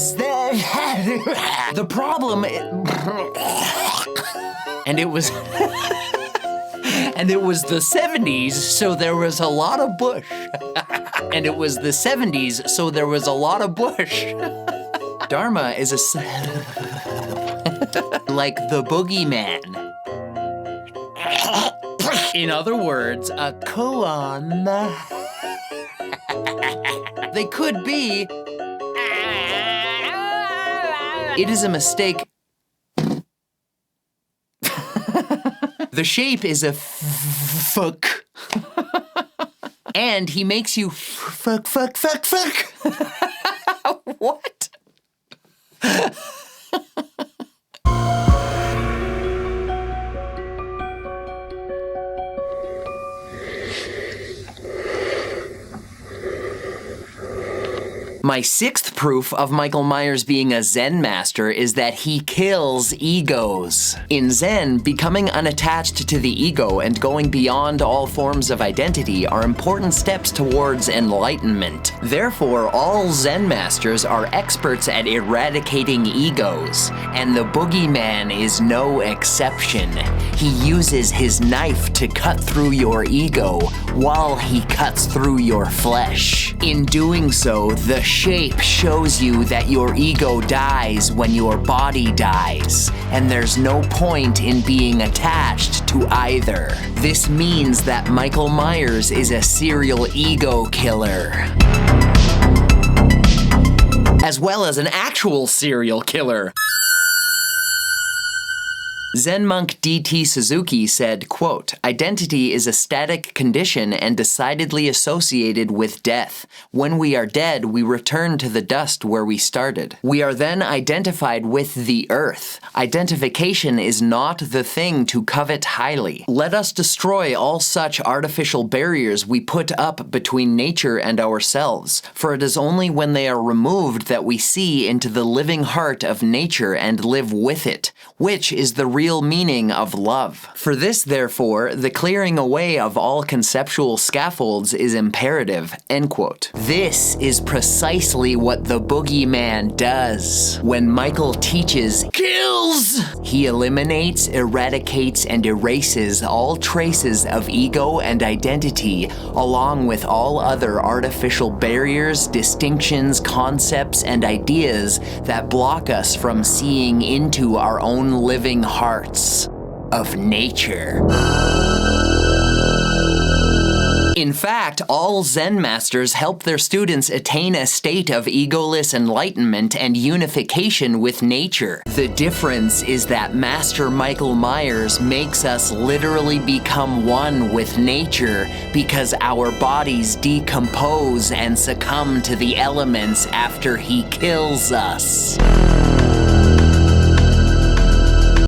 problem and it was and it was the 70s, so there was a lot of bush. And it was the 70s, so there was a lot of bush. Dharma is like the boogeyman. In other words, a koan. They could be. It is a mistake. The shape is a fuck. And he makes you fuck. What? My sixth proof of Michael Myers being a Zen master is that he kills egos. In Zen, becoming unattached to the ego and going beyond all forms of identity are important steps towards enlightenment. Therefore, all Zen masters are experts at eradicating egos, and the boogeyman is no exception. He uses his knife to cut through your ego while he cuts through your flesh. In doing so, the shape shows you that your ego dies when your body dies, and there's no point in being attached to either. This means that Michael Myers is a serial ego killer, as well as an actual serial killer. Zen monk D.T. Suzuki said, quote, "Identity is a static condition and decidedly associated with death. When we are dead, we return to the dust where we started. We are then identified with the earth. Identification is not the thing to covet highly. Let us destroy all such artificial barriers we put up between nature and ourselves, for it is only when they are removed that we see into the living heart of nature and live with it, which is the real real meaning of love. For this, therefore, the clearing away of all conceptual scaffolds is imperative." End quote. This is precisely what the boogeyman does. When Michael teaches kills, he eliminates, eradicates, and erases all traces of ego and identity, along with all other artificial barriers, distinctions, concepts, and ideas that block us from seeing into our own living hearts of nature. In fact, all Zen masters help their students attain a state of egoless enlightenment and unification with nature. The difference is that Master Michael Myers makes us literally become one with nature because our bodies decompose and succumb to the elements after he kills us.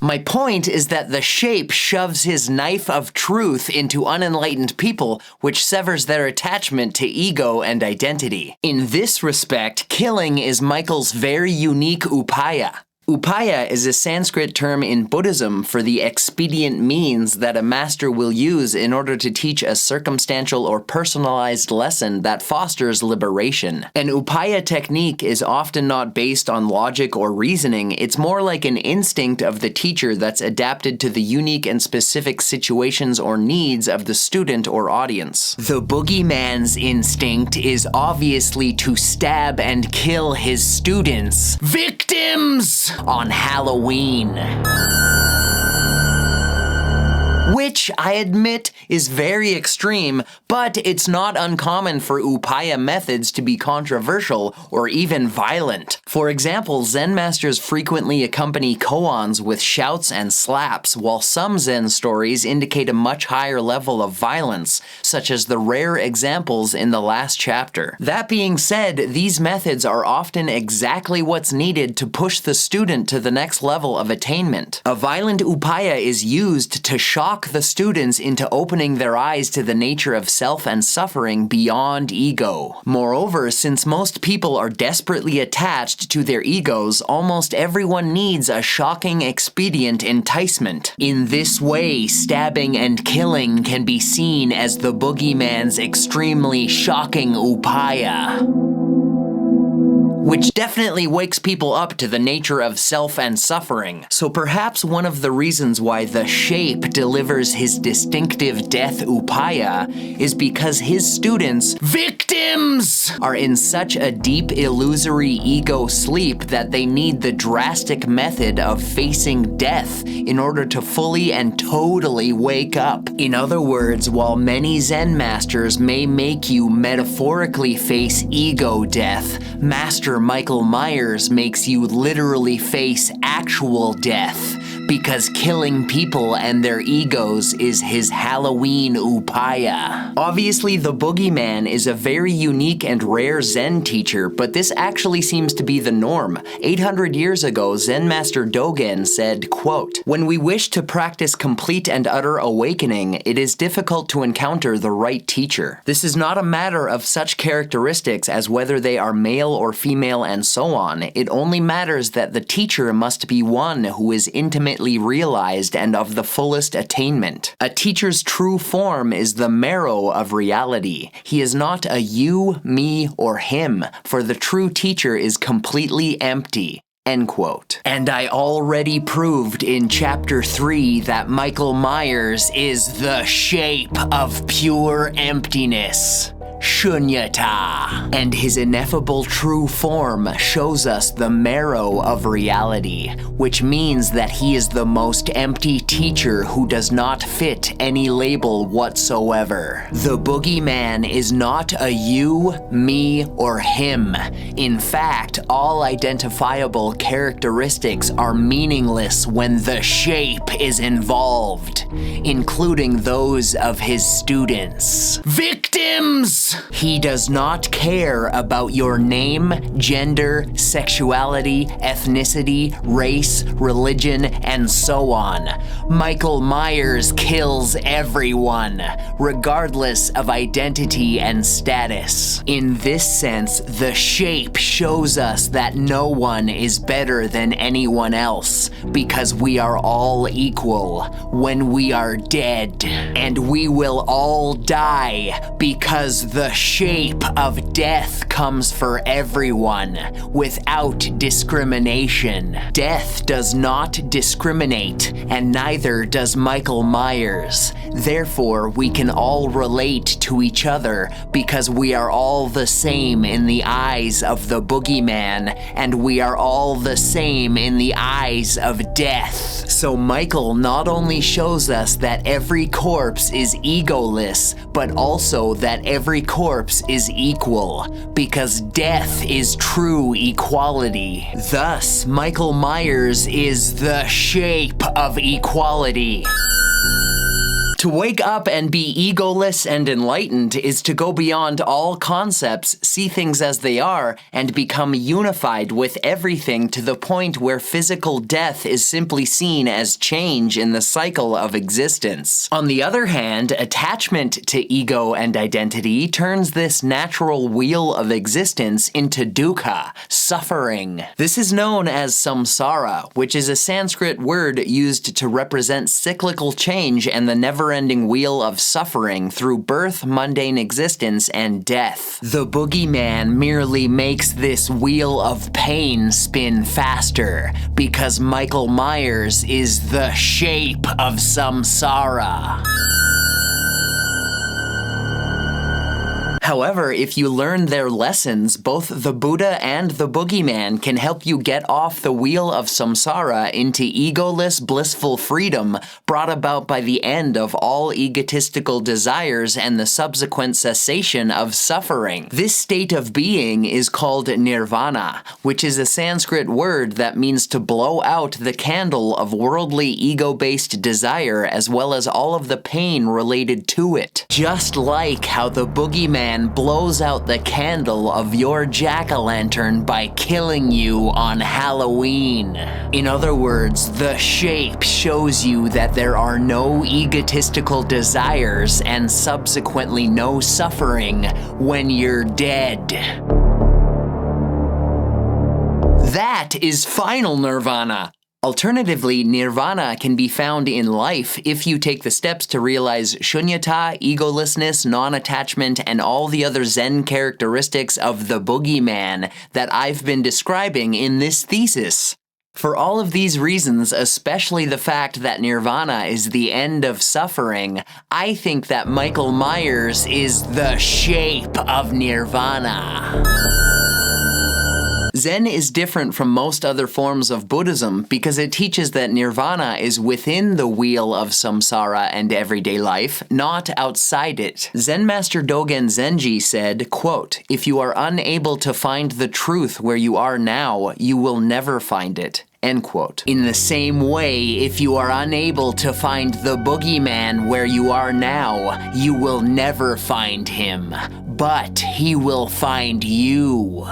My point is that the shape shoves his knife of truth into unenlightened people, which severs their attachment to ego and identity. In this respect, killing is Michael's very unique upaya. Upaya is a Sanskrit term in Buddhism for the expedient means that a master will use in order to teach a circumstantial or personalized lesson that fosters liberation. An upaya technique is often not based on logic or reasoning, it's more like an instinct of the teacher that's adapted to the unique and specific situations or needs of the student or audience. The boogeyman's instinct is obviously to stab and kill his students. Victims! On Halloween. Which, I admit, is very extreme, but it's not uncommon for upaya methods to be controversial or even violent. For example, Zen masters frequently accompany koans with shouts and slaps, while some Zen stories indicate a much higher level of violence, such as the rare examples in the last chapter. That being said, these methods are often exactly what's needed to push the student to the next level of attainment. A violent upaya is used to shock the students into opening their eyes to the nature of self and suffering beyond ego. Moreover, since most people are desperately attached to their egos, almost everyone needs a shocking expedient enticement. In this way, stabbing and killing can be seen as the boogeyman's extremely shocking upaya, which definitely wakes people up to the nature of self and suffering. So perhaps one of the reasons why the shape delivers his distinctive death upaya is because his students, victims, are in such a deep illusory ego sleep that they need the drastic method of facing death in order to fully and totally wake up. In other words, while many Zen masters may make you metaphorically face ego death, Master Michael Myers makes you literally face actual death, because killing people and their egos is his Halloween upaya. Obviously, the boogeyman is a very unique and rare Zen teacher, but this actually seems to be the norm. 800 years ago, Zen master Dogen said, quote, "When we wish to practice complete and utter awakening, it is difficult to encounter the right teacher. This is not a matter of such characteristics as whether they are male or female and so on. It only matters that the teacher must be one who is intimately realized and of the fullest attainment. A teacher's true form is the marrow of reality. He is not a you, me, or him, for the true teacher is completely empty." End quote. And I already proved in Chapter 3 that Michael Myers is the shape of pure emptiness. Śūnyatā. And his ineffable true form shows us the marrow of reality, which means that he is the most empty teacher who does not fit any label whatsoever. The boogeyman is not a you, me, or him. In fact, all identifiable characteristics are meaningless when the shape is involved, including those of his students. Victims! He does not care about your name, gender, sexuality, ethnicity, race, religion, and so on. Michael Myers kills everyone, regardless of identity and status. In this sense, the shape shows us that no one is better than anyone else, because we are all equal when we are dead. And we will all die, because the shape of death comes for everyone, without discrimination. Death does not discriminate, and neither does Michael Myers. Therefore, we can all relate to each other, because we are all the same in the eyes of the boogeyman, and we are all the same in the eyes of death. So Michael not only shows us that every corpse is egoless, but also that every corpse is equal, because death is true equality. Thus, Michael Myers is the shape of equality. To wake up and be egoless and enlightened is to go beyond all concepts, see things as they are, and become unified with everything to the point where physical death is simply seen as change in the cycle of existence. On the other hand, attachment to ego and identity turns this natural wheel of existence into dukkha, suffering. This is known as Saṃsāra, which is a Sanskrit word used to represent cyclical change and the never-ending wheel of suffering through birth, mundane existence, and death. The boogeyman merely makes this wheel of pain spin faster, because Michael Myers is the shape of Saṃsāra. However, if you learn their lessons, both the Buddha and the boogeyman can help you get off the wheel of samsara into egoless, blissful freedom brought about by the end of all egotistical desires and the subsequent cessation of suffering. This state of being is called nirvana, which is a Sanskrit word that means to blow out the candle of worldly ego-based desire as well as all of the pain related to it. Just like how the boogeyman blows out the candle of your jack-o'-lantern by killing you on Halloween. In other words, the shape shows you that there are no egotistical desires and subsequently no suffering when you're dead. That is final nirvana. Alternatively, nirvana can be found in life if you take the steps to realize Śūnyatā, egolessness, non-attachment, and all the other Zen characteristics of the boogeyman that I've been describing in this thesis. For all of these reasons, especially the fact that nirvana is the end of suffering, I think that Michael Myers is the shape of nirvana. Zen is different from most other forms of Buddhism because it teaches that nirvana is within the wheel of samsara and everyday life, not outside it. Zen master Dogen Zenji said, quote, "If you are unable to find the truth where you are now, you will never find it." End quote. In the same way, if you are unable to find the boogeyman where you are now, you will never find him, but he will find you.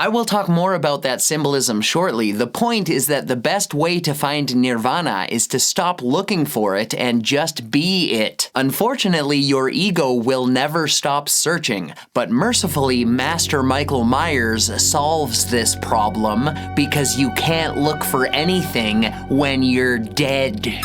I will talk more about that symbolism shortly. The point is that the best way to find nirvana is to stop looking for it and just be it. Unfortunately, your ego will never stop searching, but mercifully, Master Michael Myers solves this problem because you can't look for anything when you're dead.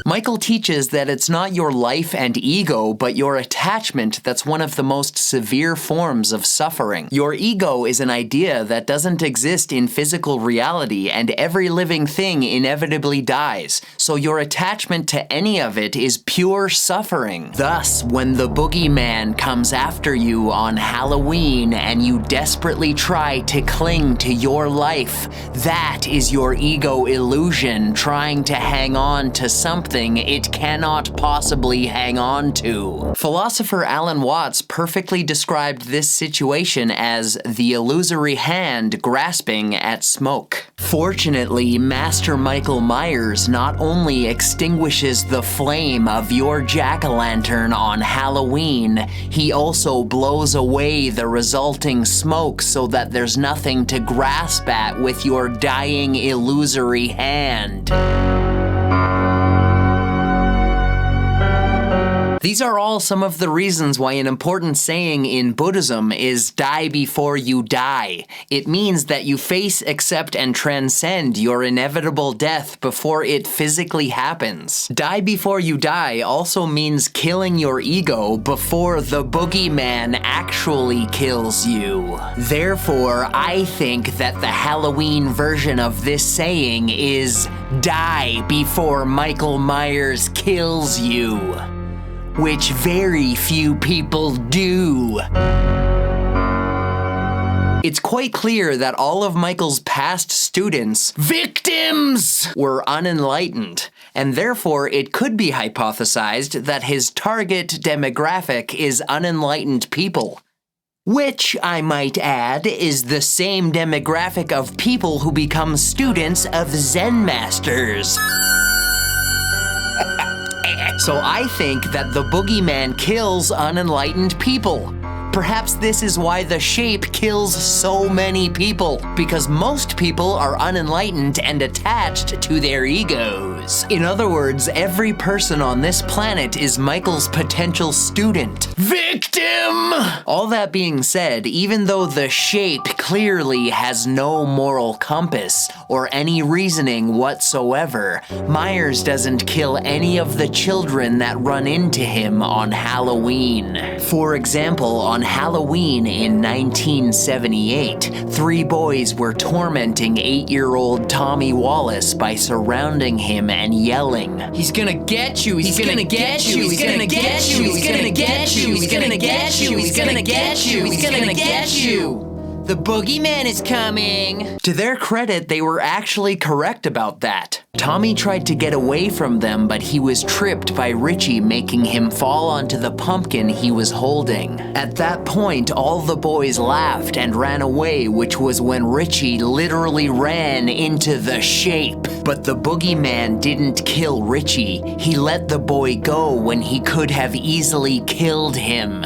Michael teaches that it's not your life and ego, but your attachment that's one of the most severe forms of suffering. Your ego is an idea that doesn't exist in physical reality, and every living thing inevitably dies, so your attachment to any of it is pure suffering. Thus, when the boogeyman comes after you on Halloween and you desperately try to cling to your life, that is your ego illusion trying to hang on to something it cannot possibly hang on to. Philosopher Alan Watts perfectly described this situation as the illusory hand grasping at smoke. Fortunately, Master Michael Myers not only extinguishes the flame of your jack-o'-lantern on Halloween, he also blows away the resulting smoke so that there's nothing to grasp at with your dying illusory hand. These are all some of the reasons why an important saying in Buddhism is die before you die. It means that you face, accept, and transcend your inevitable death before it physically happens. Die before you die also means killing your ego before the boogeyman actually kills you. Therefore, I think that the Halloween version of this saying is die before Michael Myers kills you. Which very few people do. It's quite clear that all of Michael's past students, victims, were unenlightened, and therefore it could be hypothesized that his target demographic is unenlightened people. Which, I might add, is the same demographic of people who become students of Zen masters. So I think that the boogeyman kills unenlightened people. Perhaps this is why the shape kills so many people, because most people are unenlightened and attached to their egos. In other words, every person on this planet is Michael's potential student. Victim! All that being said, even though the shape clearly has no moral compass or any reasoning whatsoever, Myers doesn't kill any of the children that run into him on Halloween. For example, on Halloween in 1978, 3 boys were tormenting 8-year-old Tommy Wallace by surrounding him and yelling, "He's gonna get you, he's gonna get you, he's gonna get you, he's gonna get you, he's gonna get you, he's gonna get you, he's gonna get you. The boogeyman is coming." To their credit, they were actually correct about that. Tommy tried to get away from them, but he was tripped by Richie, making him fall onto the pumpkin he was holding. At that point, all the boys laughed and ran away, which was when Richie literally ran into the shape. But the boogeyman didn't kill Richie. He let the boy go when he could have easily killed him.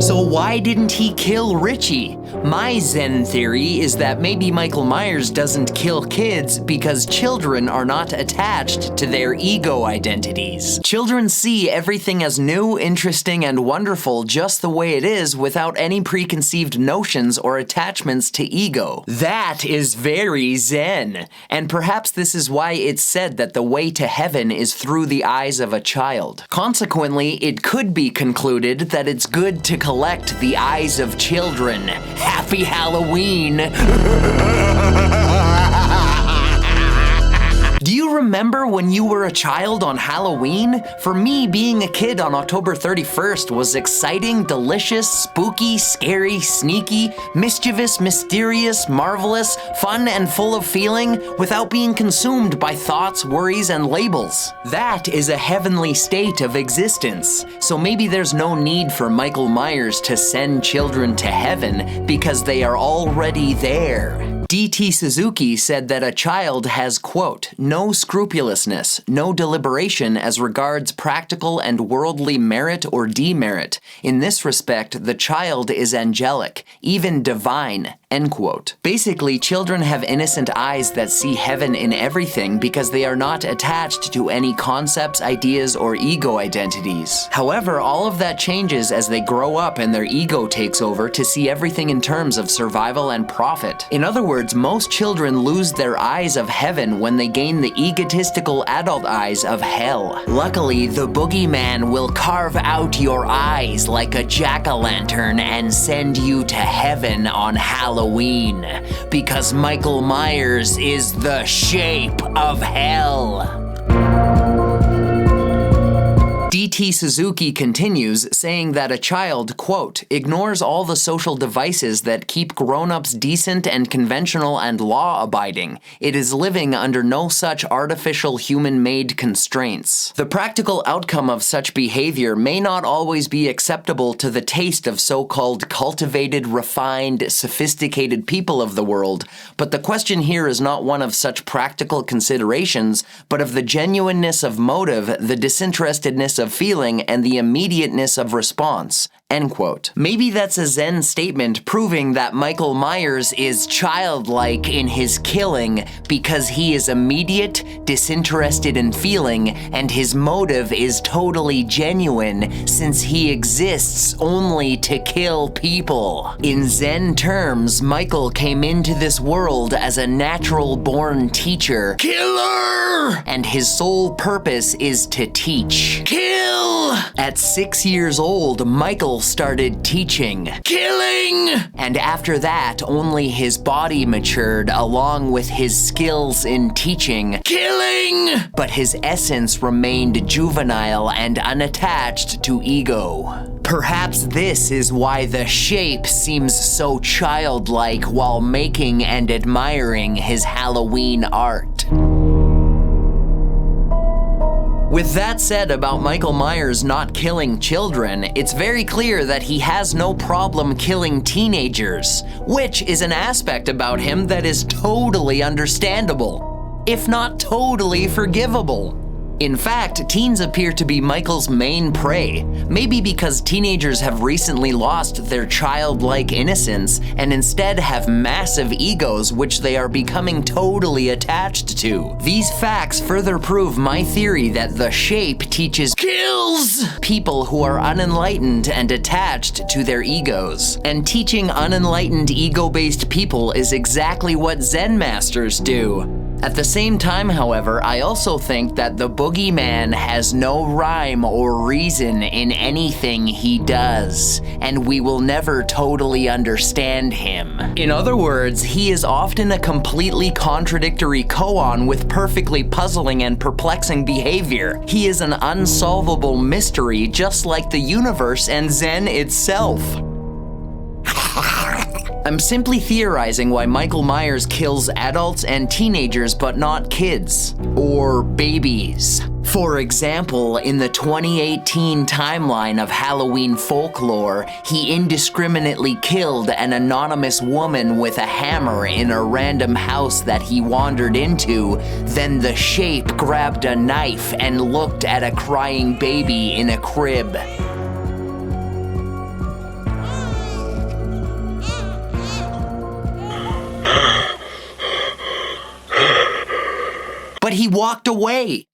So why didn't he kill Richie? My Zen theory is that maybe Michael Myers doesn't kill kids because children are not attached to their ego identities. Children see everything as new, interesting, and wonderful just the way it is without any preconceived notions or attachments to ego. That is very Zen. And perhaps this is why it's said that the way to heaven is through the eyes of a child. Consequently, it could be concluded that it's good to collect the eyes of children. Happy Halloween! Do you remember when you were a child on Halloween? For me, being a kid on October 31st was exciting, delicious, spooky, scary, sneaky, mischievous, mysterious, marvelous, fun, and full of feeling without being consumed by thoughts, worries, and labels. That is a heavenly state of existence. So maybe there's no need for Michael Myers to send children to heaven because they are already there. D.T. Suzuki said that a child has, quote, no scrupulousness, no deliberation as regards practical and worldly merit or demerit. In this respect, the child is angelic, even divine, end quote. Basically, children have innocent eyes that see heaven in everything because they are not attached to any concepts, ideas, or ego identities. However, all of that changes as they grow up and their ego takes over to see everything in terms of survival and profit. In other words, most children lose their eyes of heaven when they gain the egotistical adult eyes of hell. Luckily, the boogeyman will carve out your eyes like a jack-o'-lantern and send you to heaven on Halloween, because Michael Myers is the shape of hell. C.T. Suzuki continues, saying that a child, quote, ignores all the social devices that keep grown-ups decent and conventional and law-abiding. It is living under no such artificial human-made constraints. The practical outcome of such behavior may not always be acceptable to the taste of so-called cultivated, refined, sophisticated people of the world, but the question here is not one of such practical considerations, but of the genuineness of motive, the disinterestedness of feeling, and the immediateness of response. End quote. Maybe that's a Zen statement proving that Michael Myers is childlike in his killing because he is immediate, disinterested in feeling, and his motive is totally genuine since he exists only to kill people. In Zen terms, Michael came into this world as a natural-born teacher, killer, and his sole purpose is to teach. Kill! At 6 years old, Michael started teaching, killing! And after that, only his body matured along with his skills in teaching, killing! But his essence remained juvenile and unattached to ego. Perhaps this is why the shape seems so childlike while making and admiring his Halloween art. With that said about Michael Myers not killing children, it's very clear that he has no problem killing teenagers, which is an aspect about him that is totally understandable, if not totally forgivable. In fact, teens appear to be Michael's main prey, maybe because teenagers have recently lost their childlike innocence and instead have massive egos which they are becoming totally attached to. These facts further prove my theory that the shape teaches kills people who are unenlightened and attached to their egos. And teaching unenlightened ego-based people is exactly what Zen masters do. At the same time, however, I also think that the boogeyman has no rhyme or reason in anything he does, and we will never totally understand him. In other words, he is often a completely contradictory koan with perfectly puzzling and perplexing behavior. He is an unsolvable mystery, just like the universe and Zen itself. I'm simply theorizing why Michael Myers kills adults and teenagers but not kids. Or babies. For example, in the 2018 timeline of Halloween folklore, he indiscriminately killed an anonymous woman with a hammer in a random house that he wandered into. Then the shape grabbed a knife and looked at a crying baby in a crib. But he walked away.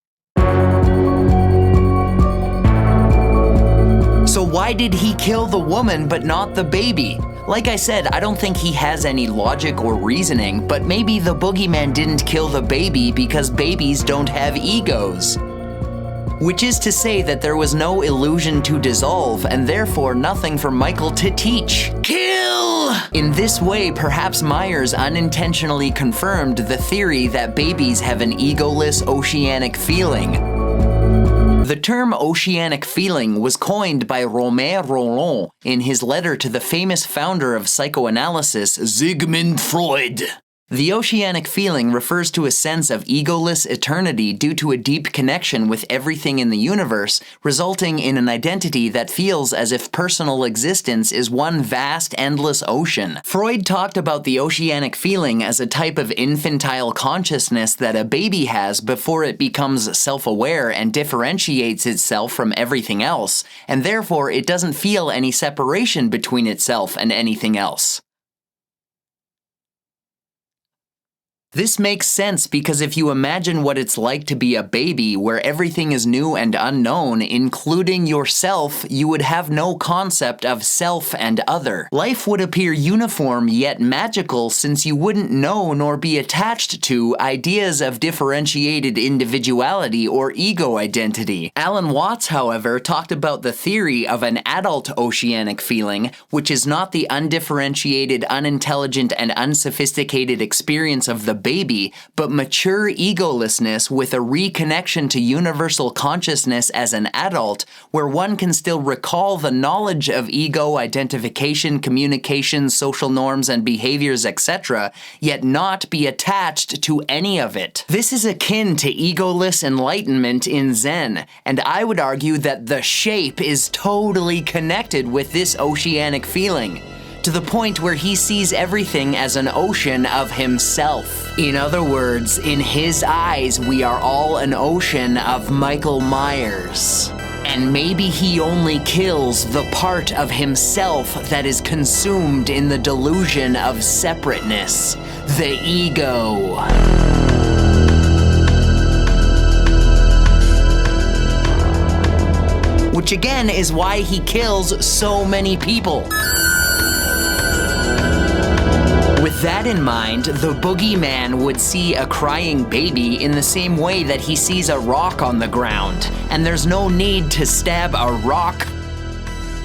So why did he kill the woman but not the baby? Like I said, I don't think he has any logic or reasoning, but maybe the boogeyman didn't kill the baby because babies don't have egos. Which is to say that there was no illusion to dissolve and therefore nothing for Michael to teach. Kill! In this way, perhaps Myers unintentionally confirmed the theory that babies have an egoless oceanic feeling. The term oceanic feeling was coined by Romain Rolland in his letter to the famous founder of psychoanalysis, Sigmund Freud. The oceanic feeling refers to a sense of egoless eternity due to a deep connection with everything in the universe, resulting in an identity that feels as if personal existence is one vast, endless ocean. Freud talked about the oceanic feeling as a type of infantile consciousness that a baby has before it becomes self-aware and differentiates itself from everything else, and therefore it doesn't feel any separation between itself and anything else. This makes sense because if you imagine what it's like to be a baby where everything is new and unknown, including yourself, you would have no concept of self and other. Life would appear uniform yet magical since you wouldn't know nor be attached to ideas of differentiated individuality or ego identity. Alan Watts, however, talked about the theory of an adult oceanic feeling, which is not the undifferentiated, unintelligent, and unsophisticated experience of the baby, but mature egolessness with a reconnection to universal consciousness as an adult, where one can still recall the knowledge of ego, identification, communication, social norms and behaviors, etc., yet not be attached to any of it. This is akin to egoless enlightenment in Zen, and I would argue that the shape is totally connected with this oceanic feeling, to the point where he sees everything as an ocean of himself. In other words, in his eyes, we are all an ocean of Michael Myers. And maybe he only kills the part of himself that is consumed in the delusion of separateness, the ego. Which again is why he kills so many people. With that in mind, the boogeyman would see a crying baby in the same way that he sees a rock on the ground, and there's no need to stab a rock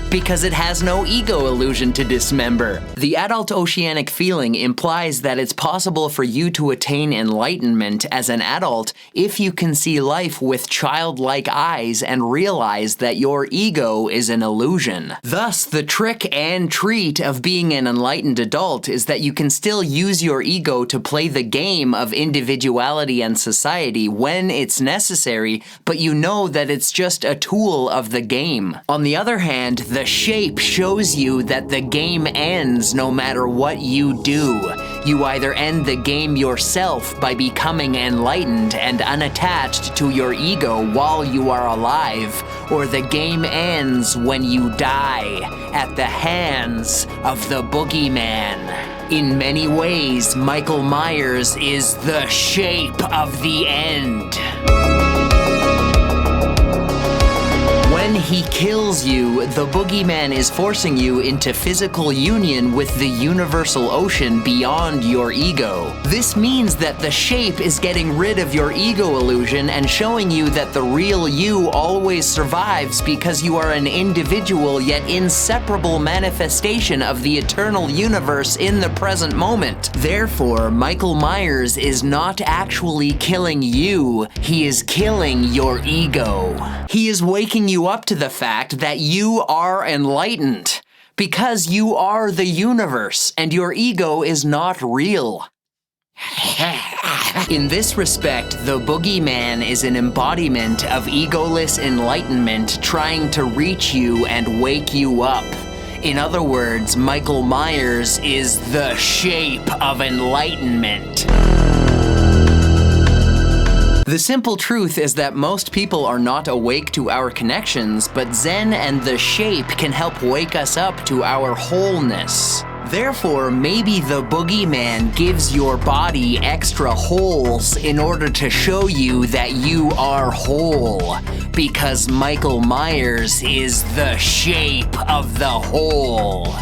because it has no ego illusion to dismember. The adult oceanic feeling implies that it's possible for you to attain enlightenment as an adult if you can see life with childlike eyes and realize that your ego is an illusion. Thus, the trick and treat of being an enlightened adult is that you can still use your ego to play the game of individuality and society when it's necessary, but you know that it's just a tool of the game. On the other hand, the shape shows you that the game ends no matter what you do. You either end the game yourself by becoming enlightened and unattached to your ego while you are alive, or the game ends when you die at the hands of the boogeyman. In many ways, Michael Myers is the shape of the end. When he kills you, the boogeyman is forcing you into physical union with the universal ocean beyond your ego. This means that the shape is getting rid of your ego illusion and showing you that the real you always survives because you are an individual yet inseparable manifestation of the eternal universe in the present moment. Therefore, Michael Myers is not actually killing you, he is killing your ego. He is waking you up to the fact that you are enlightened, because you are the universe and your ego is not real. In this respect, the boogeyman is an embodiment of egoless enlightenment trying to reach you and wake you up. In other words, Michael Myers is the shape of enlightenment. The simple truth is that most people are not awake to our connections, but Zen and the shape can help wake us up to our wholeness. Therefore, maybe the boogeyman gives your body extra holes in order to show you that you are whole, because Michael Myers is the shape of the whole.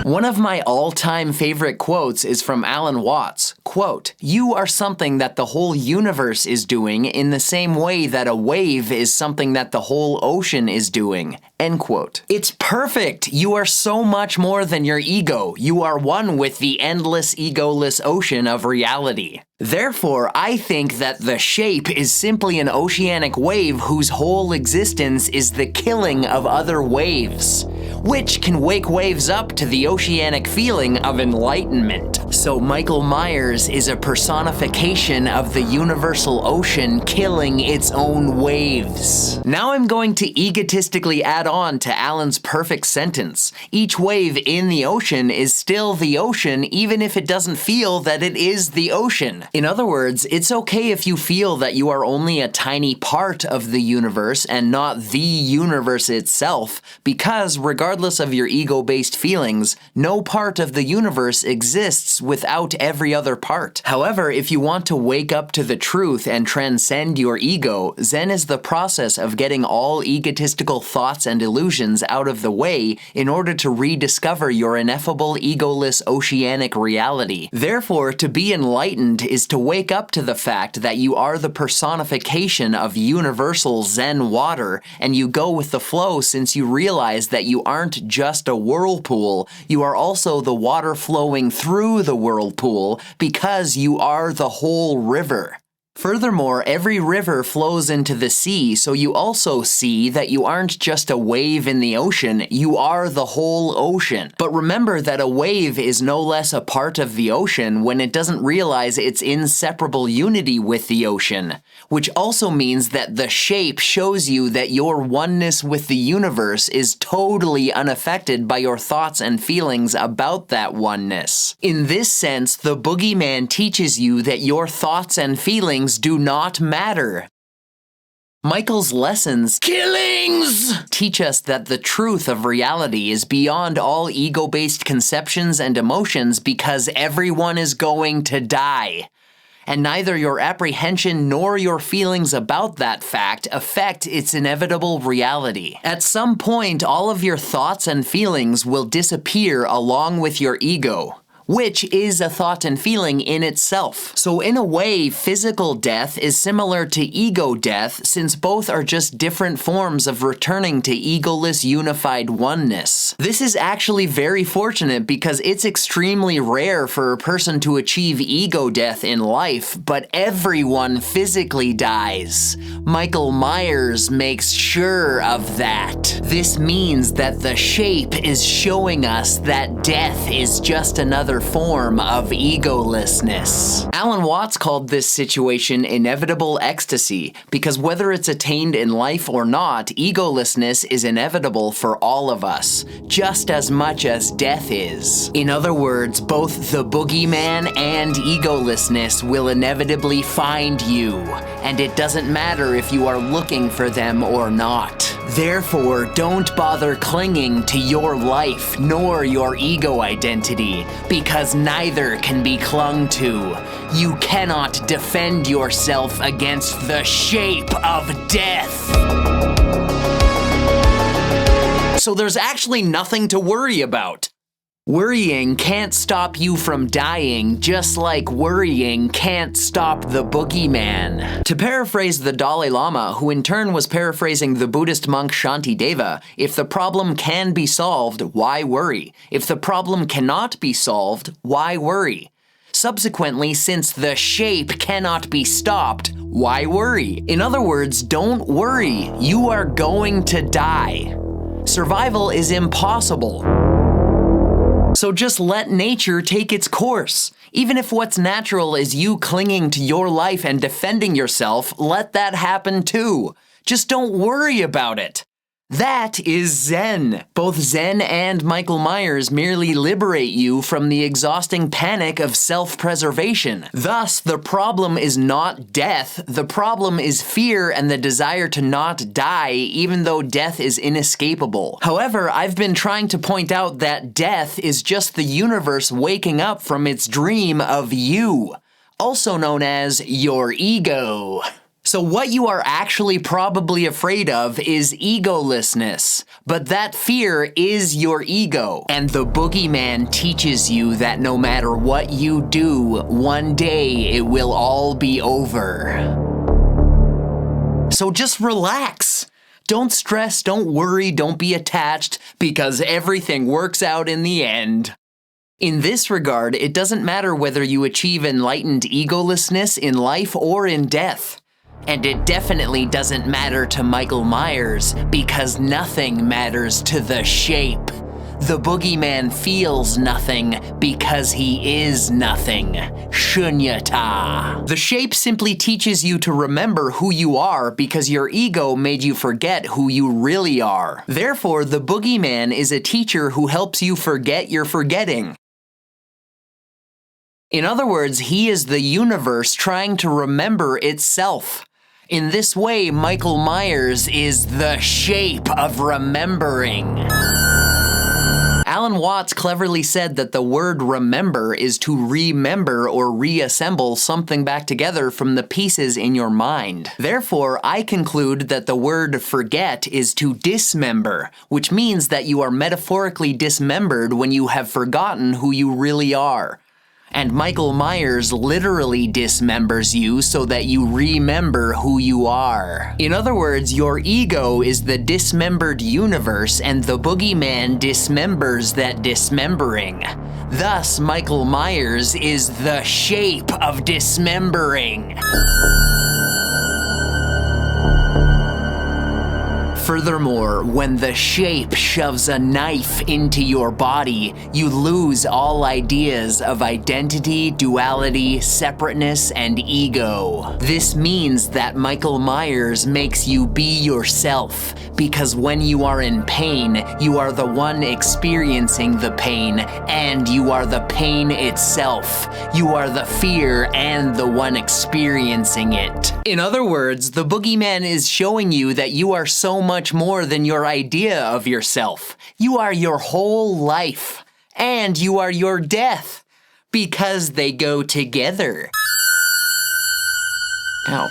One of my all-time favorite quotes is from Alan Watts. Quote, "You are something that the whole universe is doing in the same way that a wave is something that the whole ocean is doing." End quote. It's perfect! You are so much more than your ego. You are one with the endless egoless ocean of reality. Therefore, I think that the shape is simply an oceanic wave whose whole existence is the killing of other waves, which can wake waves up to the oceanic feeling of enlightenment. So Michael Myers is a personification of the universal ocean killing its own waves. Now I'm going to egotistically add on to Alan's perfect sentence. Each wave in the ocean is still the ocean even if it doesn't feel that it is the ocean. In other words, it's okay if you feel that you are only a tiny part of the universe and not the universe itself, because regardless of your ego-based feelings, no part of the universe exists without every other part. However, if you want to wake up to the truth and transcend your ego, Zen is the process of getting all egotistical thoughts and illusions out of the way in order to rediscover your ineffable egoless oceanic reality. Therefore, to be enlightened is to wake up to the fact that you are the personification of universal Zen water, and you go with the flow since you realize that you aren't just a whirlpool, you are also the water flowing through the whirlpool because you are the whole river. Furthermore, every river flows into the sea, so you also see that you aren't just a wave in the ocean, you are the whole ocean. But remember that a wave is no less a part of the ocean when it doesn't realize its inseparable unity with the ocean, which also means that the shape shows you that your oneness with the universe is totally unaffected by your thoughts and feelings about that oneness. In this sense, the boogeyman teaches you that your thoughts and feelings do not matter. Michael's lessons, killings, teach us that the truth of reality is beyond all ego-based conceptions and emotions because everyone is going to die. And neither your apprehension nor your feelings about that fact affect its inevitable reality. At some point, all of your thoughts and feelings will disappear along with your ego, which is a thought and feeling in itself. So in a way, physical death is similar to ego death since both are just different forms of returning to egoless unified oneness. This is actually very fortunate because it's extremely rare for a person to achieve ego death in life, but everyone physically dies. Michael Myers makes sure of that. This means that the shape is showing us that death is just another form of egolessness. Alan Watts called this situation inevitable ecstasy because whether it's attained in life or not, egolessness is inevitable for all of us, just as much as death is. In other words, both the boogeyman and egolessness will inevitably find you, and it doesn't matter if you are looking for them or not. Therefore, don't bother clinging to your life nor your ego identity, because neither can be clung to. You cannot defend yourself against the shape of death. So there's actually nothing to worry about. Worrying can't stop you from dying, just like worrying can't stop the boogeyman. To paraphrase the Dalai Lama, who in turn was paraphrasing the Buddhist monk Shantideva, if the problem can be solved, why worry? If the problem cannot be solved, why worry? Subsequently, since the shape cannot be stopped, why worry? In other words, don't worry. You are going to die. Survival is impossible. So just let nature take its course. Even if what's natural is you clinging to your life and defending yourself, let that happen too. Just don't worry about it. That is Zen. Both Zen and Michael Myers merely liberate you from the exhausting panic of self-preservation. Thus, the problem is not death. The problem is fear and the desire to not die, even though death is inescapable. However, I've been trying to point out that death is just the universe waking up from its dream of you, also known as your ego. So what you are actually probably afraid of is egolessness, but that fear is your ego. And the boogeyman teaches you that no matter what you do, one day it will all be over. So just relax. Don't stress, don't worry, don't be attached, because everything works out in the end. In this regard, it doesn't matter whether you achieve enlightened egolessness in life or in death. And it definitely doesn't matter to Michael Myers, because nothing matters to the shape. The boogeyman feels nothing because he is nothing. Śūnyatā. The shape simply teaches you to remember who you are because your ego made you forget who you really are. Therefore, the boogeyman is a teacher who helps you forget your forgetting. In other words, he is the universe trying to remember itself. In this way, Michael Myers is the shape of remembering. Alan Watts cleverly said that the word remember is to remember or reassemble something back together from the pieces in your mind. Therefore, I conclude that the word forget is to dismember, which means that you are metaphorically dismembered when you have forgotten who you really are. And Michael Myers literally dismembers you so that you remember who you are. In other words, your ego is the dismembered universe, and the boogeyman dismembers that dismembering. Thus, Michael Myers is the shape of dismembering. Furthermore, when the shape shoves a knife into your body, you lose all ideas of identity, duality, separateness, and ego. This means that Michael Myers makes you be yourself, because when you are in pain, you are the one experiencing the pain, and you are the pain itself. You are the fear and the one experiencing it. In other words, the boogeyman is showing you that you are so much more than your idea of yourself. You are your whole life, and you are your death, because they go together. Ow.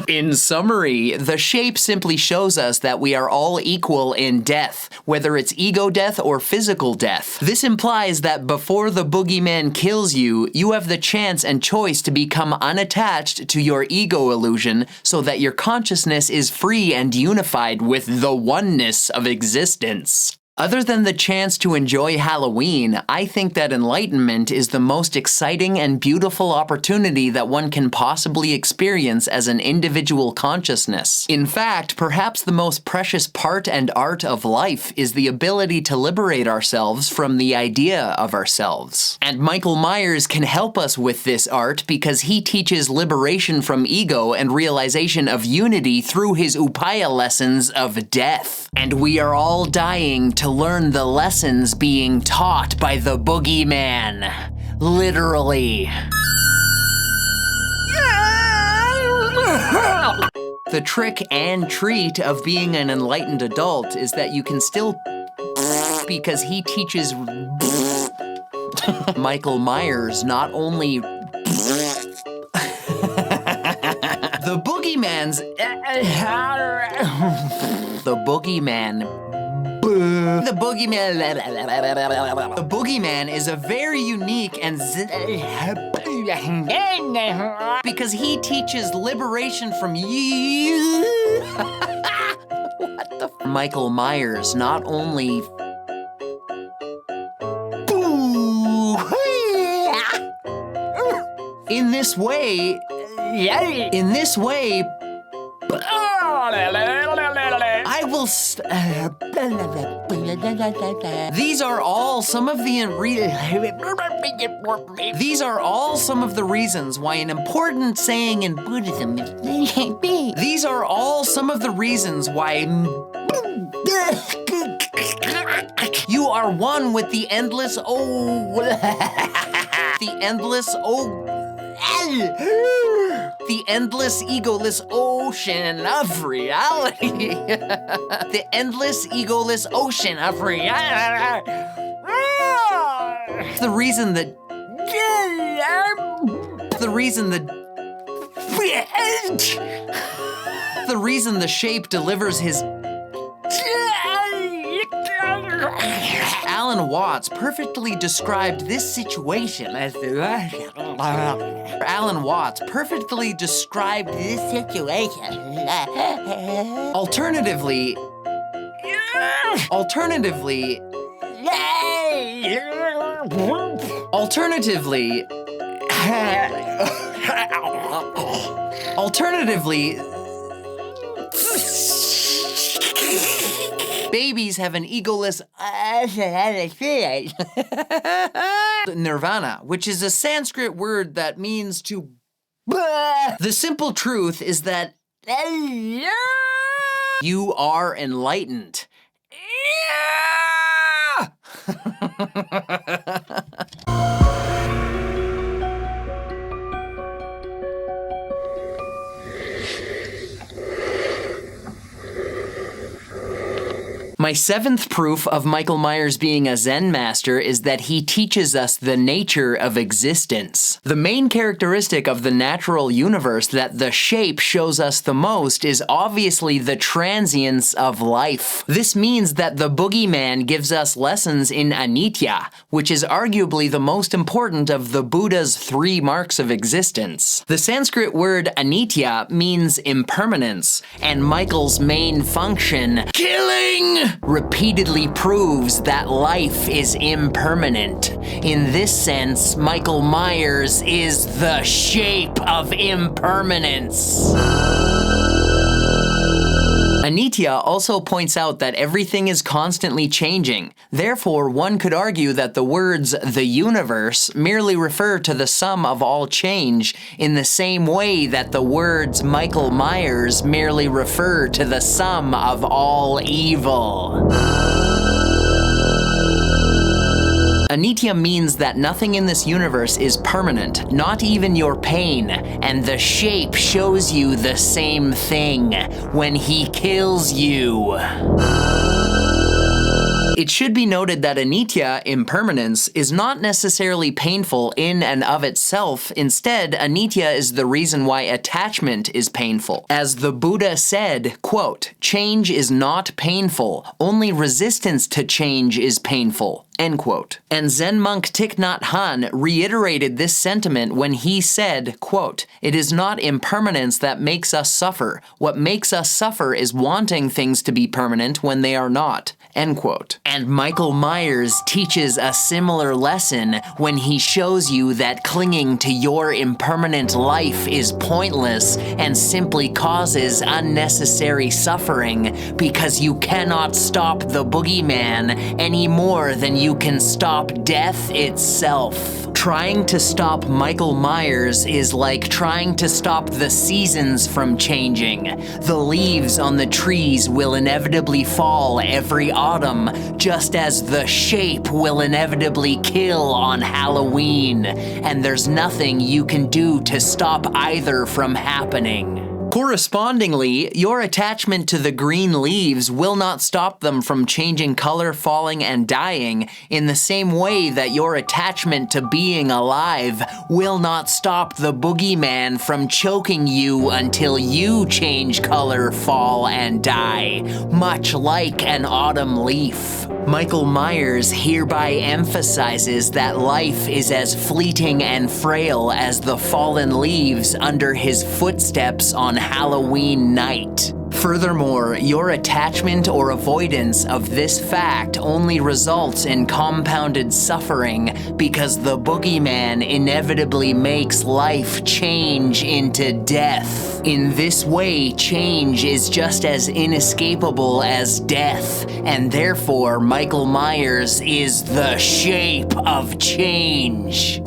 In summary, the shape simply shows us that we are all equal in death, whether it's ego death or physical death. This implies that before the boogeyman kills you, you have the chance and choice to become unattached to your ego illusion so that your consciousness is free and unified with the oneness of existence. Other than the chance to enjoy Halloween, I think that enlightenment is the most exciting and beautiful opportunity that one can possibly experience as an individual consciousness. In fact, perhaps the most precious part and art of life is the ability to liberate ourselves from the idea of ourselves. And Michael Myers can help us with this art because he teaches liberation from ego and realization of unity through his upaya lessons of death. And we are all dying to learn the lessons being taught by the boogeyman. Literally. The trick and treat of being an enlightened adult is that you can still because he teaches Michael Myers not only the boogeyman's the boogeyman is a very unique and because he teaches liberation from you. What the Michael Myers not only in this way I will These are all some of the reasons why an important saying in Buddhism These are all some of the reasons why you are one with the endless the endless egoless ocean of reality. The endless egoless ocean of reality. The reason the shape delivers his Alan Watts perfectly described this situation as Alternatively, babies have an egoless nirvana, which is a Sanskrit word that means to. The simple truth is that you are enlightened. My 7th proof of Michael Myers being a Zen master is that he teaches us the nature of existence. The main characteristic of the natural universe that the shape shows us the most is obviously the transience of life. This means that the boogeyman gives us lessons in anicca, which is arguably the most important of the Buddha's 3 marks of existence. The Sanskrit word anicca means impermanence, and Michael's main function, killing, repeatedly proves that life is impermanent. In this sense, Michael Myers is the shape of impermanence. Anicca also points out that everything is constantly changing. Therefore, one could argue that the words the universe merely refer to the sum of all change in the same way that the words Michael Myers merely refer to the sum of all evil. Anicca means that nothing in this universe is permanent, not even your pain, and the shape shows you the same thing when he kills you. It should be noted that anicca, impermanence, is not necessarily painful in and of itself. Instead, anicca is the reason why attachment is painful. As the Buddha said, quote, "Change is not painful, only resistance to change is painful." End quote. And Zen monk Thich Nhat Hanh reiterated this sentiment when he said, quote, "It is not impermanence that makes us suffer. What makes us suffer is wanting things to be permanent when they are not." End quote. And Michael Myers teaches a similar lesson when he shows you that clinging to your impermanent life is pointless and simply causes unnecessary suffering because you cannot stop the boogeyman any more than you can stop death itself. Trying to stop Michael Myers is like trying to stop the seasons from changing. The leaves on the trees will inevitably fall every autumn, just as the shape will inevitably kill on Halloween, and there's nothing you can do to stop either from happening. Correspondingly, your attachment to the green leaves will not stop them from changing color, falling, and dying in the same way that your attachment to being alive will not stop the boogeyman from choking you until you change color, fall, and die, much like an autumn leaf. Michael Myers hereby emphasizes that life is as fleeting and frail as the fallen leaves under his footsteps on Halloween night. Furthermore, your attachment or avoidance of this fact only results in compounded suffering because the boogeyman inevitably makes life change into death. In this way, change is just as inescapable as death, and therefore Michael Myers is the shape of change.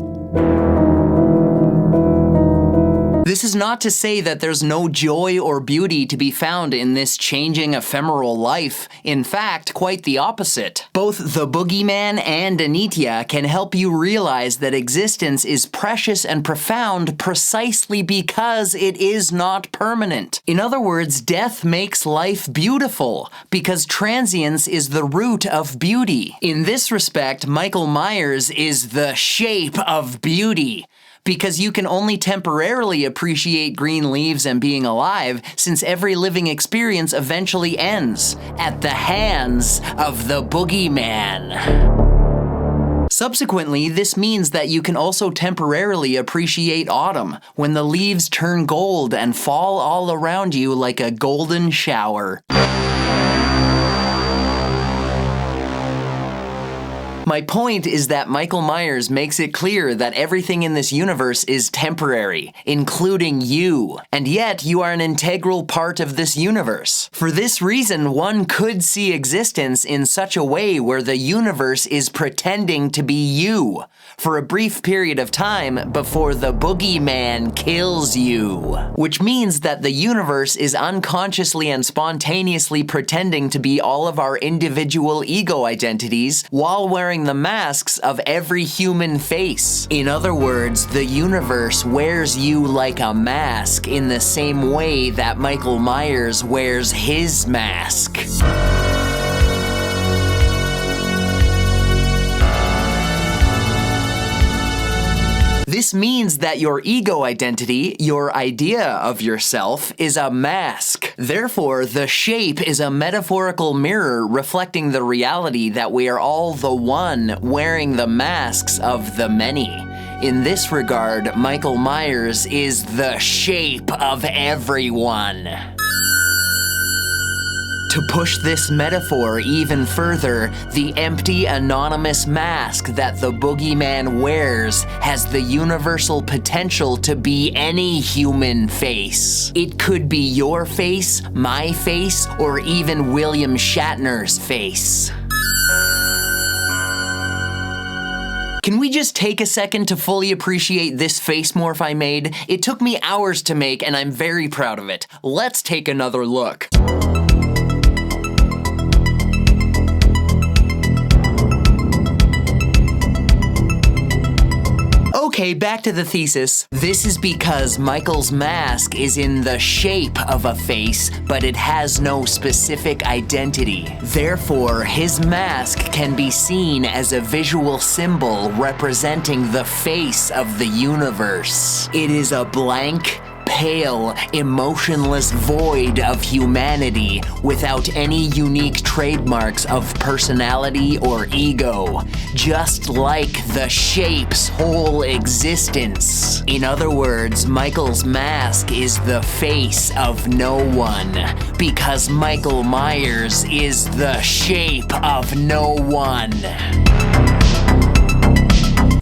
This is not to say that there's no joy or beauty to be found in this changing ephemeral life. In fact, quite the opposite. Both the boogeyman and anicca can help you realize that existence is precious and profound precisely because it is not permanent. In other words, death makes life beautiful, because transience is the root of beauty. In this respect, Michael Myers is the shape of beauty, because you can only temporarily appreciate green leaves and being alive, since every living experience eventually ends at the hands of the boogeyman. Subsequently, this means that you can also temporarily appreciate autumn, when the leaves turn gold and fall all around you like a golden shower. My point is that Michael Myers makes it clear that everything in this universe is temporary, including you, and yet you are an integral part of this universe. For this reason, one could see existence in such a way where the universe is pretending to be you for a brief period of time before the boogeyman kills you. Which means that the universe is unconsciously and spontaneously pretending to be all of our individual ego identities while wearing the masks of every human face. In other words, the universe wears you like a mask in the same way that Michael Myers wears his mask. This means that your ego identity, your idea of yourself, is a mask. Therefore, the shape is a metaphorical mirror reflecting the reality that we are all the one wearing the masks of the many. In this regard, Michael Myers is the shape of everyone. To push this metaphor even further, the empty, anonymous mask that the boogeyman wears has the universal potential to be any human face. It could be your face, my face, or even William Shatner's face. Can we just take a second to fully appreciate this face morph I made? It took me hours to make, and I'm very proud of it. Let's take another look. Okay, back to the thesis. This is because Michael's mask is in the shape of a face, but it has no specific identity. Therefore, his mask can be seen as a visual symbol representing the face of the universe. It is a blank, pale, emotionless void of humanity without any unique trademarks of personality or ego, just like the shape's whole existence. In other words, Michael's mask is the face of no one, because Michael Myers is the shape of no one.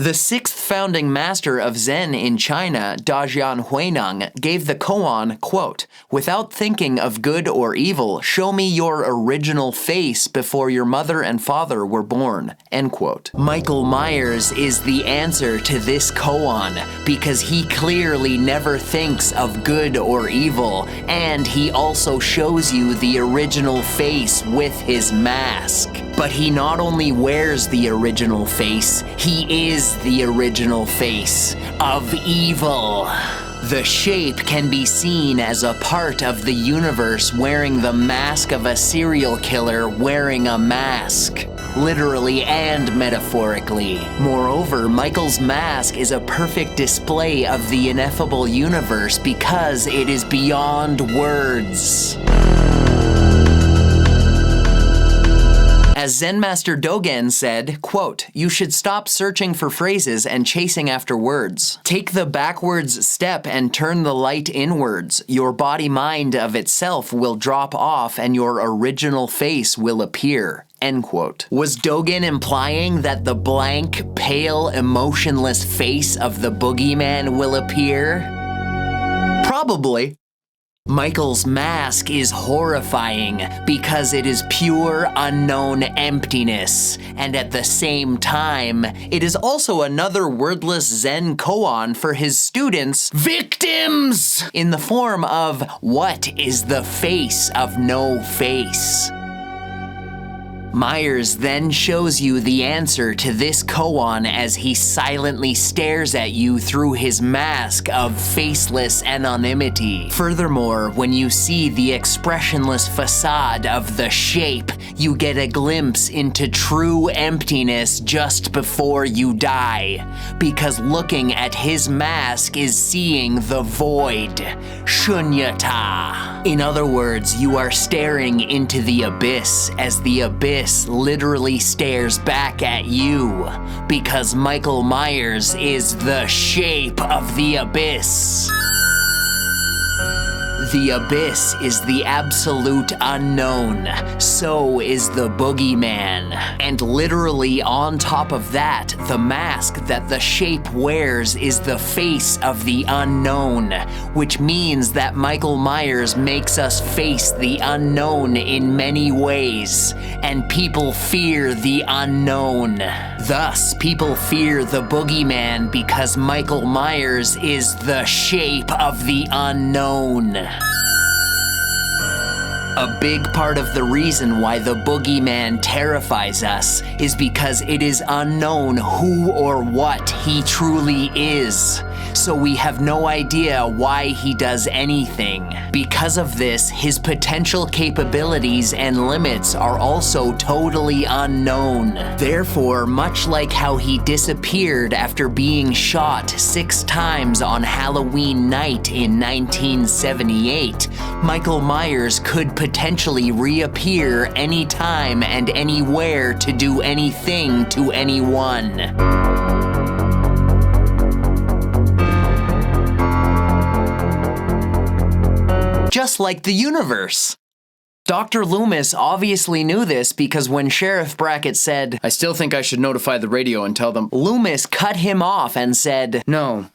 The sixth founding master of Zen in China, Dajian Huineng, gave the koan, quote, "Without thinking of good or evil, show me your original face before your mother and father were born," end quote. Michael Myers is the answer to this koan because he clearly never thinks of good or evil, and he also shows you the original face with his mask. But he not only wears the original face, he is the original face of evil. The shape can be seen as a part of the universe wearing the mask of a serial killer wearing a mask, literally and metaphorically. Moreover, Michael's mask is a perfect display of the ineffable universe because it is beyond words. As Zen Master Dogen said, quote, "You should stop searching for phrases and chasing after words. Take the backwards step and turn the light inwards. Your body-mind of itself will drop off and your original face will appear." End quote. Was Dogen implying that the blank, pale, emotionless face of the boogeyman will appear? Probably. Michael's mask is horrifying because it is pure, unknown emptiness, and at the same time, it is also another wordless Zen koan for his students, victims, in the form of, what is the face of no face? Myers then shows you the answer to this koan as he silently stares at you through his mask of faceless anonymity. Furthermore, when you see the expressionless facade of the shape, you get a glimpse into true emptiness just before you die, because looking at his mask is seeing the void, Śūnyatā. In other words, you are staring into the abyss as the abyss literally stares back at you, because Michael Myers is the shape of the abyss. The abyss is the absolute unknown, so is the boogeyman. And literally on top of that, the mask that the shape wears is the face of the unknown, which means that Michael Myers makes us face the unknown in many ways, and people fear the unknown. Thus, people fear the boogeyman because Michael Myers is the shape of the unknown. A big part of the reason why the boogeyman terrifies us is because it is unknown who or what he truly is. So we have no idea why he does anything. Because of this, his potential capabilities and limits are also totally unknown. Therefore, much like how he disappeared after being shot 6 times on Halloween night in 1978, Michael Myers could potentially reappear anytime and anywhere to do anything to anyone. Just like the universe. Dr. Loomis obviously knew this because when Sheriff Brackett said, I still think I should notify the radio and tell them. Loomis cut him off and said, No.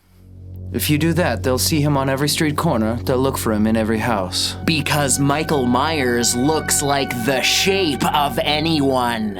If you do that, they'll see him on every street corner. They'll look for him in every house. Because Michael Myers looks like the shape of anyone.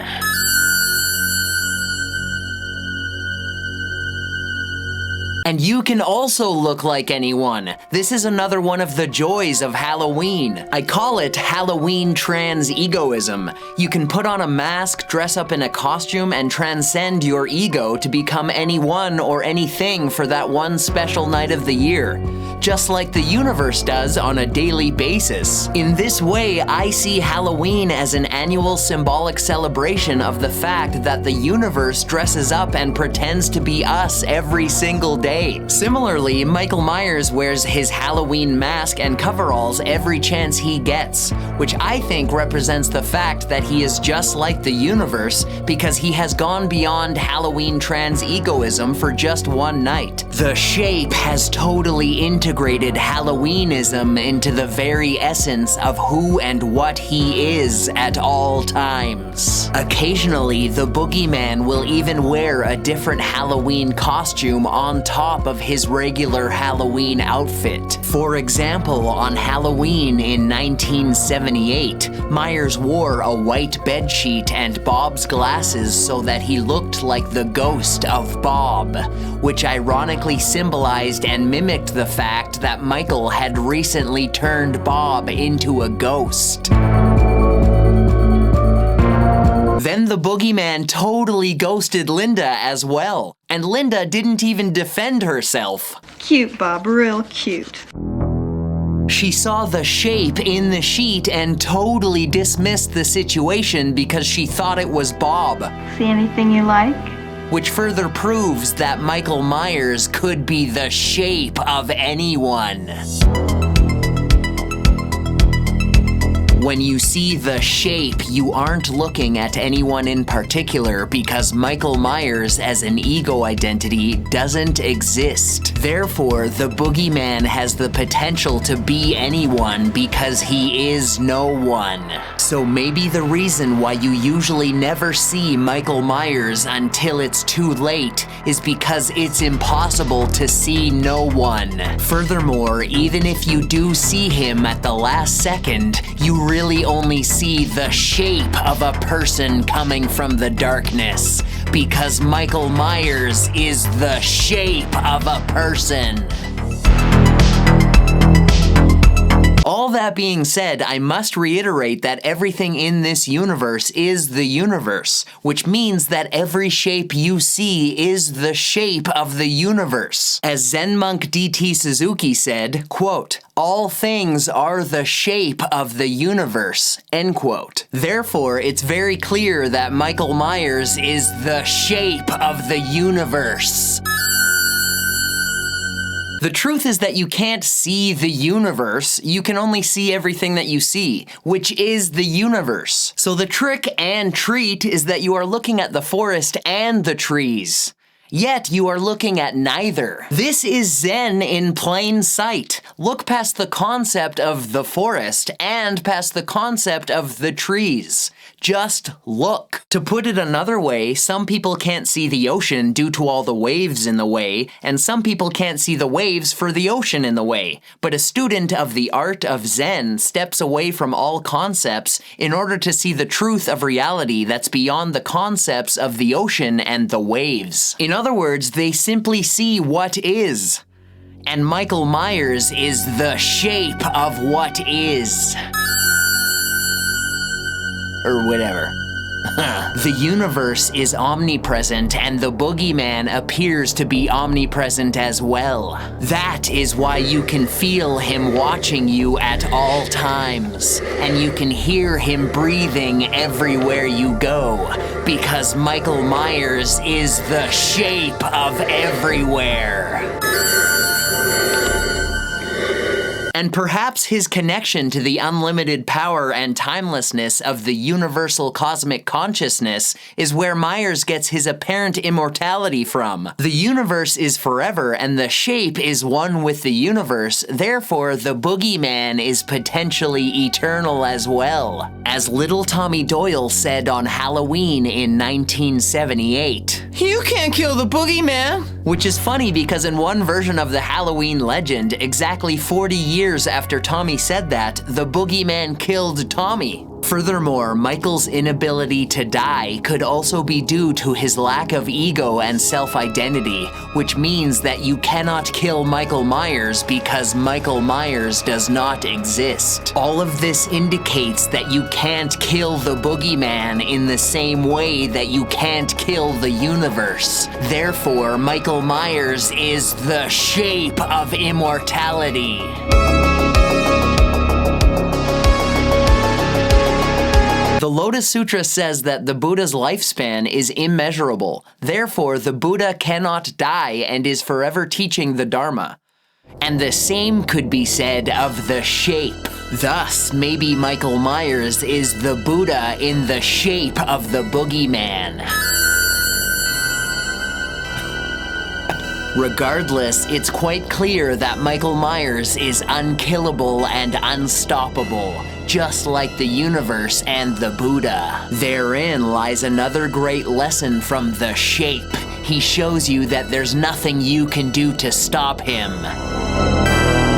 And you can also look like anyone. This is another one of the joys of Halloween. I call it Halloween trans egoism. You can put on a mask, dress up in a costume, and transcend your ego to become anyone or anything for that one special night of the year. Just like the universe does on a daily basis. In this way, I see Halloween as an annual symbolic celebration of the fact that the universe dresses up and pretends to be us every single day. Similarly, Michael Myers wears his Halloween mask and coveralls every chance he gets, which I think represents the fact that he is just like the universe because he has gone beyond Halloween trans egoism for just one night. The shape has totally integrated Halloweenism into the very essence of who and what he is at all times. Occasionally, the boogeyman will even wear a different Halloween costume on top of his regular Halloween outfit. For example, on Halloween in 1978, Myers wore a white bedsheet and Bob's glasses so that he looked like the ghost of Bob, which ironically symbolized and mimicked the fact that Michael had recently turned Bob into a ghost. Then the boogeyman totally ghosted Linda as well, and Linda didn't even defend herself. Cute, Bob, real cute. She saw the shape in the sheet and totally dismissed the situation because she thought it was Bob. See anything you like? Which further proves that Michael Myers could be the shape of anyone. When you see the shape, you aren't looking at anyone in particular because Michael Myers as an ego identity doesn't exist. Therefore, the boogeyman has the potential to be anyone because he is no one. So maybe the reason why you usually never see Michael Myers until it's too late is because it's impossible to see no one. Furthermore, even if you do see him at the last second, you really only see the shape of a person coming from the darkness, because Michael Myers is the shape of a person. All that being said, I must reiterate that everything in this universe is the universe, which means that every shape you see is the shape of the universe. As Zen monk D.T. Suzuki said, quote, "All things are the shape of the universe," end quote. Therefore, it's very clear that Michael Myers is the shape of the universe. The truth is that you can't see the universe, you can only see everything that you see, which is the universe. So the trick and treat is that you are looking at the forest and the trees. Yet you are looking at neither. This is Zen in plain sight. Look past the concept of the forest and past the concept of the trees. Just look. To put it another way, some people can't see the ocean due to all the waves in the way, and some people can't see the waves for the ocean in the way. But a student of the art of Zen steps away from all concepts in order to see the truth of reality that's beyond the concepts of the ocean and the waves. In other words, they simply see what is. And Michael Myers is the shape of what is. or whatever. The universe is omnipresent, and the boogeyman appears to be omnipresent as well. That is why you can feel him watching you at all times, and you can hear him breathing everywhere you go, because Michael Myers is the shape of everywhere. And perhaps his connection to the unlimited power and timelessness of the universal cosmic consciousness is where Myers gets his apparent immortality from. The universe is forever, and the shape is one with the universe, therefore the boogeyman is potentially eternal as well. As little Tommy Doyle said on Halloween in 1978. You can't kill the boogeyman! Which is funny because in one version of the Halloween legend, exactly 40 years after Tommy said that, the boogeyman killed Tommy. Furthermore, Michael's inability to die could also be due to his lack of ego and self-identity, which means that you cannot kill Michael Myers because Michael Myers does not exist. All of this indicates that you can't kill the boogeyman in the same way that you can't kill the universe. Therefore, Michael Myers is the shape of immortality. The Lotus Sutra says that the Buddha's lifespan is immeasurable. Therefore, the Buddha cannot die and is forever teaching the Dharma. And the same could be said of the shape. Thus, maybe Michael Myers is the Buddha in the shape of the boogeyman. Regardless, it's quite clear that Michael Myers is unkillable and unstoppable, just like the universe and the Buddha. Therein lies another great lesson from the shape. He shows you that there's nothing you can do to stop him.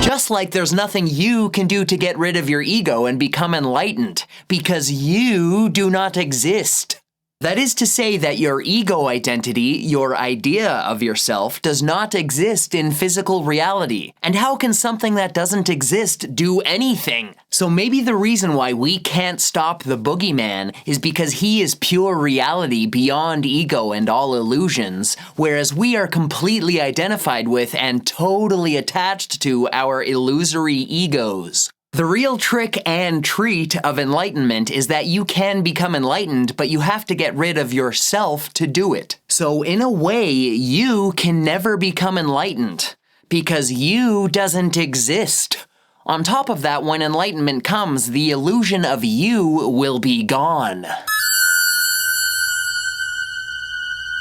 Just like there's nothing you can do to get rid of your ego and become enlightened, because you do not exist. That is to say that your ego identity, your idea of yourself, does not exist in physical reality. And how can something that doesn't exist do anything? So maybe the reason why we can't stop the boogeyman is because he is pure reality beyond ego and all illusions, whereas we are completely identified with and totally attached to our illusory egos. The real trick and treat of enlightenment is that you can become enlightened, but you have to get rid of yourself to do it. So in a way, you can never become enlightened, because you doesn't exist. On top of that, when enlightenment comes, the illusion of you will be gone.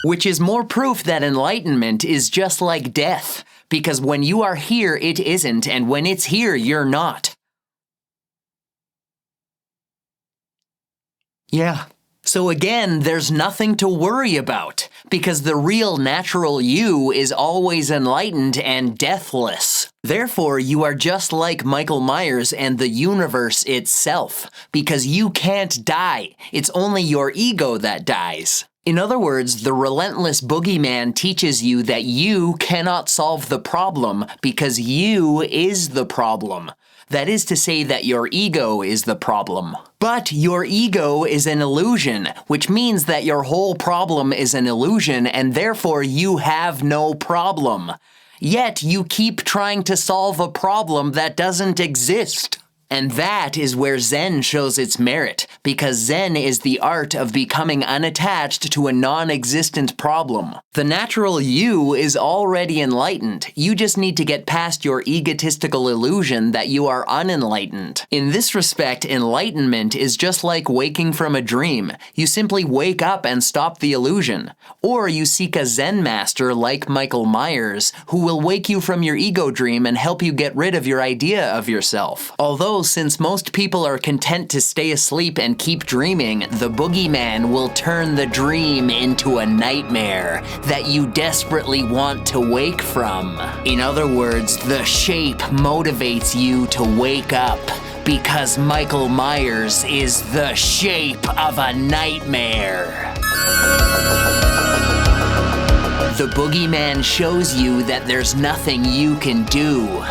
Which is more proof that enlightenment is just like death, because when you are here, it isn't, and when it's here, you're not. Yeah. So again, there's nothing to worry about, because the real natural you is always enlightened and deathless. Therefore, you are just like Michael Myers and the universe itself, because you can't die. It's only your ego that dies. In other words, the relentless boogeyman teaches you that you cannot solve the problem because you is the problem. That is to say that your ego is the problem. But your ego is an illusion, which means that your whole problem is an illusion and therefore you have no problem. Yet you keep trying to solve a problem that doesn't exist. And that is where Zen shows its merit, because Zen is the art of becoming unattached to a non-existent problem. The natural you is already enlightened. You just need to get past your egotistical illusion that you are unenlightened. In this respect, enlightenment is just like waking from a dream. You simply wake up and stop the illusion. Or you seek a Zen master like Michael Myers, who will wake you from your ego dream and help you get rid of your idea of yourself. Although, since most people are content to stay asleep and keep dreaming, the boogeyman will turn the dream into a nightmare that you desperately want to wake from. In other words, the shape motivates you to wake up, because Michael Myers is the shape of a nightmare. The boogeyman shows you that there's nothing you can do.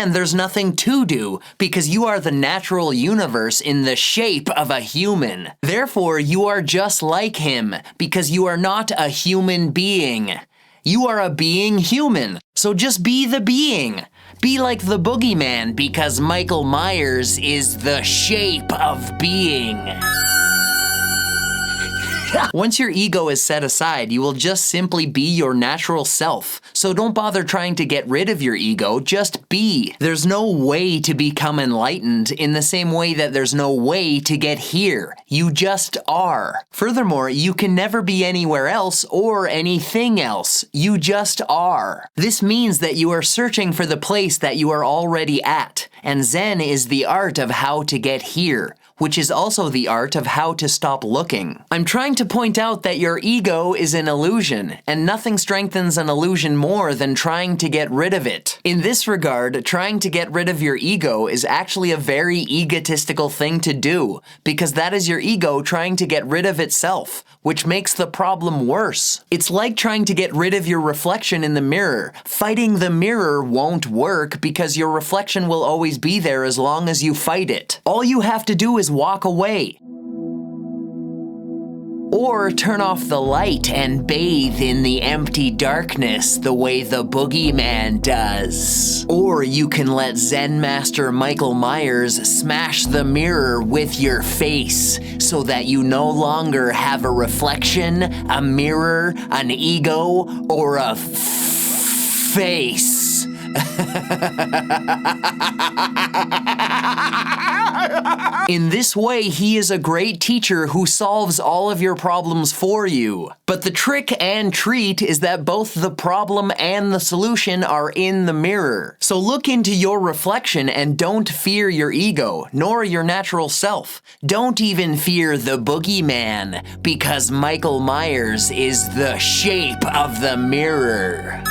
and there's nothing to do, because you are the natural universe in the shape of a human. Therefore, you are just like him, because you are not a human being. You are a being human, so just be the being. Be like the boogeyman, because Michael Myers is the shape of being. Once your ego is set aside, you will just simply be your natural self. So don't bother trying to get rid of your ego, just be. There's no way to become enlightened in the same way that there's no way to get here. You just are. Furthermore, you can never be anywhere else or anything else. You just are. This means that you are searching for the place that you are already at, and Zen is the art of how to get here, which is also the art of how to stop looking. I'm trying to point out that your ego is an illusion, and nothing strengthens an illusion more than trying to get rid of it. In this regard, trying to get rid of your ego is actually a very egotistical thing to do, because that is your ego trying to get rid of itself, which makes the problem worse. It's like trying to get rid of your reflection in the mirror. Fighting the mirror won't work because your reflection will always be there as long as you fight it. All you have to do is walk away. Or turn off the light and bathe in the empty darkness the way the boogeyman does. Or you can let Zen Master Michael Myers smash the mirror with your face so that you no longer have a reflection, a mirror, an ego, or a face. In this way, he is a great teacher who solves all of your problems for you. But the trick and treat is that both the problem and the solution are in the mirror. So look into your reflection and don't fear your ego, nor your natural self. Don't even fear the boogeyman, because Michael Myers is the shape of the mirror.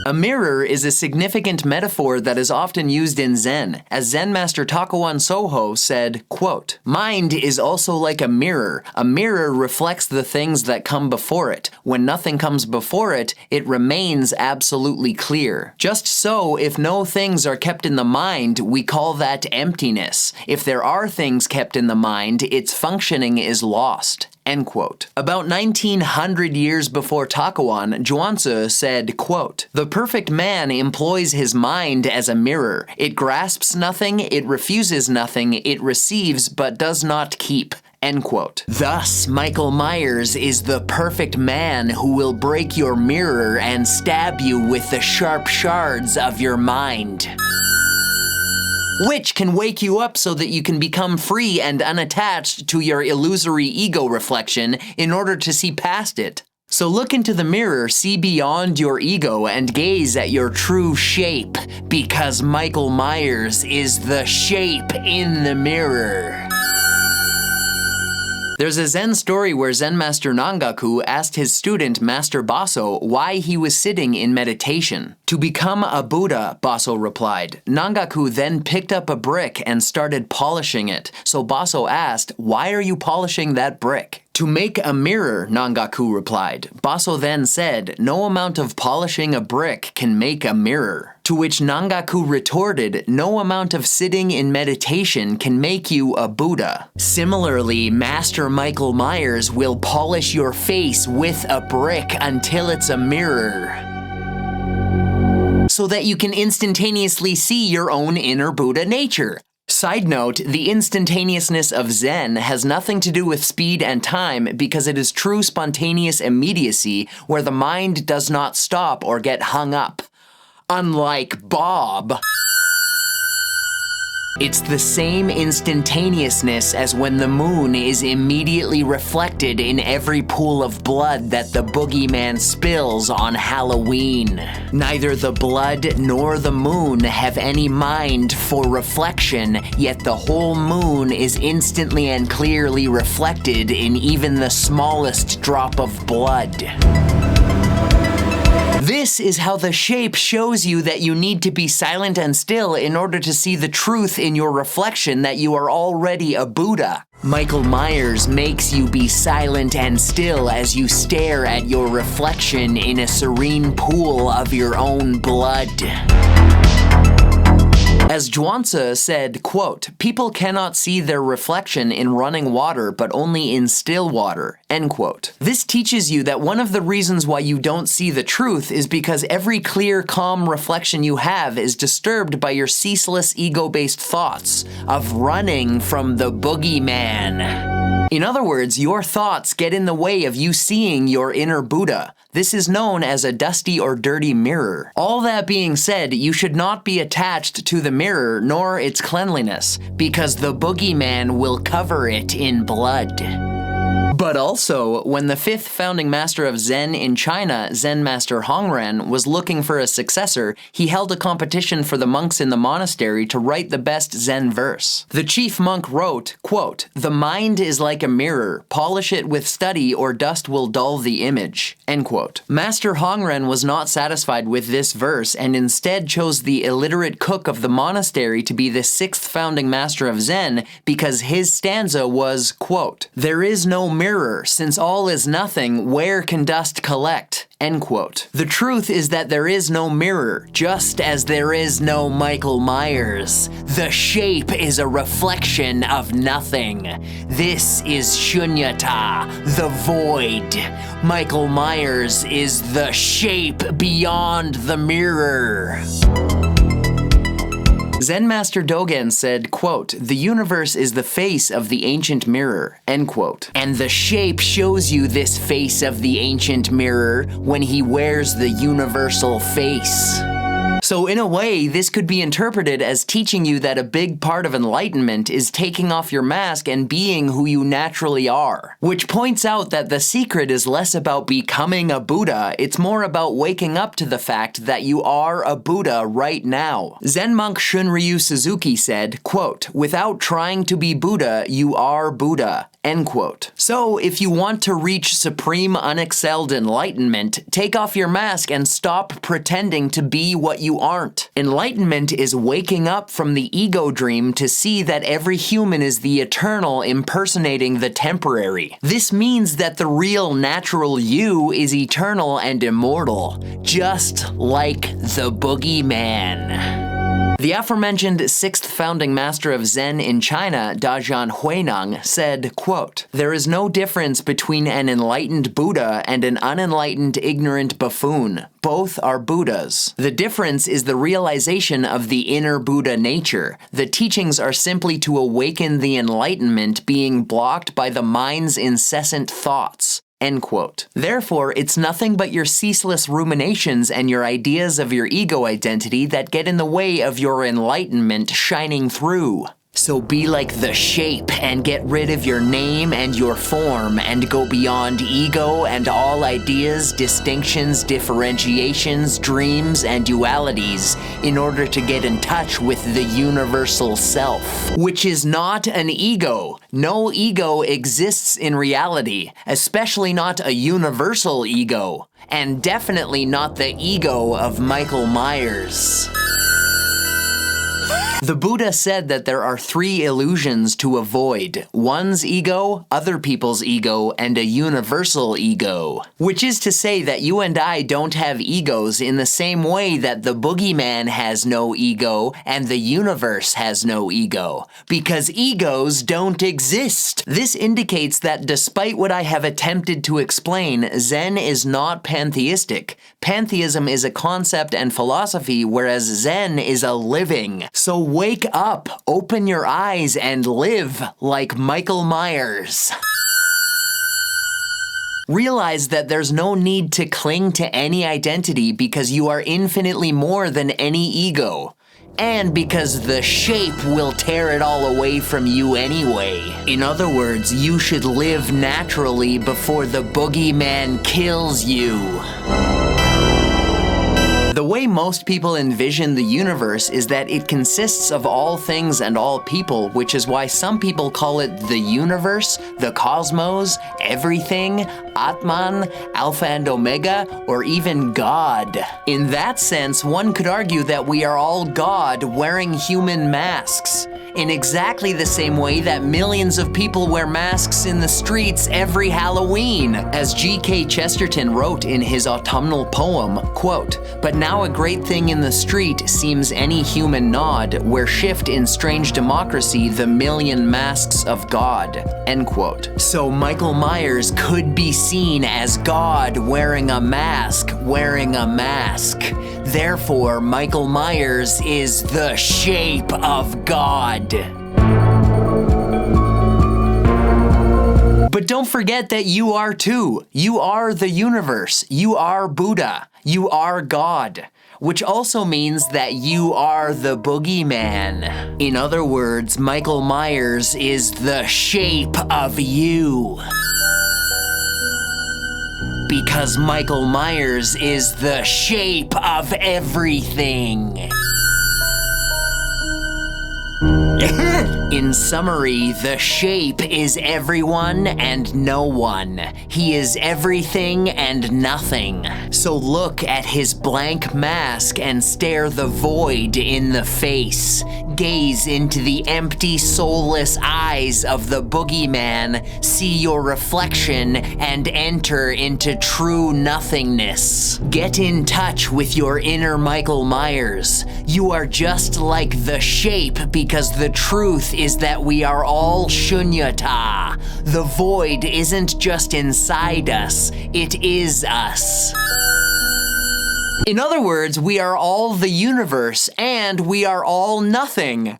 A mirror is a significant metaphor that is often used in Zen, as Zen Master Takuan Soho said, quote, "Mind is also like a mirror. A mirror reflects the things that come before it. When nothing comes before it, it remains absolutely clear. Just so, if no things are kept in the mind, we call that emptiness. If there are things kept in the mind, its functioning is lost." End quote. About 1900 years before Takuan, Zhuangzi said, quote, "The perfect man employs his mind as a mirror. It grasps nothing, it refuses nothing, it receives but does not keep." End quote. Thus, Michael Myers is the perfect man who will break your mirror and stab you with the sharp shards of your mind, which can wake you up so that you can become free and unattached to your illusory ego reflection in order to see past it. So look into the mirror, see beyond your ego, and gaze at your true shape, because Michael Myers is the shape in the mirror. There's a Zen story where Zen Master Nangaku asked his student Master Baso why he was sitting in meditation. "To become a Buddha," Baso replied. Nangaku then picked up a brick and started polishing it. So Baso asked, "Why are you polishing that brick?" "To make a mirror," Nangaku replied. Baso then said, "No amount of polishing a brick can make a mirror." To which Nangaku retorted, "No amount of sitting in meditation can make you a Buddha." Similarly, Master Michael Myers will polish your face with a brick until it's a mirror, so that you can instantaneously see your own inner Buddha nature. Side note, the instantaneousness of Zen has nothing to do with speed and time because it is true spontaneous immediacy where the mind does not stop or get hung up. Unlike Bob, it's the same instantaneousness as when the moon is immediately reflected in every pool of blood that the boogeyman spills on Halloween. Neither the blood nor the moon have any mind for reflection, yet the whole moon is instantly and clearly reflected in even the smallest drop of blood. This is how the shape shows you that you need to be silent and still in order to see the truth in your reflection that you are already a Buddha. Michael Myers makes you be silent and still as you stare at your reflection in a serene pool of your own blood. As Zhuangzi said, quote, "People cannot see their reflection in running water, but only in still water," end quote. This teaches you that one of the reasons why you don't see the truth is because every clear, calm reflection you have is disturbed by your ceaseless ego-based thoughts of running from the boogeyman. In other words, your thoughts get in the way of you seeing your inner Buddha. This is known as a dusty or dirty mirror. All that being said, you should not be attached to the mirror nor its cleanliness, because the boogeyman will cover it in blood. But also, when the 5th founding master of Zen in China, Zen master Hongren, was looking for a successor, he held a competition for the monks in the monastery to write the best Zen verse. The chief monk wrote, quote, "The mind is like a mirror. Polish it with study or dust will dull the image," end quote. Master Hongren was not satisfied with this verse and instead chose the illiterate cook of the monastery to be the 6th founding master of Zen because his stanza was, quote, "There is no mirror, since all is nothing, where can dust collect?" End quote. The truth is that there is no mirror, just as there is no Michael Myers. The shape is a reflection of nothing. This is Śūnyatā, the void. Michael Myers is the shape beyond the mirror. Zen Master Dogen said, quote, "The universe is the face of the ancient mirror," end quote. And the shape shows you this face of the ancient mirror when he wears the universal face. So in a way, this could be interpreted as teaching you that a big part of enlightenment is taking off your mask and being who you naturally are. Which points out that the secret is less about becoming a Buddha, it's more about waking up to the fact that you are a Buddha right now. Zen monk Shunryu Suzuki said, quote, "Without trying to be Buddha, you are Buddha," end quote. So if you want to reach supreme unexcelled enlightenment, take off your mask and stop pretending to be what you aren't. Enlightenment is waking up from the ego dream to see that every human is the eternal impersonating the temporary. This means that the real natural you is eternal and immortal, just like the boogeyman. The aforementioned 6th founding master of Zen in China, Dajian Huineng, said, quote, "There is no difference between an enlightened Buddha and an unenlightened ignorant buffoon. Both are Buddhas. The difference is the realization of the inner Buddha nature. The teachings are simply to awaken the enlightenment being blocked by the mind's incessant thoughts." End quote. Therefore, it's nothing but your ceaseless ruminations and your ideas of your ego identity that get in the way of your enlightenment shining through. So be like the shape and get rid of your name and your form and go beyond ego and all ideas, distinctions, differentiations, dreams, and dualities in order to get in touch with the universal self, which is not an ego. No ego exists in reality, especially not a universal ego, and definitely not the ego of Michael Myers. The Buddha said that there are 3 illusions to avoid: one's ego, other people's ego, and a universal ego. Which is to say that you and I don't have egos in the same way that the boogeyman has no ego and the universe has no ego, because egos don't exist. This indicates that despite what I have attempted to explain, Zen is not pantheistic. Pantheism is a concept and philosophy, whereas Zen is a living. So wake up, open your eyes, and live like Michael Myers. Realize that there's no need to cling to any identity because you are infinitely more than any ego. And because the shape will tear it all away from you anyway. In other words, you should live naturally before the boogeyman kills you. The way most people envision the universe is that it consists of all things and all people, which is why some people call it the universe, the cosmos, everything, Atman, Alpha and Omega, or even God. In that sense, one could argue that we are all God wearing human masks, in exactly the same way that millions of people wear masks in the streets every Halloween. As G.K. Chesterton wrote in his autumnal poem, quote, "But now a great thing in the street seems any human nod, where shift in strange democracy the million masks of God," end quote. So Michael Myers could be seen as God wearing a mask, Therefore, Michael Myers is the shape of God. But don't forget that you are too. You are the universe. You are Buddha. You are God. Which also means that you are the boogeyman. In other words, Michael Myers is the shape of you. Because Michael Myers is the shape of everything. In summary, the shape is everyone and no one. He is everything and nothing. So look at his blank mask and stare the void in the face. Gaze into the empty, soulless eyes of the boogeyman, see your reflection, and enter into true nothingness. Get in touch with your inner Michael Myers. You are just like the shape because the truth is that we are all Śūnyatā. The void isn't just inside us, it is us. In other words, we are all the universe, and we are all nothing.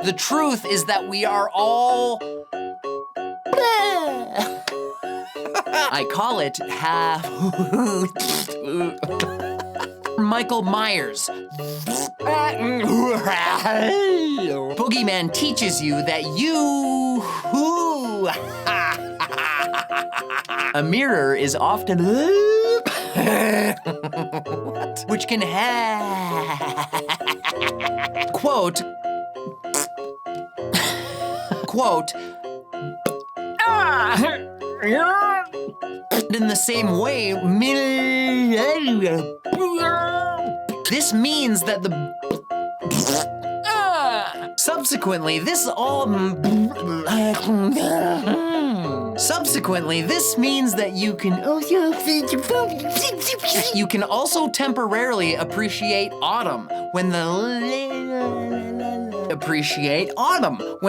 The truth is that we are all... I call it Michael Myers. Boogeyman teaches you that you... A mirror is often... which can quote... quote... in the same way, this means that the... Subsequently, this means that you can also temporarily appreciate autumn when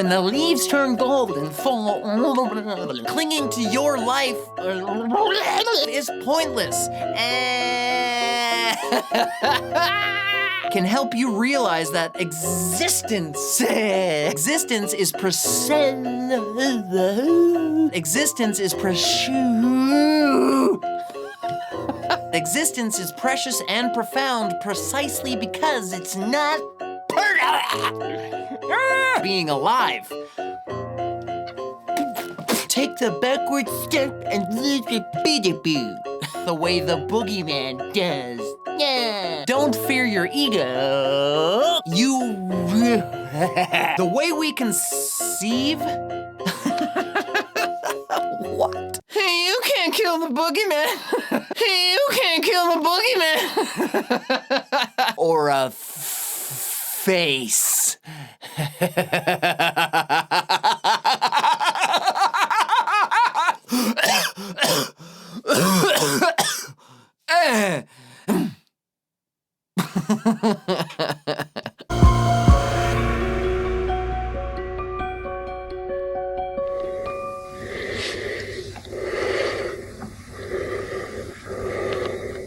the leaves turn gold and fall. Clinging to your life is pointless. Can help you realize that existence is precious and profound precisely because it's not being alive. Take the backward step and leave it be the way the boogeyman does. Yeah. Don't fear your ego. The way we conceive... What? Hey, you can't kill the boogeyman. Hey, you can't kill the boogeyman. Or a face.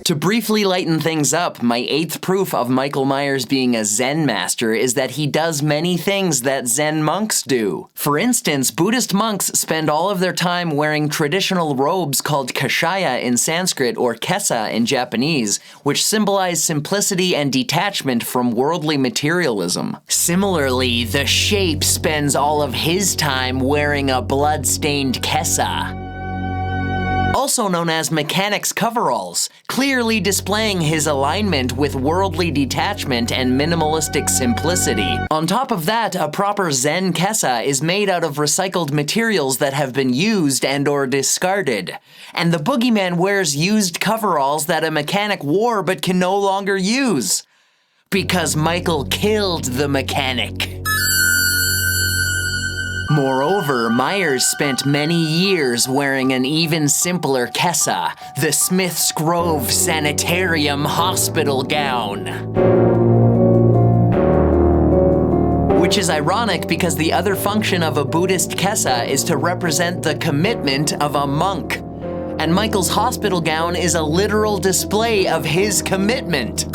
To briefly lighten things up, my 8th proof of Michael Myers being a Zen master is that he does many things that Zen monks do. For instance, Buddhist monks spend all of their time wearing traditional robes called kashaya in Sanskrit or kesa in Japanese, which symbolize simplicity and detachment from worldly materialism. Similarly, the shape spends all of his time wearing a blood-stained kesa. also known as mechanic's coveralls, clearly displaying his alignment with worldly detachment and minimalistic simplicity. On top of that, a proper Zen kessa is made out of recycled materials that have been used and or discarded. And the boogeyman wears used coveralls that a mechanic wore but can no longer use. Because Michael killed the mechanic. Moreover, Myers spent many years wearing an even simpler kessa, the Smith's Grove Sanitarium hospital gown. Which is ironic because the other function of a Buddhist kessa is to represent the commitment of a monk. And Michael's hospital gown is a literal display of his commitment.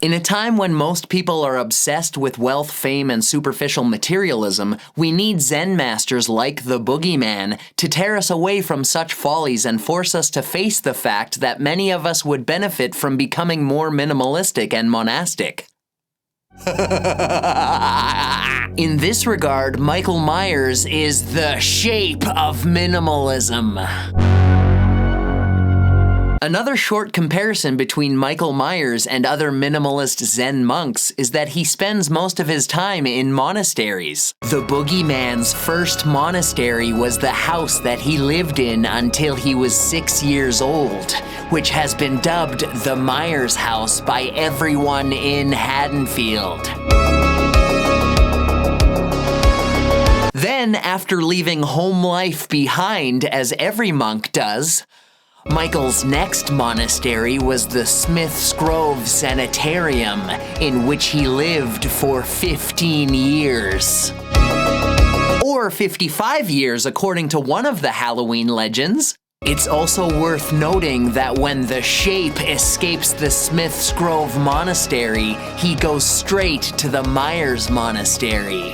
In a time when most people are obsessed with wealth, fame, and superficial materialism, we need Zen masters like the boogeyman to tear us away from such follies and force us to face the fact that many of us would benefit from becoming more minimalistic and monastic. In this regard, Michael Myers is the shape of minimalism. Another short comparison between Michael Myers and other minimalist Zen monks is that he spends most of his time in monasteries. The boogeyman's first monastery was the house that he lived in until he was 6 years old, which has been dubbed the Myers House by everyone in Haddonfield. Then, after leaving home life behind, as every monk does, Michael's next monastery was the Smith's Grove Sanitarium, in which he lived for 15 years. Or 55 years, according to one of the Halloween legends. It's also worth noting that when the shape escapes the Smith's Grove Monastery, he goes straight to the Myers Monastery.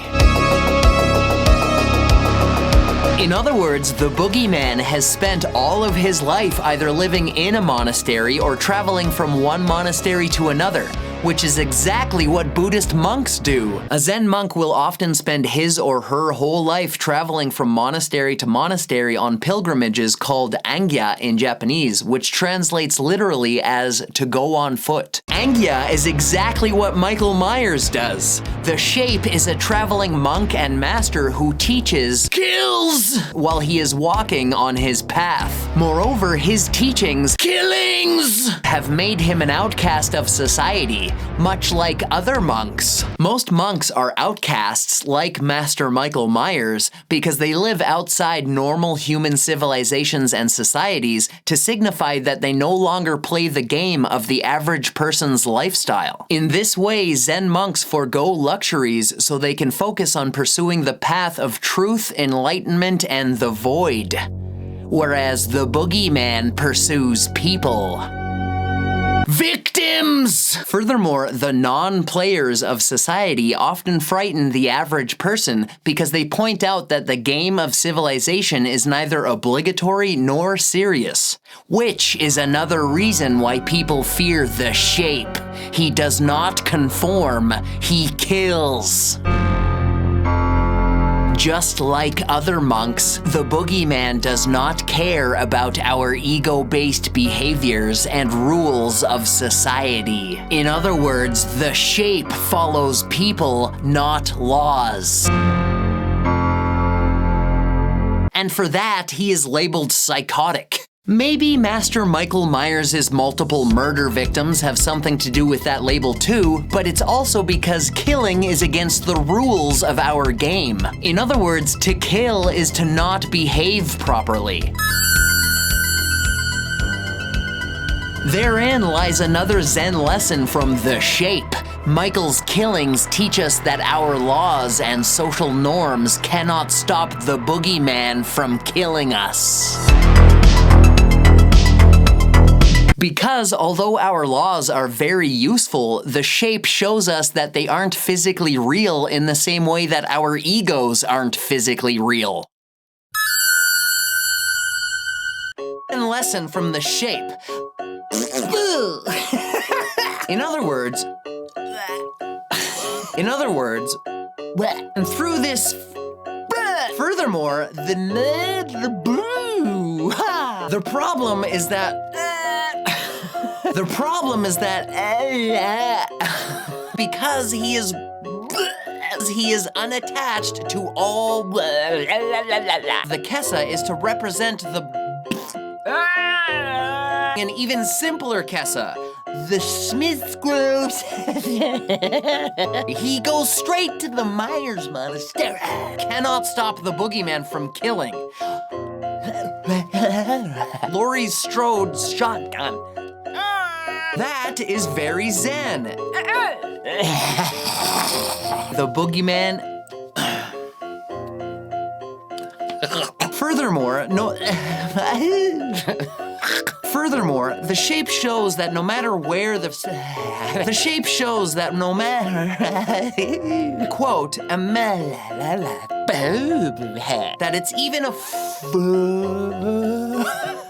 In other words, the boogeyman has spent all of his life either living in a monastery or traveling from one monastery to another, which is exactly what Buddhist monks do. A Zen monk will often spend his or her whole life traveling from monastery to monastery on pilgrimages called angya in Japanese, which translates literally as to go on foot. Angya is exactly what Michael Myers does. The shape is a traveling monk and master who teaches kills while he is walking on his path. Moreover, his teachings, killings, have made him an outcast of society, much like other monks. Most monks are outcasts like Master Michael Myers because they live outside normal human civilizations and societies to signify that they no longer play the game of the average person's lifestyle. In this way, Zen monks forego luxuries so they can focus on pursuing the path of truth, enlightenment, and the void. Whereas the boogeyman pursues people. Victims! Furthermore, the non-players of society often frighten the average person because they point out that the game of civilization is neither obligatory nor serious, which is another reason why people fear the shape. He does not conform, he kills. Just like other monks, the boogeyman does not care about our ego-based behaviors and rules of society. In other words, the shape follows people, not laws. And for that, he is labeled psychotic. Maybe Master Michael Myers' multiple murder victims have something to do with that label too, but it's also because killing is against the rules of our game. In other words, to kill is to not behave properly. Therein lies another Zen lesson from The Shape. Michael's killings teach us that our laws and social norms cannot stop the boogeyman from killing us. Because although our laws are very useful, the shape shows us that they aren't physically real in the same way that our egos aren't physically real. A lesson from the shape. In other words, and through this, furthermore, the The problem is that... The problem is that... because he is unattached to all... The kessa is to represent the... An even simpler kessa. The Smith's Groves. He goes straight to the Myers Monastery. Cannot stop the boogeyman from killing. Laurie Strode's shotgun. That is very zen. The boogeyman... Furthermore, the shape shows that no matter where the shape shows that no matter quote that it's even a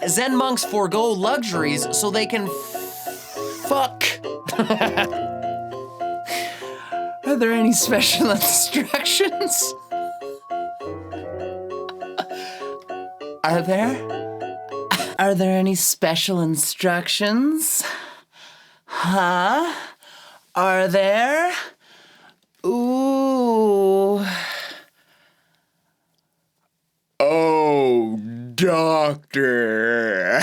Zen monks forego luxuries so they can fuck. Are there any special instructions? Are there any special instructions? Huh? Are there? Ooh. Oh, doctor.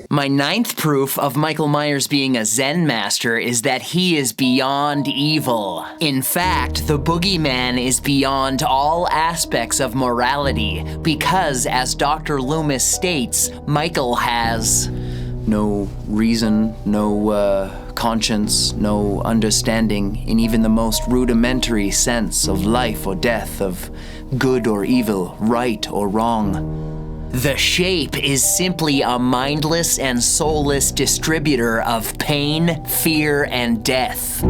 My ninth proof of Michael Myers being a Zen master is that he is beyond evil. In fact, the boogeyman is beyond all aspects of morality because, as Dr. Loomis states, Michael has no reason, no conscience, no understanding in even the most rudimentary sense of life or death, of good or evil, right or wrong. The shape is simply a mindless and soulless distributor of pain, fear, and death.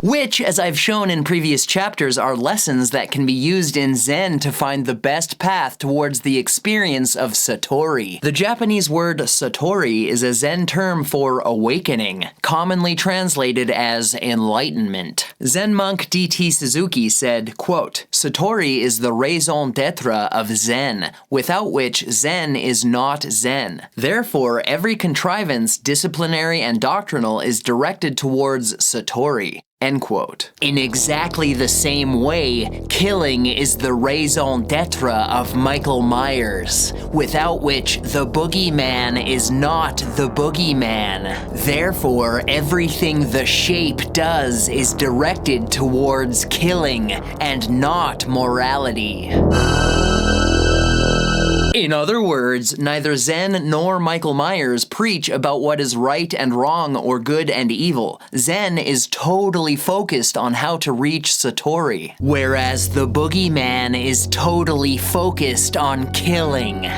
Which, as I've shown in previous chapters, are lessons that can be used in Zen to find the best path towards the experience of Satori. The Japanese word Satori is a Zen term for awakening, commonly translated as enlightenment. Zen monk D.T. Suzuki said, quote, "Satori is the raison d'etre of Zen, without which Zen is not Zen. Therefore, every contrivance, disciplinary and doctrinal, is directed towards Satori." End quote. In exactly the same way, killing is the raison d'etre of Michael Myers, without which the boogeyman is not the boogeyman. Therefore, everything the shape does is directed towards killing and not morality. In other words, neither Zen nor Michael Myers preach about what is right and wrong or good and evil. Zen is totally focused on how to reach Satori, whereas the boogeyman is totally focused on killing.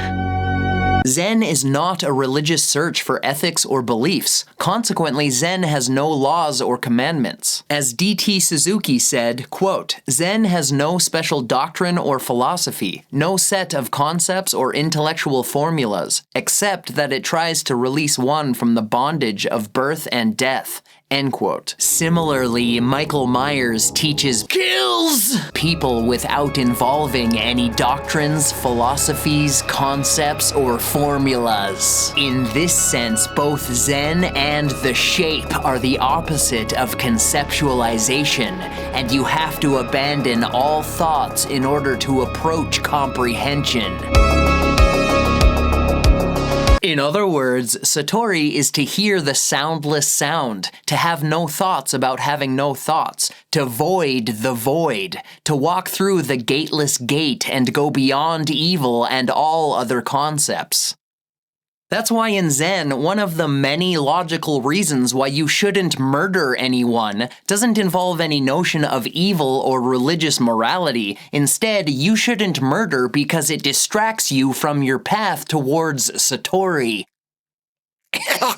Zen is not a religious search for ethics or beliefs. Consequently, Zen has no laws or commandments. As D.T. Suzuki said, quote, "Zen has no special doctrine or philosophy, no set of concepts or intellectual formulas, except that it tries to release one from the bondage of birth and death." End quote. Similarly, Michael Myers teaches kills people without involving any doctrines, philosophies, concepts, or formulas. In this sense, both Zen and the shape are the opposite of conceptualization, and you have to abandon all thoughts in order to approach comprehension. In other words, Satori is to hear the soundless sound, to have no thoughts about having no thoughts, to void the void, to walk through the gateless gate and go beyond evil and all other concepts. That's why in Zen, one of the many logical reasons why you shouldn't murder anyone doesn't involve any notion of evil or religious morality. Instead, you shouldn't murder because it distracts you from your path towards Satori.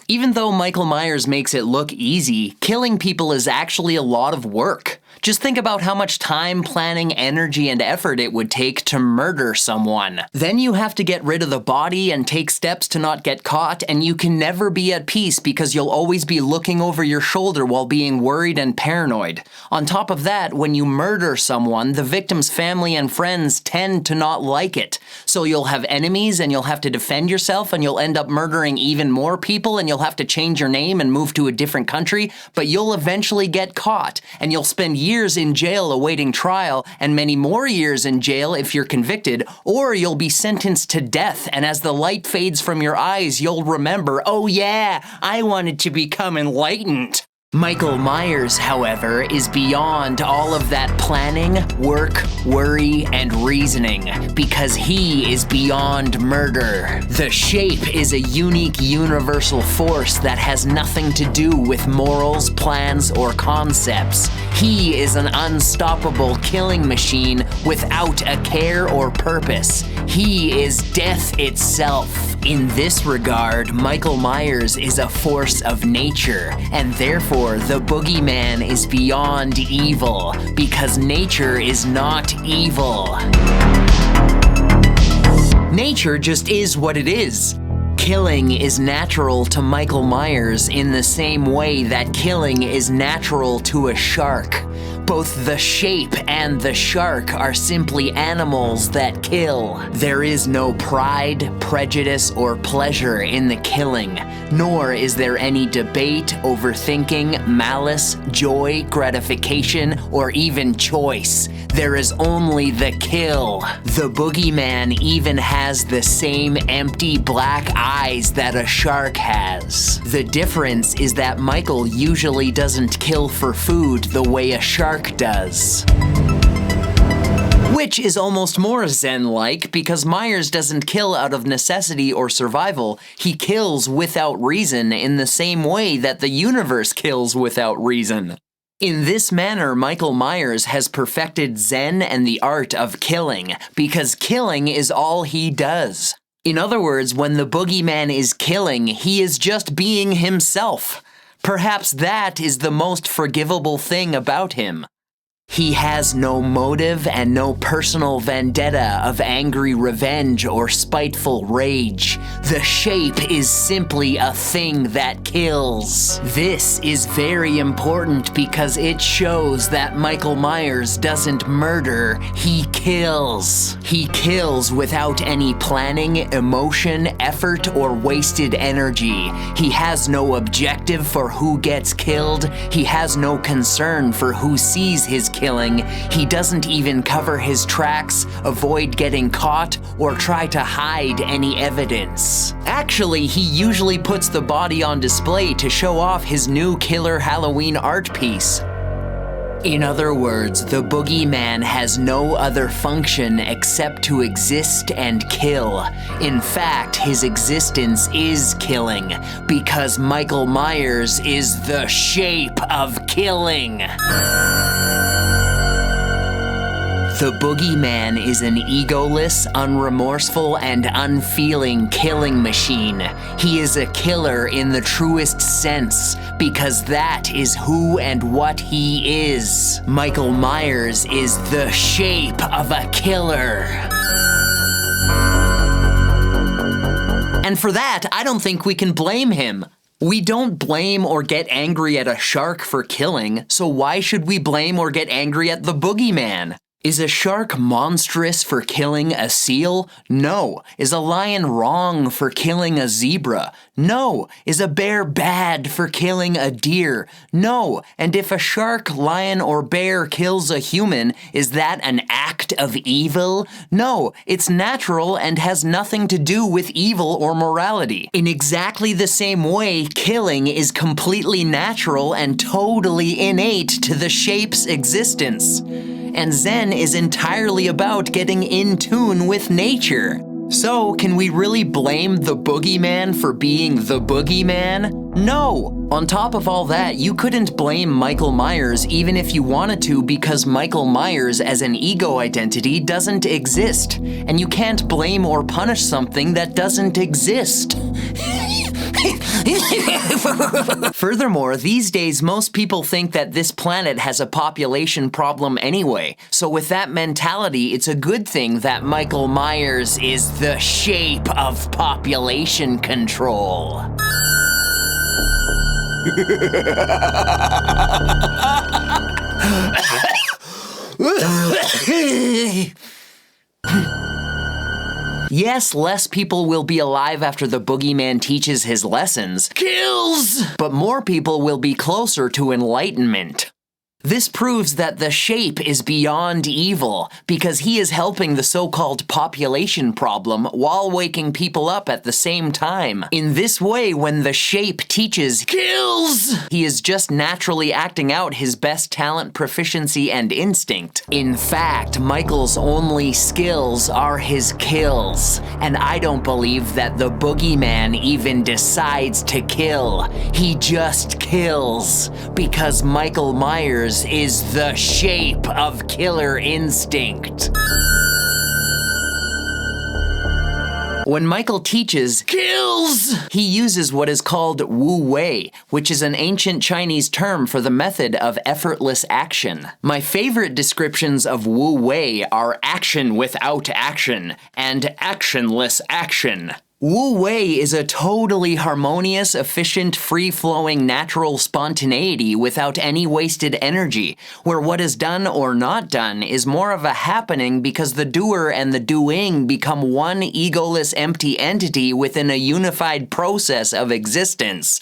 Even though Michael Myers makes it look easy, killing people is actually a lot of work. Just think about how much time, planning, energy, and effort it would take to murder someone. Then you have to get rid of the body and take steps to not get caught, and you can never be at peace because you'll always be looking over your shoulder while being worried and paranoid. On top of that, when you murder someone, the victim's family and friends tend to not like it. So you'll have enemies and you'll have to defend yourself and you'll end up murdering even more people and you'll have to change your name and move to a different country, but you'll eventually get caught and you'll spend years in jail awaiting trial and many more years in jail if you're convicted, or you'll be sentenced to death, and as the light fades from your eyes, you'll remember, oh yeah, I wanted to become enlightened. Michael Myers, however, is beyond all of that planning, work, worry, and reasoning, because he is beyond murder. The Shape is a unique universal force that has nothing to do with morals, plans, or concepts. He is an unstoppable killing machine without a care or purpose. He is death itself. In this regard, Michael Myers is a force of nature, and therefore the boogeyman is beyond evil, because nature is not evil. Nature just is what it is. Killing is natural to Michael Myers in the same way that killing is natural to a shark. Both the Shape and the shark are simply animals that kill. There is no pride, prejudice, or pleasure in the killing, nor is there any debate, overthinking, malice, joy, gratification, or even choice. There is only the kill. The boogeyman even has the same empty black eyes that a shark has. The difference is that Michael usually doesn't kill for food the way a shark does. Which is almost more Zen-like, because Myers doesn't kill out of necessity or survival. He kills without reason in the same way that the universe kills without reason. In this manner, Michael Myers has perfected Zen and the art of killing, because killing is all he does. In other words, when the boogeyman is killing, he is just being himself. Perhaps that is the most forgivable thing about him. He has no motive and no personal vendetta of angry revenge or spiteful rage. The Shape is simply a thing that kills. This is very important because it shows that Michael Myers doesn't murder, he kills. He kills without any planning, emotion, effort, or wasted energy. He has no objective for who gets killed. He has no concern for who sees his killing. He doesn't even cover his tracks, avoid getting caught, or try to hide any evidence. Actually, he usually puts the body on display to show off his new killer Halloween art piece. In other words, the boogeyman has no other function except to exist and kill. In fact, his existence is killing, because Michael Myers is the Shape of killing. The boogeyman is an egoless, unremorseful, and unfeeling killing machine. He is a killer in the truest sense, because that is who and what he is. Michael Myers is the Shape of a killer. And for that, I don't think we can blame him. We don't blame or get angry at a shark for killing, so why should we blame or get angry at the boogeyman? Is a shark monstrous for killing a seal? No. Is a lion wrong for killing a zebra? No. Is a bear bad for killing a deer? No. And if a shark, lion, or bear kills a human, is that an act of evil? No. It's natural and has nothing to do with evil or morality. In exactly the same way, killing is completely natural and totally innate to the Shape's existence. And Zen is entirely about getting in tune with nature. So, can we really blame the boogeyman for being the boogeyman? No! On top of all that, you couldn't blame Michael Myers even if you wanted to because Michael Myers as an ego identity doesn't exist. And you can't blame or punish something that doesn't exist. Furthermore, these days most people think that this planet has a population problem anyway. So with that mentality, it's a good thing that Michael Myers is the shape of population control. Yes, less people will be alive after the boogeyman teaches his lessons. Kills! But more people will be closer to enlightenment. This proves that the shape is beyond evil because he is helping the so-called population problem while waking people up at the same time. In this way, when the shape teaches kills, he is just naturally acting out his best talent, proficiency, and instinct. In fact, Michael's only skills are his kills, and I don't believe that the boogeyman even decides to kill. He just kills because Michael Myers is the shape of killer instinct. When Michael teaches kills, he uses what is called Wu Wei, which is an ancient Chinese term for the method of effortless action. My favorite descriptions of Wu Wei are action without action and actionless action. Wu Wei is a totally harmonious, efficient, free-flowing, natural spontaneity without any wasted energy, where what is done or not done is more of a happening because the doer and the doing become one egoless, empty entity within a unified process of existence.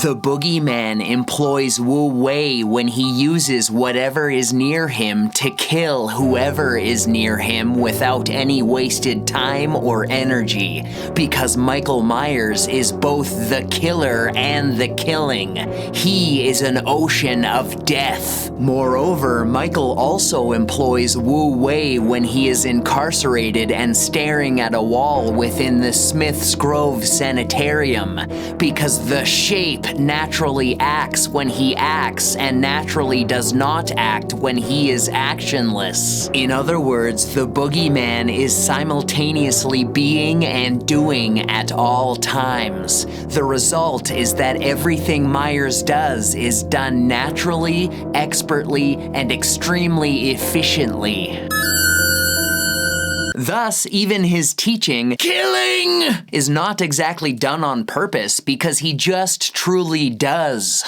The boogeyman employs Wu Wei when he uses whatever is near him to kill whoever is near him without any wasted time or energy, because Michael Myers is both the killer and the killing. He is an ocean of death. Moreover, Michael also employs Wu Wei when he is incarcerated and staring at a wall within the Smith's Grove Sanitarium, because the shape naturally acts when he acts and naturally does not act when he is actionless. In other words, the boogeyman is simultaneously being and doing at all times. The result is that everything Myers does is done naturally, expertly, and extremely efficiently. Thus, even his teaching, killing, is not exactly done on purpose because he just truly does.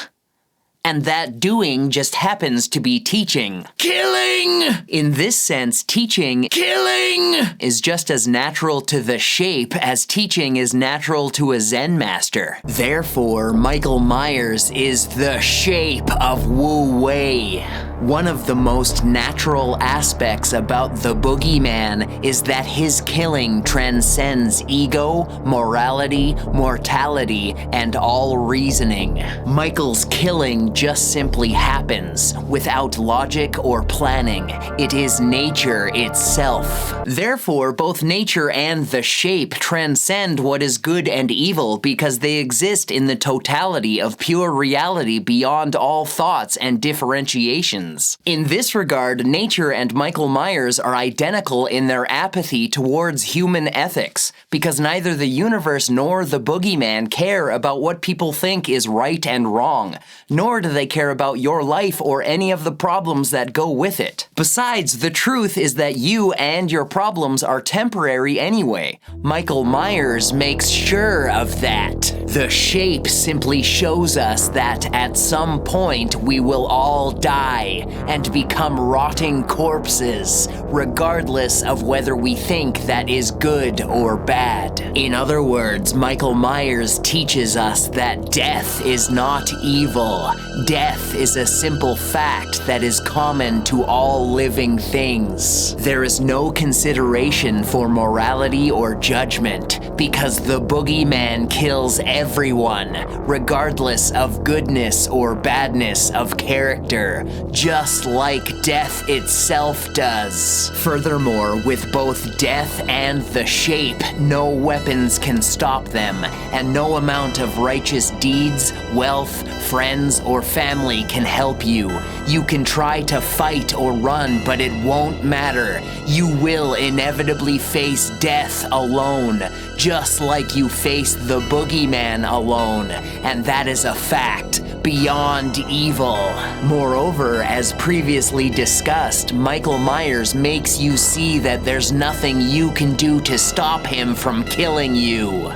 And that doing just happens to be teaching. Killing! In this sense, teaching, killing, is just as natural to the shape as teaching is natural to a Zen master. Therefore, Michael Myers is the shape of Wu Wei. One of the most natural aspects about the boogeyman is that his killing transcends ego, morality, mortality, and all reasoning. Michael's killing just simply happens, without logic or planning. It is nature itself. Therefore, both nature and the shape transcend what is good and evil because they exist in the totality of pure reality beyond all thoughts and differentiations. In this regard, nature and Michael Myers are identical in their apathy towards human ethics, because neither the universe nor the boogeyman care about what people think is right and wrong, nor do they care about your life or any of the problems that go with it. Besides, the truth is that you and your problems are temporary anyway. Michael Myers makes sure of that. The shape simply shows us that at some point we will all die and become rotting corpses, regardless of whether we think that is good or bad. In other words, Michael Myers teaches us that death is not evil. Death is a simple fact that is common to all living things. There is no consideration for morality or judgment, because the boogeyman kills everyone, regardless of goodness or badness of character, just like death itself does. Furthermore, with both death and the shape, no weapons can stop them, and no amount of righteous deeds, wealth, friends, or family can help you. You can try to fight or run, but it won't matter. You will inevitably face death alone, just like you faced the boogeyman alone, and that is a fact, beyond evil. Moreover, as previously discussed, Michael Myers makes you see that there's nothing you can do to stop him from killing you.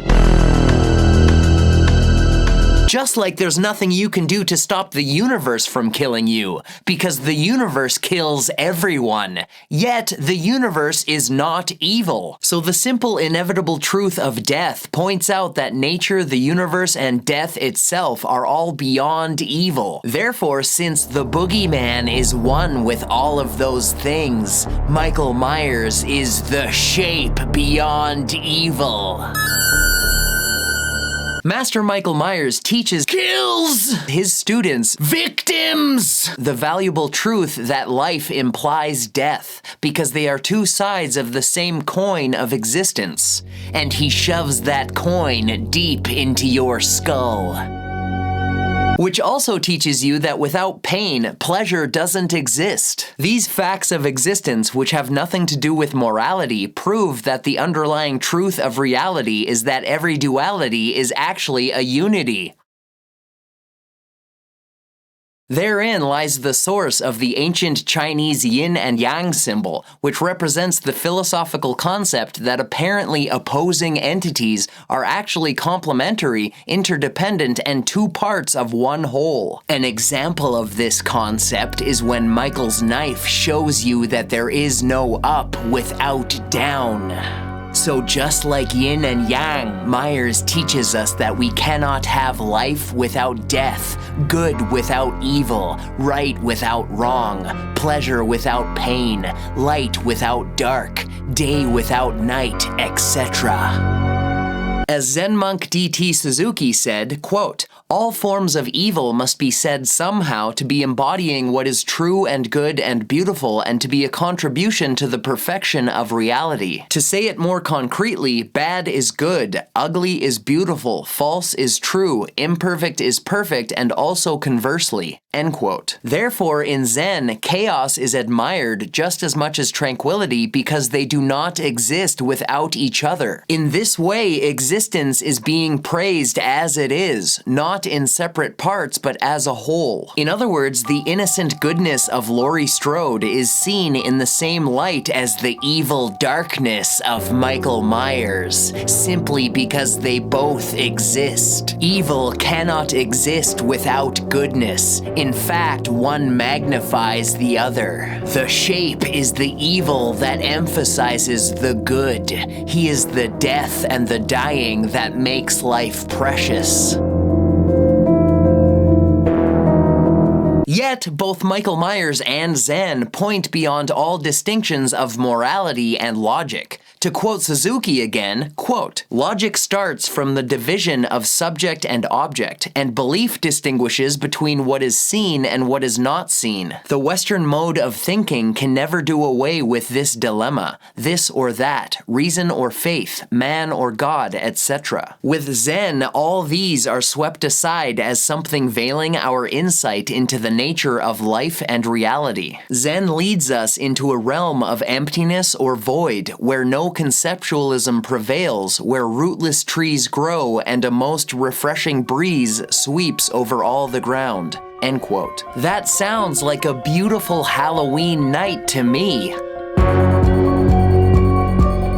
Just like there's nothing you can do to stop the universe from killing you, because the universe kills everyone. Yet, the universe is not evil. So the simple inevitable truth of death points out that nature, the universe, and death itself are all beyond evil. Therefore, since the boogeyman is one with all of those things, Michael Myers is the shape beyond evil. Master Michael Myers kills his students, victims, the valuable truth that life implies death, because they are two sides of the same coin of existence, and he shoves that coin deep into your skull. Which also teaches you that without pain, pleasure doesn't exist. These facts of existence, which have nothing to do with morality, prove that the underlying truth of reality is that every duality is actually a unity. Therein lies the source of the ancient Chinese yin and yang symbol, which represents the philosophical concept that apparently opposing entities are actually complementary, interdependent, and two parts of one whole. An example of this concept is when Michael's knife shows you that there is no up without down. So just like yin and yang, Myers teaches us that we cannot have life without death, good without evil, right without wrong, pleasure without pain, light without dark, day without night, etc. As Zen monk D.T. Suzuki said, quote, "All forms of evil must be said somehow to be embodying what is true and good and beautiful and to be a contribution to the perfection of reality. To say it more concretely, bad is good, ugly is beautiful, false is true, imperfect is perfect, and also conversely." End quote. Therefore, in Zen, chaos is admired just as much as tranquility because they do not exist without each other. In this way, existence is being praised as it is, not in separate parts but as a whole. In other words, the innocent goodness of Laurie Strode is seen in the same light as the evil darkness of Michael Myers, simply because they both exist. Evil cannot exist without goodness. In fact, one magnifies the other. The shape is the evil that emphasizes the good. He is the death and the dying that makes life precious. Yet, both Michael Myers and Zen point beyond all distinctions of morality and logic. To quote Suzuki again, quote, "Logic starts from the division of subject and object, and belief distinguishes between what is seen and what is not seen. The Western mode of thinking can never do away with this dilemma, this or that, reason or faith, man or God, etc. With Zen, all these are swept aside as something veiling our insight into the nature of life and reality. Zen leads us into a realm of emptiness or void, where no conceptualism prevails, where rootless trees grow and a most refreshing breeze sweeps over all the ground." End quote. That sounds like a beautiful Halloween night to me.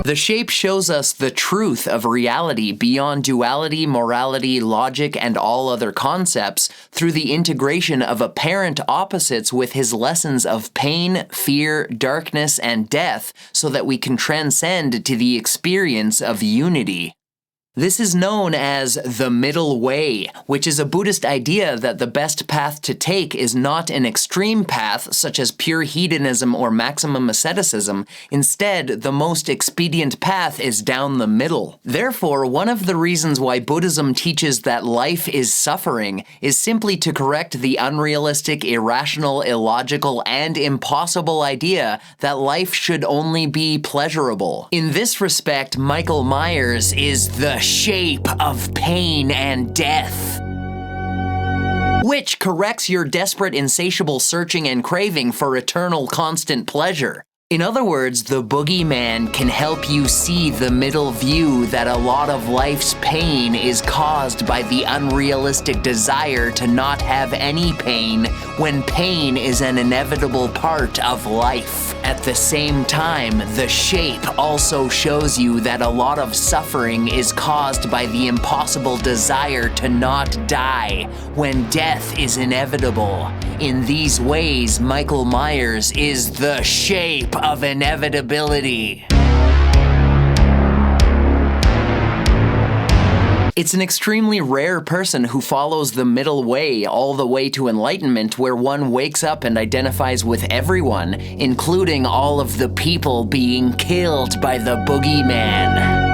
The shape shows us the truth of reality beyond duality, morality, logic, and all other concepts through the integration of apparent opposites with his lessons of pain, fear, darkness, and death so that we can transcend to the experience of unity. This is known as the middle way, which is a Buddhist idea that the best path to take is not an extreme path such as pure hedonism or maximum asceticism. Instead, the most expedient path is down the middle. Therefore, one of the reasons why Buddhism teaches that life is suffering is simply to correct the unrealistic, irrational, illogical, and impossible idea that life should only be pleasurable. In this respect, Michael Myers is the shape of pain and death, which corrects your desperate, insatiable searching and craving for eternal, constant pleasure. In other words, the boogeyman can help you see the middle view that a lot of life's pain is caused by the unrealistic desire to not have any pain when pain is an inevitable part of life. At the same time, the shape also shows you that a lot of suffering is caused by the impossible desire to not die when death is inevitable. In these ways, Michael Myers is the shape of inevitability. It's an extremely rare person who follows the middle way all the way to enlightenment, where one wakes up and identifies with everyone, including all of the people being killed by the boogeyman.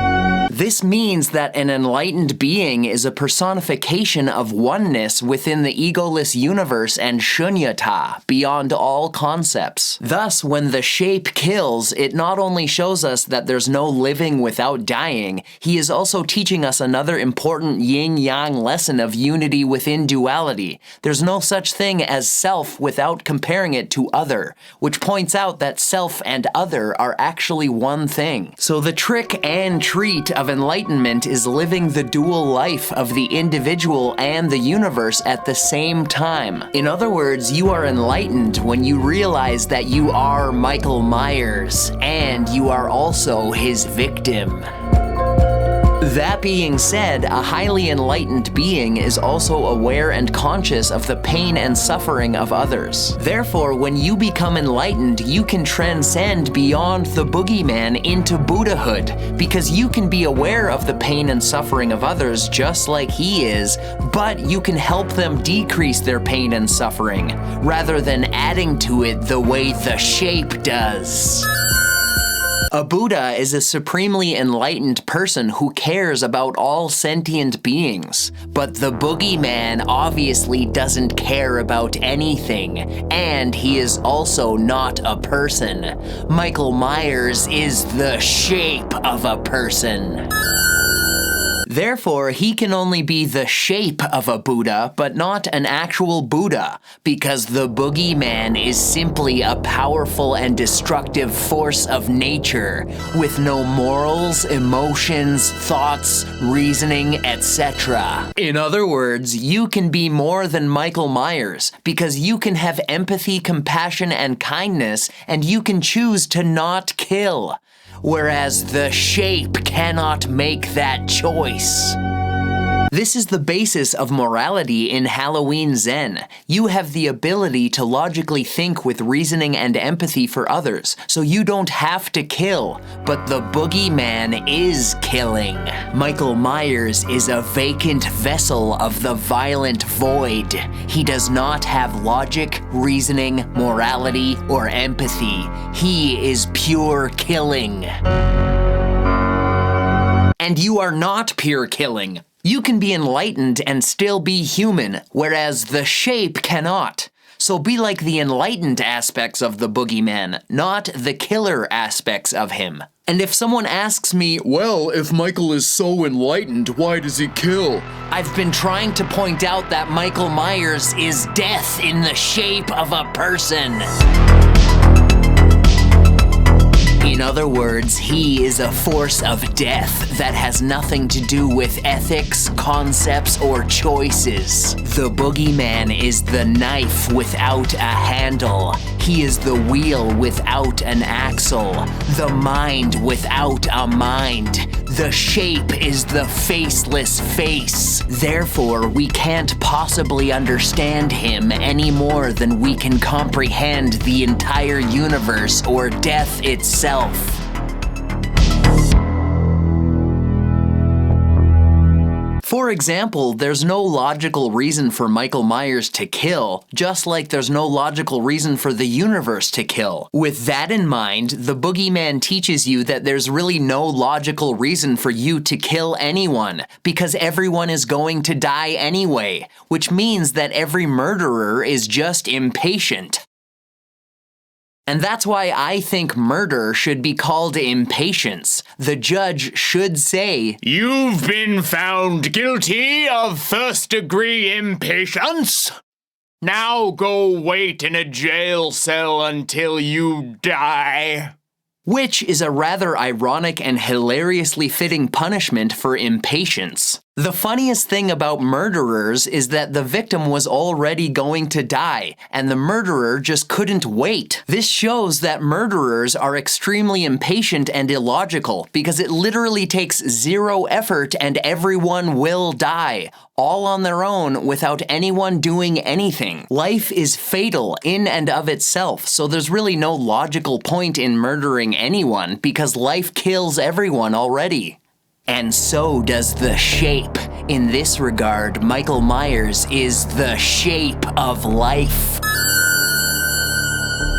This means that an enlightened being is a personification of oneness within the egoless universe and Śūnyatā, beyond all concepts. Thus, when the shape kills, it not only shows us that there's no living without dying, he is also teaching us another important yin-yang lesson of unity within duality. There's no such thing as self without comparing it to other, which points out that self and other are actually one thing. So the trick and treat of enlightenment is living the dual life of the individual and the universe at the same time. In other words, you are enlightened when you realize that you are Michael Myers and you are also his victim. That being said, a highly enlightened being is also aware and conscious of the pain and suffering of others. Therefore, when you become enlightened, you can transcend beyond the boogeyman into Buddhahood, because you can be aware of the pain and suffering of others just like he is, but you can help them decrease their pain and suffering, rather than adding to it the way the shape does. A Buddha is a supremely enlightened person who cares about all sentient beings, but the boogeyman obviously doesn't care about anything, and he is also not a person. Michael Myers is the shape of a person. Therefore, he can only be the shape of a Buddha, but not an actual Buddha, because the boogeyman is simply a powerful and destructive force of nature, with no morals, emotions, thoughts, reasoning, etc. In other words, you can be more than Michael Myers, because you can have empathy, compassion, and kindness, and you can choose to not kill. Whereas the shape cannot make that choice. This is the basis of morality in Halloween Zen. You have the ability to logically think with reasoning and empathy for others, so you don't have to kill, but the boogeyman is killing. Michael Myers is a vacant vessel of the violent void. He does not have logic, reasoning, morality, or empathy. He is pure killing. And you are not pure killing. You can be enlightened and still be human, whereas the shape cannot. So be like the enlightened aspects of the boogeyman, not the killer aspects of him. And if someone asks me, well, if Michael is so enlightened, why does he kill? I've been trying to point out that Michael Myers is death in the shape of a person. In other words, he is a force of death that has nothing to do with ethics, concepts, or choices. The boogeyman is the knife without a handle. He is the wheel without an axle. The mind without a mind. The shape is the faceless face. Therefore, we can't possibly understand him any more than we can comprehend the entire universe or death itself. For example, there's no logical reason for Michael Myers to kill, just like there's no logical reason for the universe to kill. With that in mind, the boogeyman teaches you that there's really no logical reason for you to kill anyone, because everyone is going to die anyway, which means that every murderer is just impatient. And that's why I think murder should be called impatience. The judge should say, "You've been found guilty of first-degree impatience. Now go wait in a jail cell until you die." Which is a rather ironic and hilariously fitting punishment for impatience. The funniest thing about murderers is that the victim was already going to die, and the murderer just couldn't wait. This shows that murderers are extremely impatient and illogical, because it literally takes zero effort and everyone will die, all on their own without anyone doing anything. Life is fatal in and of itself, so there's really no logical point in murdering anyone, because life kills everyone already. And so does the shape. In this regard, Michael Myers is the shape of life.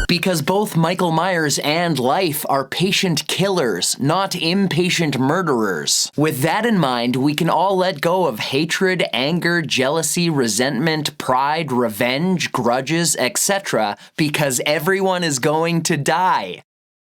Because both Michael Myers and life are patient killers, not impatient murderers. With that in mind, we can all let go of hatred, anger, jealousy, resentment, pride, revenge, grudges, etc., because everyone is going to die.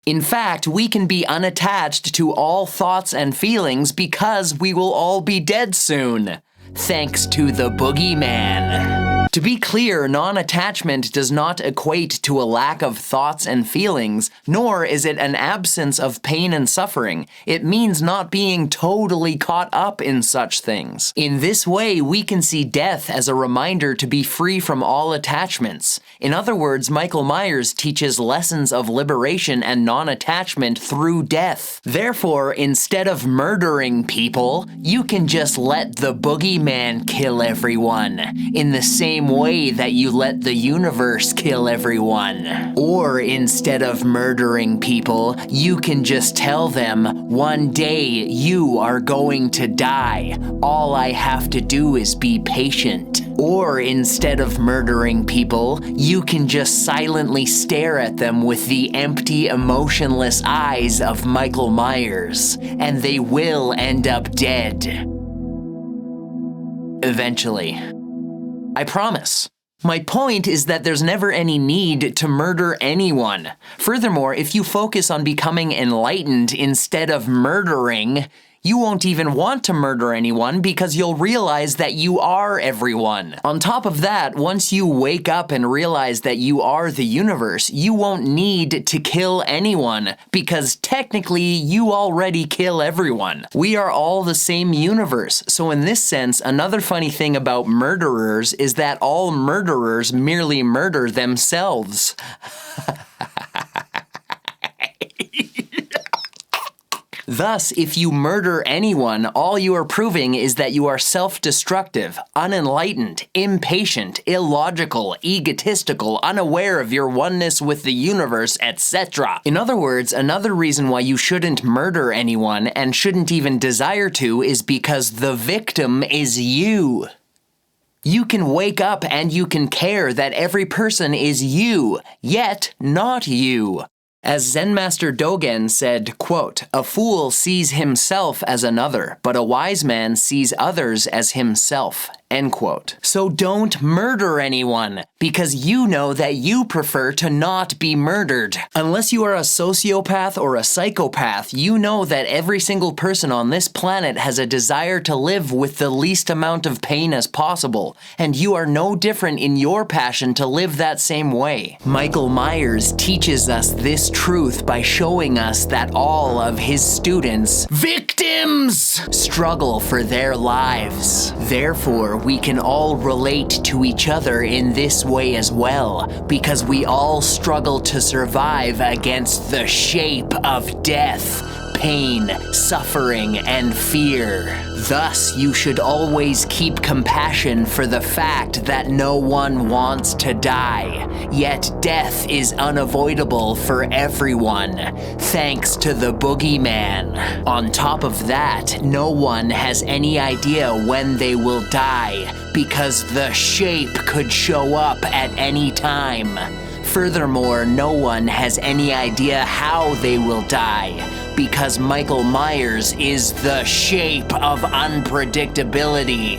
In fact, we can be unattached to all thoughts and feelings because we will all be dead soon. Thanks to the boogeyman. To be clear, non-attachment does not equate to a lack of thoughts and feelings, nor is it an absence of pain and suffering. It means not being totally caught up in such things. In this way, we can see death as a reminder to be free from all attachments. In other words, Michael Myers teaches lessons of liberation and non-attachment through death. Therefore, instead of murdering people, you can just let the boogeyman kill everyone, in the same way that you let the universe kill everyone. Or instead of murdering people, you can just tell them, one day you are going to die. All I have to do is be patient. Or instead of murdering people, you can just silently stare at them with the empty, emotionless eyes of Michael Myers, and they will end up dead. Eventually. I promise. My point is that there's never any need to murder anyone. Furthermore, if you focus on becoming enlightened instead of murdering, you won't even want to murder anyone because you'll realize that you are everyone. On top of that, once you wake up and realize that you are the universe, you won't need to kill anyone because technically you already kill everyone. We are all the same universe. So in this sense, another funny thing about murderers is that all murderers merely murder themselves. Thus, if you murder anyone, all you are proving is that you are self-destructive, unenlightened, impatient, illogical, egotistical, unaware of your oneness with the universe, etc. In other words, another reason why you shouldn't murder anyone and shouldn't even desire to is because the victim is you. You can wake up and you can care that every person is you, yet not you. As Zen Master Dogen said, quote, "A fool sees himself as another, but a wise man sees others as himself." End quote. So don't murder anyone, because you know that you prefer to not be murdered. Unless you are a sociopath or a psychopath, you know that every single person on this planet has a desire to live with the least amount of pain as possible, and you are no different in your passion to live that same way. Michael Myers teaches us this truth by showing us that all of his students, victims, struggle for their lives. Therefore, we can all relate to each other in this way as well, because we all struggle to survive against the shape of death, pain, suffering, and fear. Thus, you should always keep compassion for the fact that no one wants to die, yet death is unavoidable for everyone, thanks to the boogeyman. On top of that, no one has any idea when they will die, because the shape could show up at any time. Furthermore, no one has any idea how they will die, because Michael Myers is the shape of unpredictability.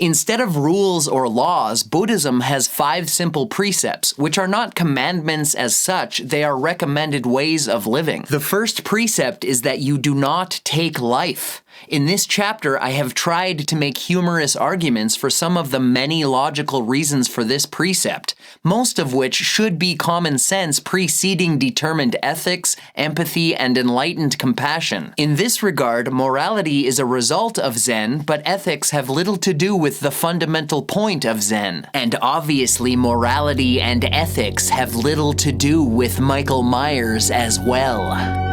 Instead of rules or laws, Buddhism has 5 simple precepts, which are not commandments as such, they are recommended ways of living. The first precept is that you do not take life. In this chapter, I have tried to make humorous arguments for some of the many logical reasons for this precept, most of which should be common sense preceding determined ethics, empathy, and enlightened compassion. In this regard, morality is a result of Zen, but ethics have little to do with the fundamental point of Zen. And obviously, morality and ethics have little to do with Michael Myers as well.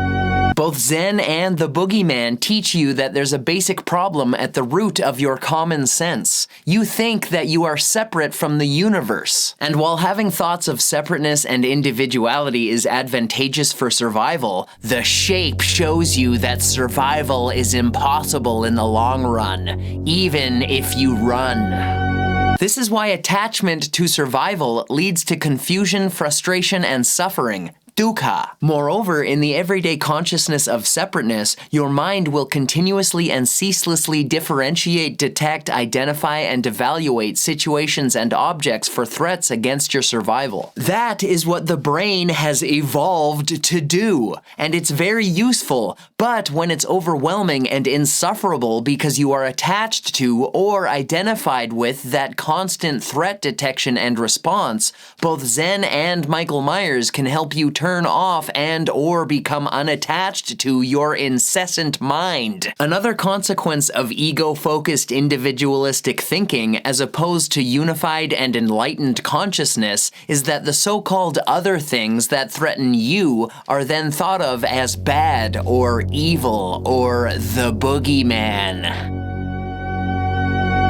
Both Zen and the boogeyman teach you that there's a basic problem at the root of your common sense. You think that you are separate from the universe. And while having thoughts of separateness and individuality is advantageous for survival, the shape shows you that survival is impossible in the long run, even if you run. This is why attachment to survival leads to confusion, frustration, and suffering. Dukkha. Moreover, in the everyday consciousness of separateness, your mind will continuously and ceaselessly differentiate, detect, identify, and evaluate situations and objects for threats against your survival. That is what the brain has evolved to do, and it's very useful, but when it's overwhelming and insufferable because you are attached to or identified with that constant threat detection and response, both Zen and Michael Myers can help you turn off and or become unattached to your incessant mind. Another consequence of ego-focused individualistic thinking as opposed to unified and enlightened consciousness is that the so-called other things that threaten you are then thought of as bad or evil or the boogeyman.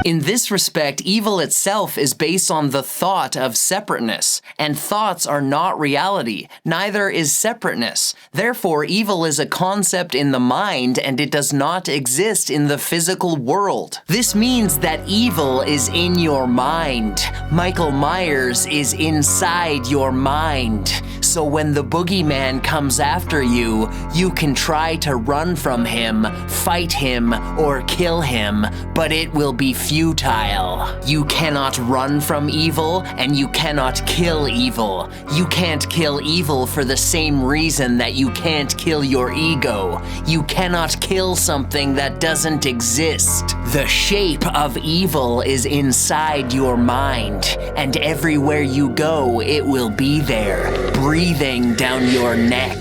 In this respect, evil itself is based on the thought of separateness, and thoughts are not reality, neither is separateness. Therefore, evil is a concept in the mind, and it does not exist in the physical world. This means that evil is in your mind. Michael Myers is inside your mind. So when the boogeyman comes after you, you can try to run from him, fight him, or kill him, but it will be futile. You cannot run from evil, and you cannot kill evil. You can't kill evil for the same reason that you can't kill your ego. You cannot kill something that doesn't exist. The shape of evil is inside your mind, and everywhere you go, it will be there, breathing down your neck.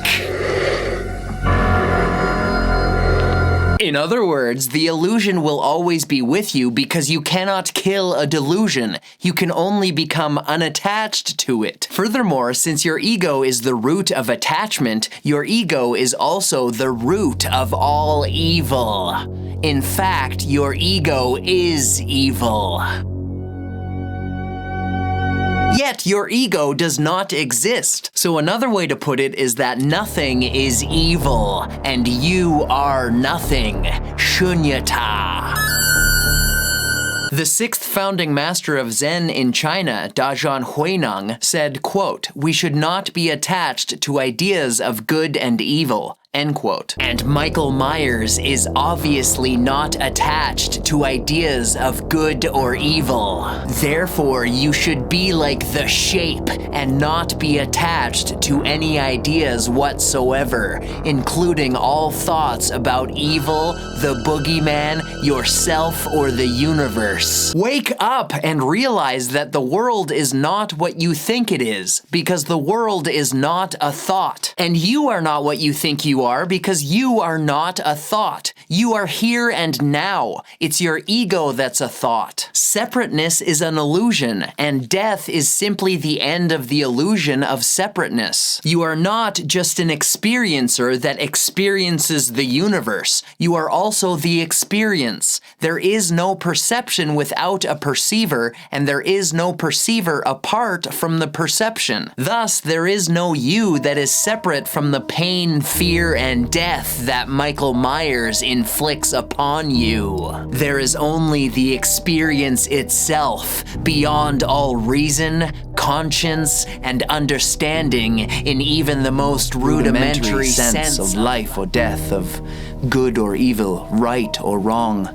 In other words, the illusion will always be with you because you cannot kill a delusion. You can only become unattached to it. Furthermore, since your ego is the root of attachment, your ego is also the root of all evil. In fact, your ego is evil. Yet your ego does not exist. So another way to put it is that nothing is evil, and you are nothing. Śūnyatā. The 6th founding master of Zen in China, Dazhan Huineng, said, quote, "We should not be attached to ideas of good and evil." End quote. And Michael Myers is obviously not attached to ideas of good or evil. Therefore, you should be like the shape and not be attached to any ideas whatsoever, including all thoughts about evil, the boogeyman, yourself, or the universe. Wake up and realize that the world is not what you think it is, because the world is not a thought, and you are not what you think you are because you are not a thought. You are here and now. It's your ego that's a thought. Separateness is an illusion, and death is simply the end of the illusion of separateness. You are not just an experiencer that experiences the universe. You are also the experience. There is no perception without a perceiver, and there is no perceiver apart from the perception. Thus, there is no you that is separate from the pain, fear, and death that Michael Myers inflicts upon you. There is only the experience itself, beyond all reason, conscience, and understanding in even the most rudimentary sense of life or death, of good or evil, right or wrong.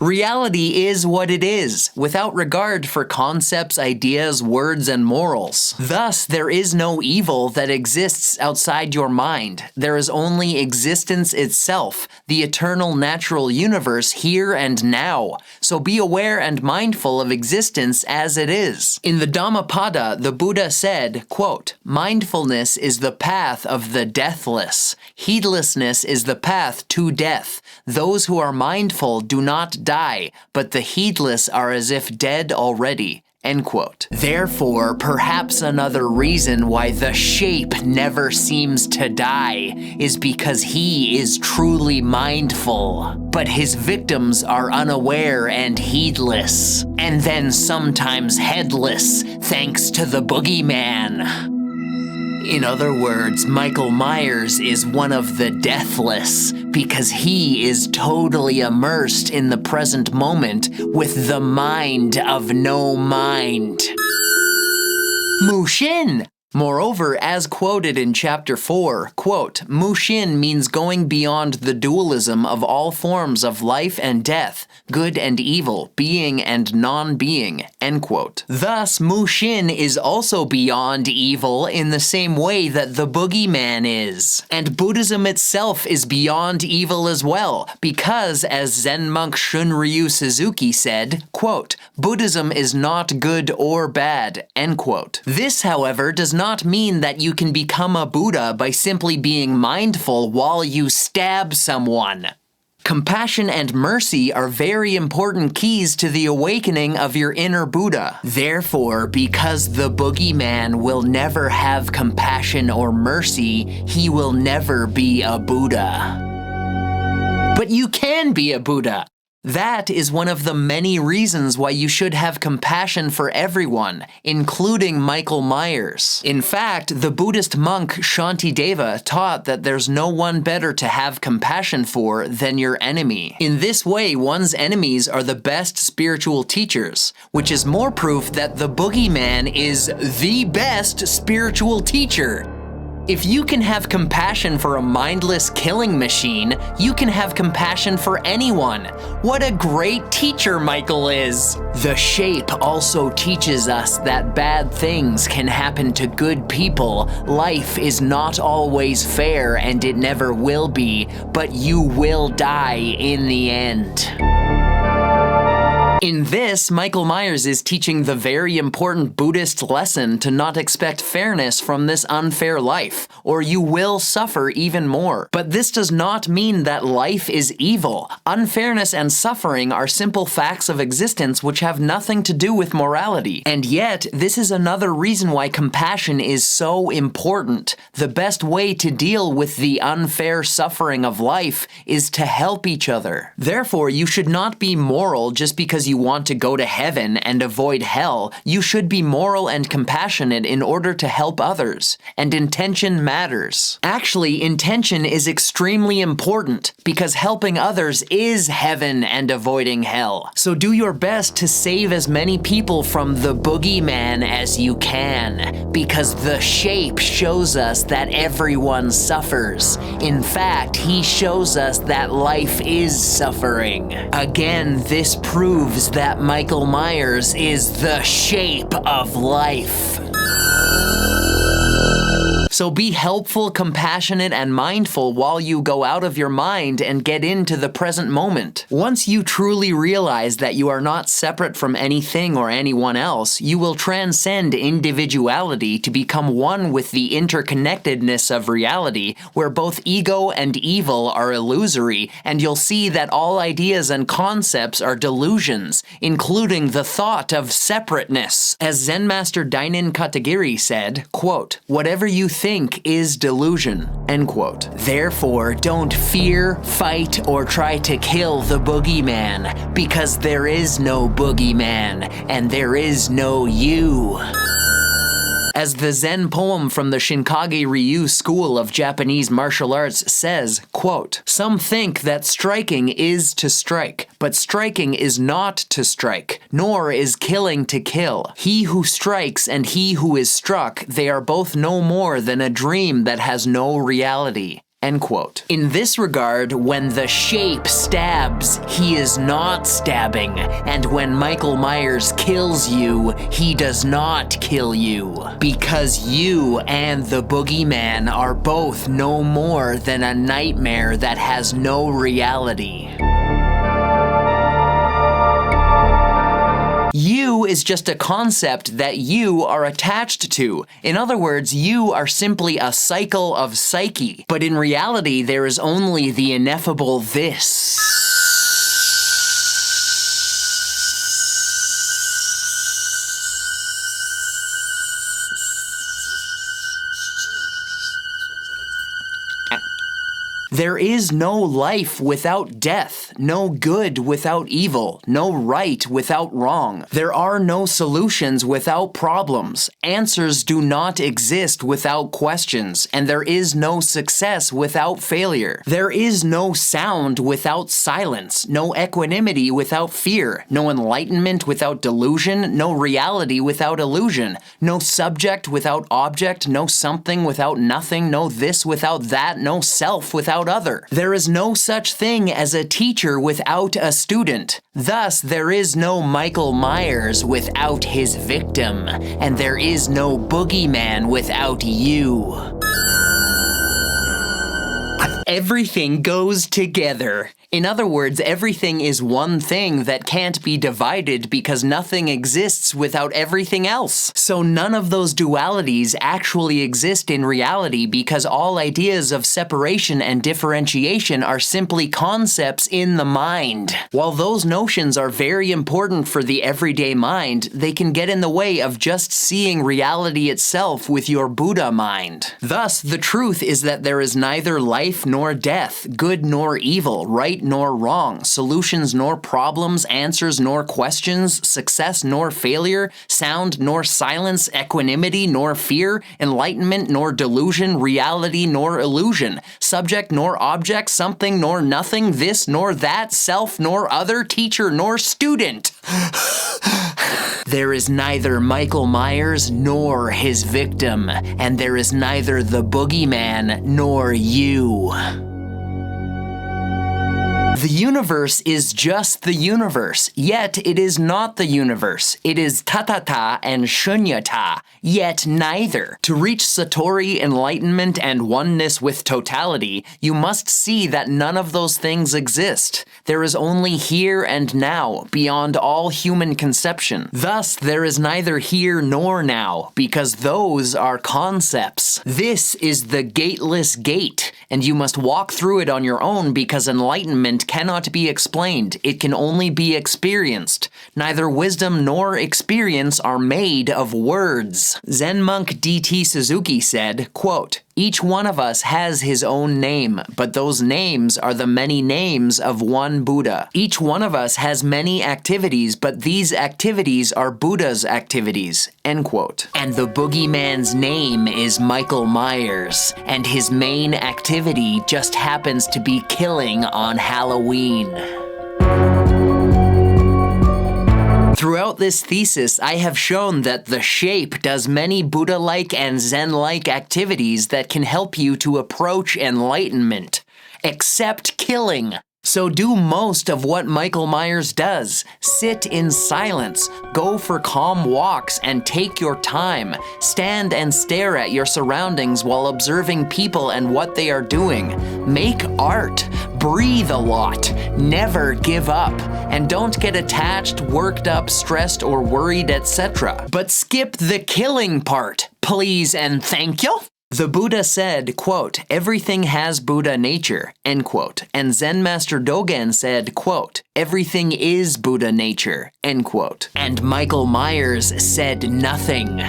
Reality is what it is, without regard for concepts, ideas, words, and morals. Thus, there is no evil that exists outside your mind. There is only existence itself, the eternal natural universe here and now. So be aware and mindful of existence as it is. In the Dhammapada, the Buddha said, quote, "Mindfulness is the path of the deathless. Heedlessness is the path to death. Those who are mindful do not die, but the heedless are as if dead already." End quote. Therefore, perhaps another reason why the shape never seems to die is because he is truly mindful, but his victims are unaware and heedless, and then sometimes headless, thanks to the boogeyman. In other words, Michael Myers is one of the deathless because he is totally immersed in the present moment with the mind of no mind. Mushin! Moreover, as quoted in Chapter 4, quote, "Mushin means going beyond the dualism of all forms of life and death, good and evil, being and non-being," end quote. Thus, Mushin is also beyond evil in the same way that the boogeyman is. And Buddhism itself is beyond evil as well, because, as Zen monk Shunryu Suzuki said, quote, "Buddhism is not good or bad," end quote. This, however, does not mean that you can become a Buddha by simply being mindful while you stab someone. Compassion and mercy are very important keys to the awakening of your inner Buddha. Therefore, because the boogeyman will never have compassion or mercy, he will never be a Buddha. But you can be a Buddha. That is one of the many reasons why you should have compassion for everyone, including Michael Myers. In fact, the Buddhist monk Shantideva taught that there's no one better to have compassion for than your enemy. In this way, one's enemies are the best spiritual teachers, which is more proof that the boogeyman is the best spiritual teacher. If you can have compassion for a mindless killing machine, you can have compassion for anyone. What a great teacher Michael is! The shape also teaches us that bad things can happen to good people. Life is not always fair and it never will be, but you will die in the end. In this, Michael Myers is teaching the very important Buddhist lesson to not expect fairness from this unfair life, or you will suffer even more. But this does not mean that life is evil. Unfairness and suffering are simple facts of existence which have nothing to do with morality. And yet, this is another reason why compassion is so important. The best way to deal with the unfair suffering of life is to help each other. Therefore, you should not be moral just because you want to go to heaven and avoid hell. You should be moral and compassionate in order to help others. And intention matters. Actually, intention is extremely important because helping others is heaven and avoiding hell. So do your best to save as many people from the boogeyman as you can, because the shape shows us that everyone suffers. In fact, he shows us that life is suffering. Again, this proves that Michael Myers is the shape of life. So be helpful, compassionate, and mindful while you go out of your mind and get into the present moment. Once you truly realize that you are not separate from anything or anyone else, you will transcend individuality to become one with the interconnectedness of reality, where both ego and evil are illusory, and you'll see that all ideas and concepts are delusions, including the thought of separateness. As Zen Master Dainin Katagiri said, quote, "Whatever you think is delusion," end quote. Therefore, don't fear, fight, or try to kill the boogeyman, because there is no boogeyman, and there is no you. As the Zen poem from the Shinkage Ryu school of Japanese martial arts says, quote, "Some think that striking is to strike, but striking is not to strike, nor is killing to kill. He who strikes and he who is struck, they are both no more than a dream that has no reality." End quote. In this regard, when the shape stabs, he is not stabbing, and when Michael Myers kills you, he does not kill you. Because you and the boogeyman are both no more than a nightmare that has no reality. You is just a concept that you are attached to. In other words, you are simply a cycle of psyche. But in reality, there is only the ineffable this. There is no life without death, no good without evil, no right without wrong. There are no solutions without problems. Answers do not exist without questions, and there is no success without failure. There is no sound without silence, no equanimity without fear, no enlightenment without delusion, no reality without illusion, no subject without object, no something without nothing, no this without that, no self without other. There is no such thing as a teacher without a student. Thus, there is no Michael Myers without his victim, and there is no boogeyman without you. Everything goes together. In other words, everything is one thing that can't be divided because nothing exists without everything else. So none of those dualities actually exist in reality because all ideas of separation and differentiation are simply concepts in the mind. While those notions are very important for the everyday mind, they can get in the way of just seeing reality itself with your Buddha mind. Thus, the truth is that there is neither life nor death, good nor evil, right nor wrong, solutions nor problems, answers nor questions, success nor failure, sound nor silence, equanimity nor fear, enlightenment nor delusion, reality nor illusion, subject nor object, something nor nothing, this nor that, self nor other, teacher nor student. There is neither Michael Myers nor his victim, and there is neither the boogeyman nor you. The universe is just the universe, yet it is not the universe. It is tathata and Śūnyatā, yet neither. To reach Satori, enlightenment, and oneness with totality, you must see that none of those things exist. There is only here and now, beyond all human conception. Thus, there is neither here nor now, because those are concepts. This is the gateless gate, and you must walk through it on your own because enlightenment cannot be explained. It can only be experienced. Neither wisdom nor experience are made of words. Zen monk D.T. Suzuki said, quote, "Each one of us has his own name, but those names are the many names of one Buddha. Each one of us has many activities, but these activities are Buddha's activities." End quote. And the boogeyman's name is Michael Myers, and his main activity just happens to be killing on Halloween. Throughout this thesis, I have shown that the shape does many Buddha-like and Zen-like activities that can help you to approach enlightenment, except killing. So do most of what Michael Myers does. Sit in silence, go for calm walks, and take your time. Stand and stare at your surroundings while observing people and what they are doing. Make art. Breathe a lot. Never give up. And don't get attached, worked up, stressed, or worried, etc. But skip the killing part, please and thank you. The Buddha said, quote, everything has Buddha nature, end quote. And Zen Master Dogen said, quote, everything is Buddha nature, end quote. And Michael Myers said nothing.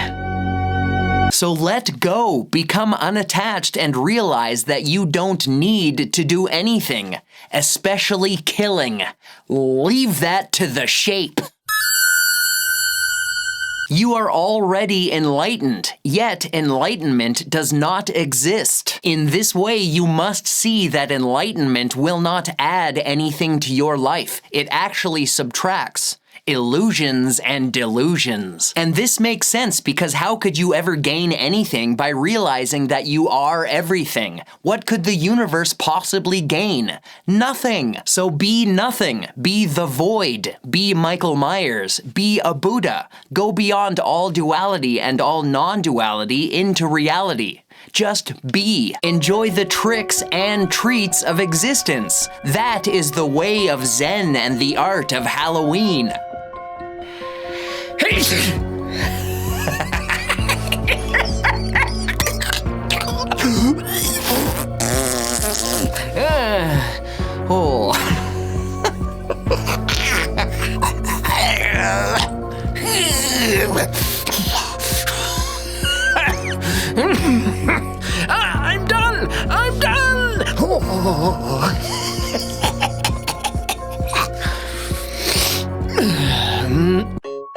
So let go, become unattached, and realize that you don't need to do anything, especially killing. Leave that to the shape. You are already enlightened, yet enlightenment does not exist. In this way, you must see that enlightenment will not add anything to your life. It actually subtracts. Illusions and delusions. And this makes sense because how could you ever gain anything by realizing that you are everything? What could the universe possibly gain? Nothing. So be nothing. Be the void. Be Michael Myers. Be a Buddha. Go beyond all duality and all non-duality into reality. Just be. Enjoy the tricks and treats of existence. That is the way of Zen and the art of Halloween. Oh. I'm done! I'm done!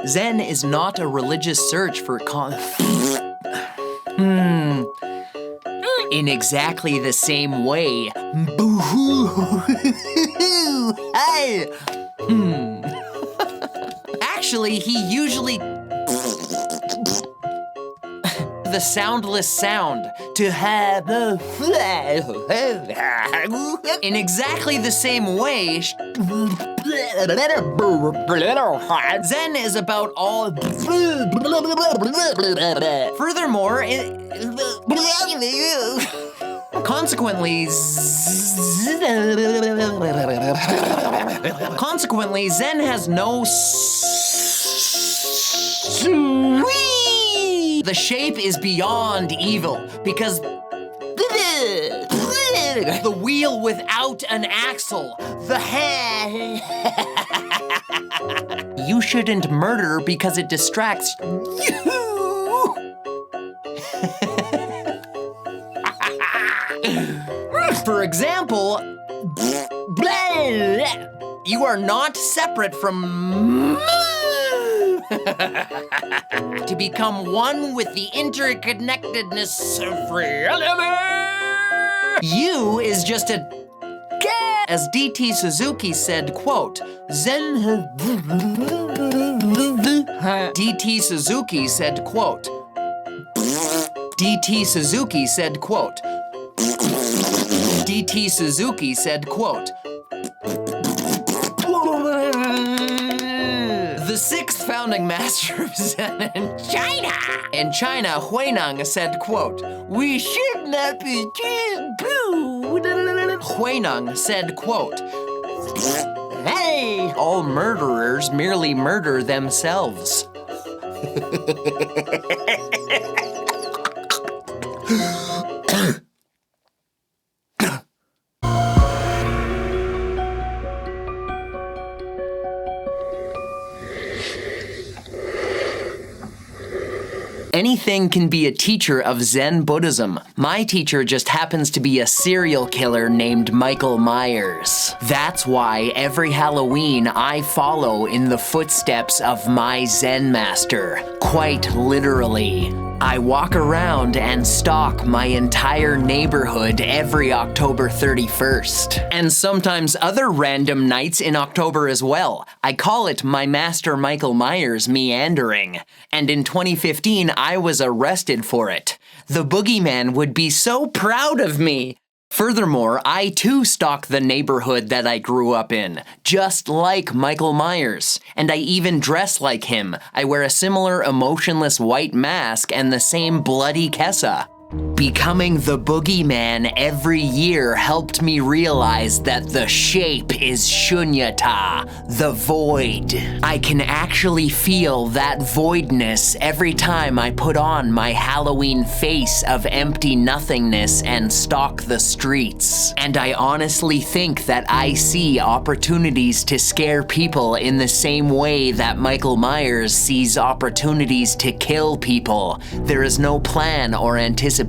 Zen is not a religious search for in exactly the same way. Actually, he usually the soundless sound to have in exactly the same way. Zen is about all. Furthermore, consequently, Zen has no. The shape is beyond evil because the wheel without an axle, the head. You shouldn't murder because it distracts you. For example, you are not separate from. To become one with the interconnectedness of reality. You is just a. As D.T. Suzuki said, quote, Zen. D.T. Suzuki said, quote. D.T. Suzuki said, quote. D.T. Suzuki said, quote. The sixth founding master of Zen in China. In China, Huineng said, quote, we should not be taboo. Huineng said, quote, hey, all murderers merely murder themselves. Anything can be a teacher of Zen Buddhism. My teacher just happens to be a serial killer named Michael Myers. That's why every Halloween I follow in the footsteps of my Zen master. Quite literally. I walk around and stalk my entire neighborhood every October 31st. And sometimes other random nights in October as well. I call it my Master Michael Myers meandering. And in 2015, I was arrested for it. The boogeyman would be so proud of me. Furthermore, I too stalk the neighborhood that I grew up in, just like Michael Myers. And I even dress like him. I wear a similar emotionless white mask and the same bloody kessa. Becoming the boogeyman every year helped me realize that the shape is Śūnyatā, the void. I can actually feel that voidness every time I put on my Halloween face of empty nothingness and stalk the streets. And I honestly think that I see opportunities to scare people in the same way that Michael Myers sees opportunities to kill people. There is no plan or anticipation.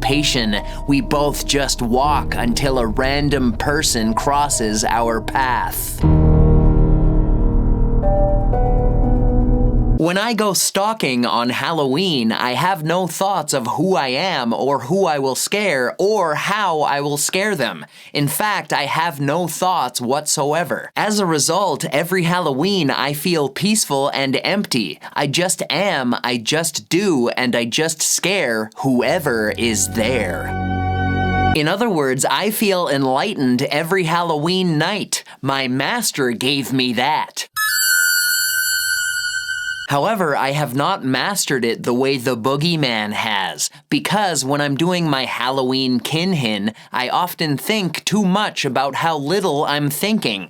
We both just walk until a random person crosses our path. When I go stalking on Halloween, I have no thoughts of who I am or who I will scare or how I will scare them. In fact, I have no thoughts whatsoever. As a result, every Halloween I feel peaceful and empty. I just am, I just do, and I just scare whoever is there. In other words, I feel enlightened every Halloween night. My master gave me that. However, I have not mastered it the way the boogeyman has, because when I'm doing my Halloween kinhin, I often think too much about how little I'm thinking.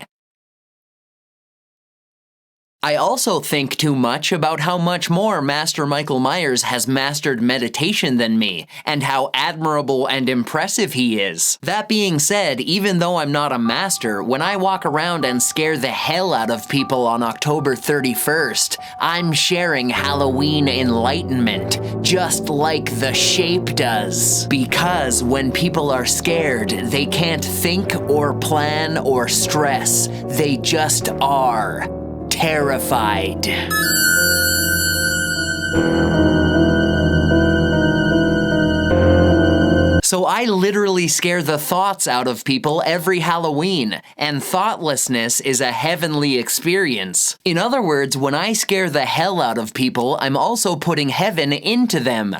I also think too much about how much more Master Michael Myers has mastered meditation than me, and how admirable and impressive he is. That being said, even though I'm not a master, when I walk around and scare the hell out of people on October 31st, I'm sharing Halloween enlightenment, just like the shape does. Because when people are scared, they can't think or plan or stress. They just are. Terrified. So I literally scare the thoughts out of people every Halloween, and thoughtlessness is a heavenly experience. In other words, when I scare the hell out of people, I'm also putting heaven into them.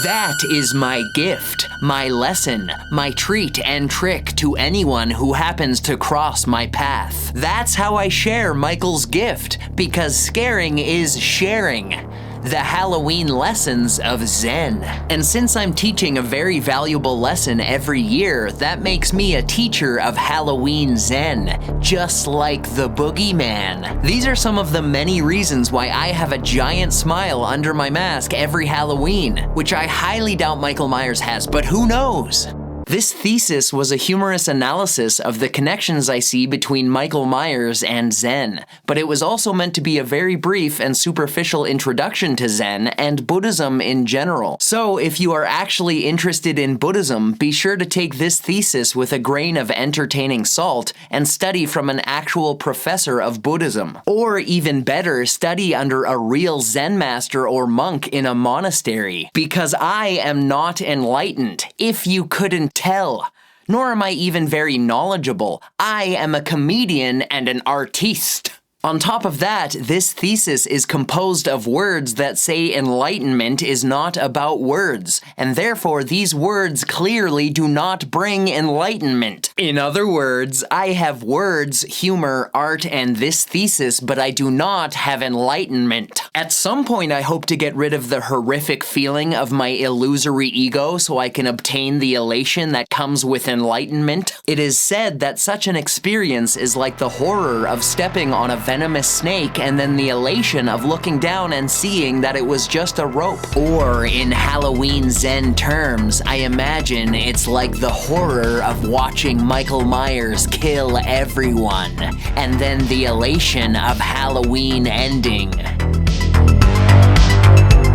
That is my gift, my lesson, my treat and trick to anyone who happens to cross my path. That's how I share Michael's gift, because scaring is sharing. The Halloween lessons of Zen. And since I'm teaching a very valuable lesson every year, that makes me a teacher of Halloween Zen, just like the boogeyman. These are some of the many reasons why I have a giant smile under my mask every Halloween, which I highly doubt Michael Myers has, but who knows? This thesis was a humorous analysis of the connections I see between Michael Myers and Zen, but it was also meant to be a very brief and superficial introduction to Zen and Buddhism in general. So if you are actually interested in Buddhism, be sure to take this thesis with a grain of entertaining salt and study from an actual professor of Buddhism. Or even better, study under a real Zen master or monk in a monastery. Because I am not enlightened, if you couldn't tell. Nor am I even very knowledgeable. I am a comedian and an artiste. On top of that, this thesis is composed of words that say enlightenment is not about words, and therefore these words clearly do not bring enlightenment. In other words, I have words, humor, art, and this thesis, but I do not have enlightenment. At some point, I hope to get rid of the horrific feeling of my illusory ego so I can obtain the elation that comes with enlightenment. It is said that such an experience is like the horror of stepping on a venomous snake and then the elation of looking down and seeing that it was just a rope. Or in Halloween Zen terms, I imagine it's like the horror of watching Michael Myers kill everyone, and then the elation of Halloween ending.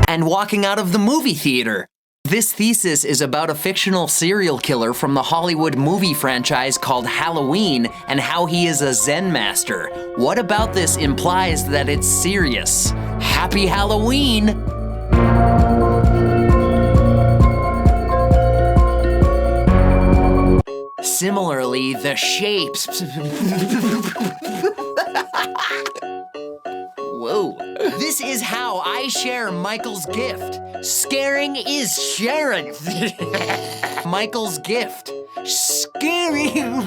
And walking out of the movie theater. This thesis is about a fictional serial killer from the Hollywood movie franchise called Halloween and how he is a Zen master. What about this implies that it's serious? Happy Halloween! Similarly, the shapes... Whoa. This is how I share Michael's gift. Scaring is sharing. Michael's gift. Scaring.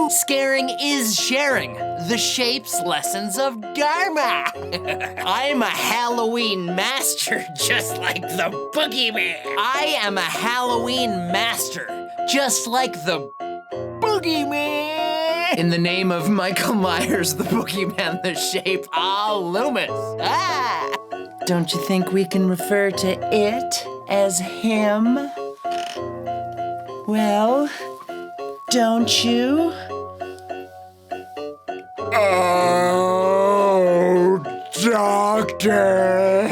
Scaring is sharing. The Shape's lessons of Dharma. I'm a Halloween master, just like the boogeyman. I am a Halloween master, just like the boogeyman. In the name of Michael Myers, the Boogeyman, the Shape, Loomis. Ah! Don't you think we can refer to it as him? Well, don't you? Oh, Doctor.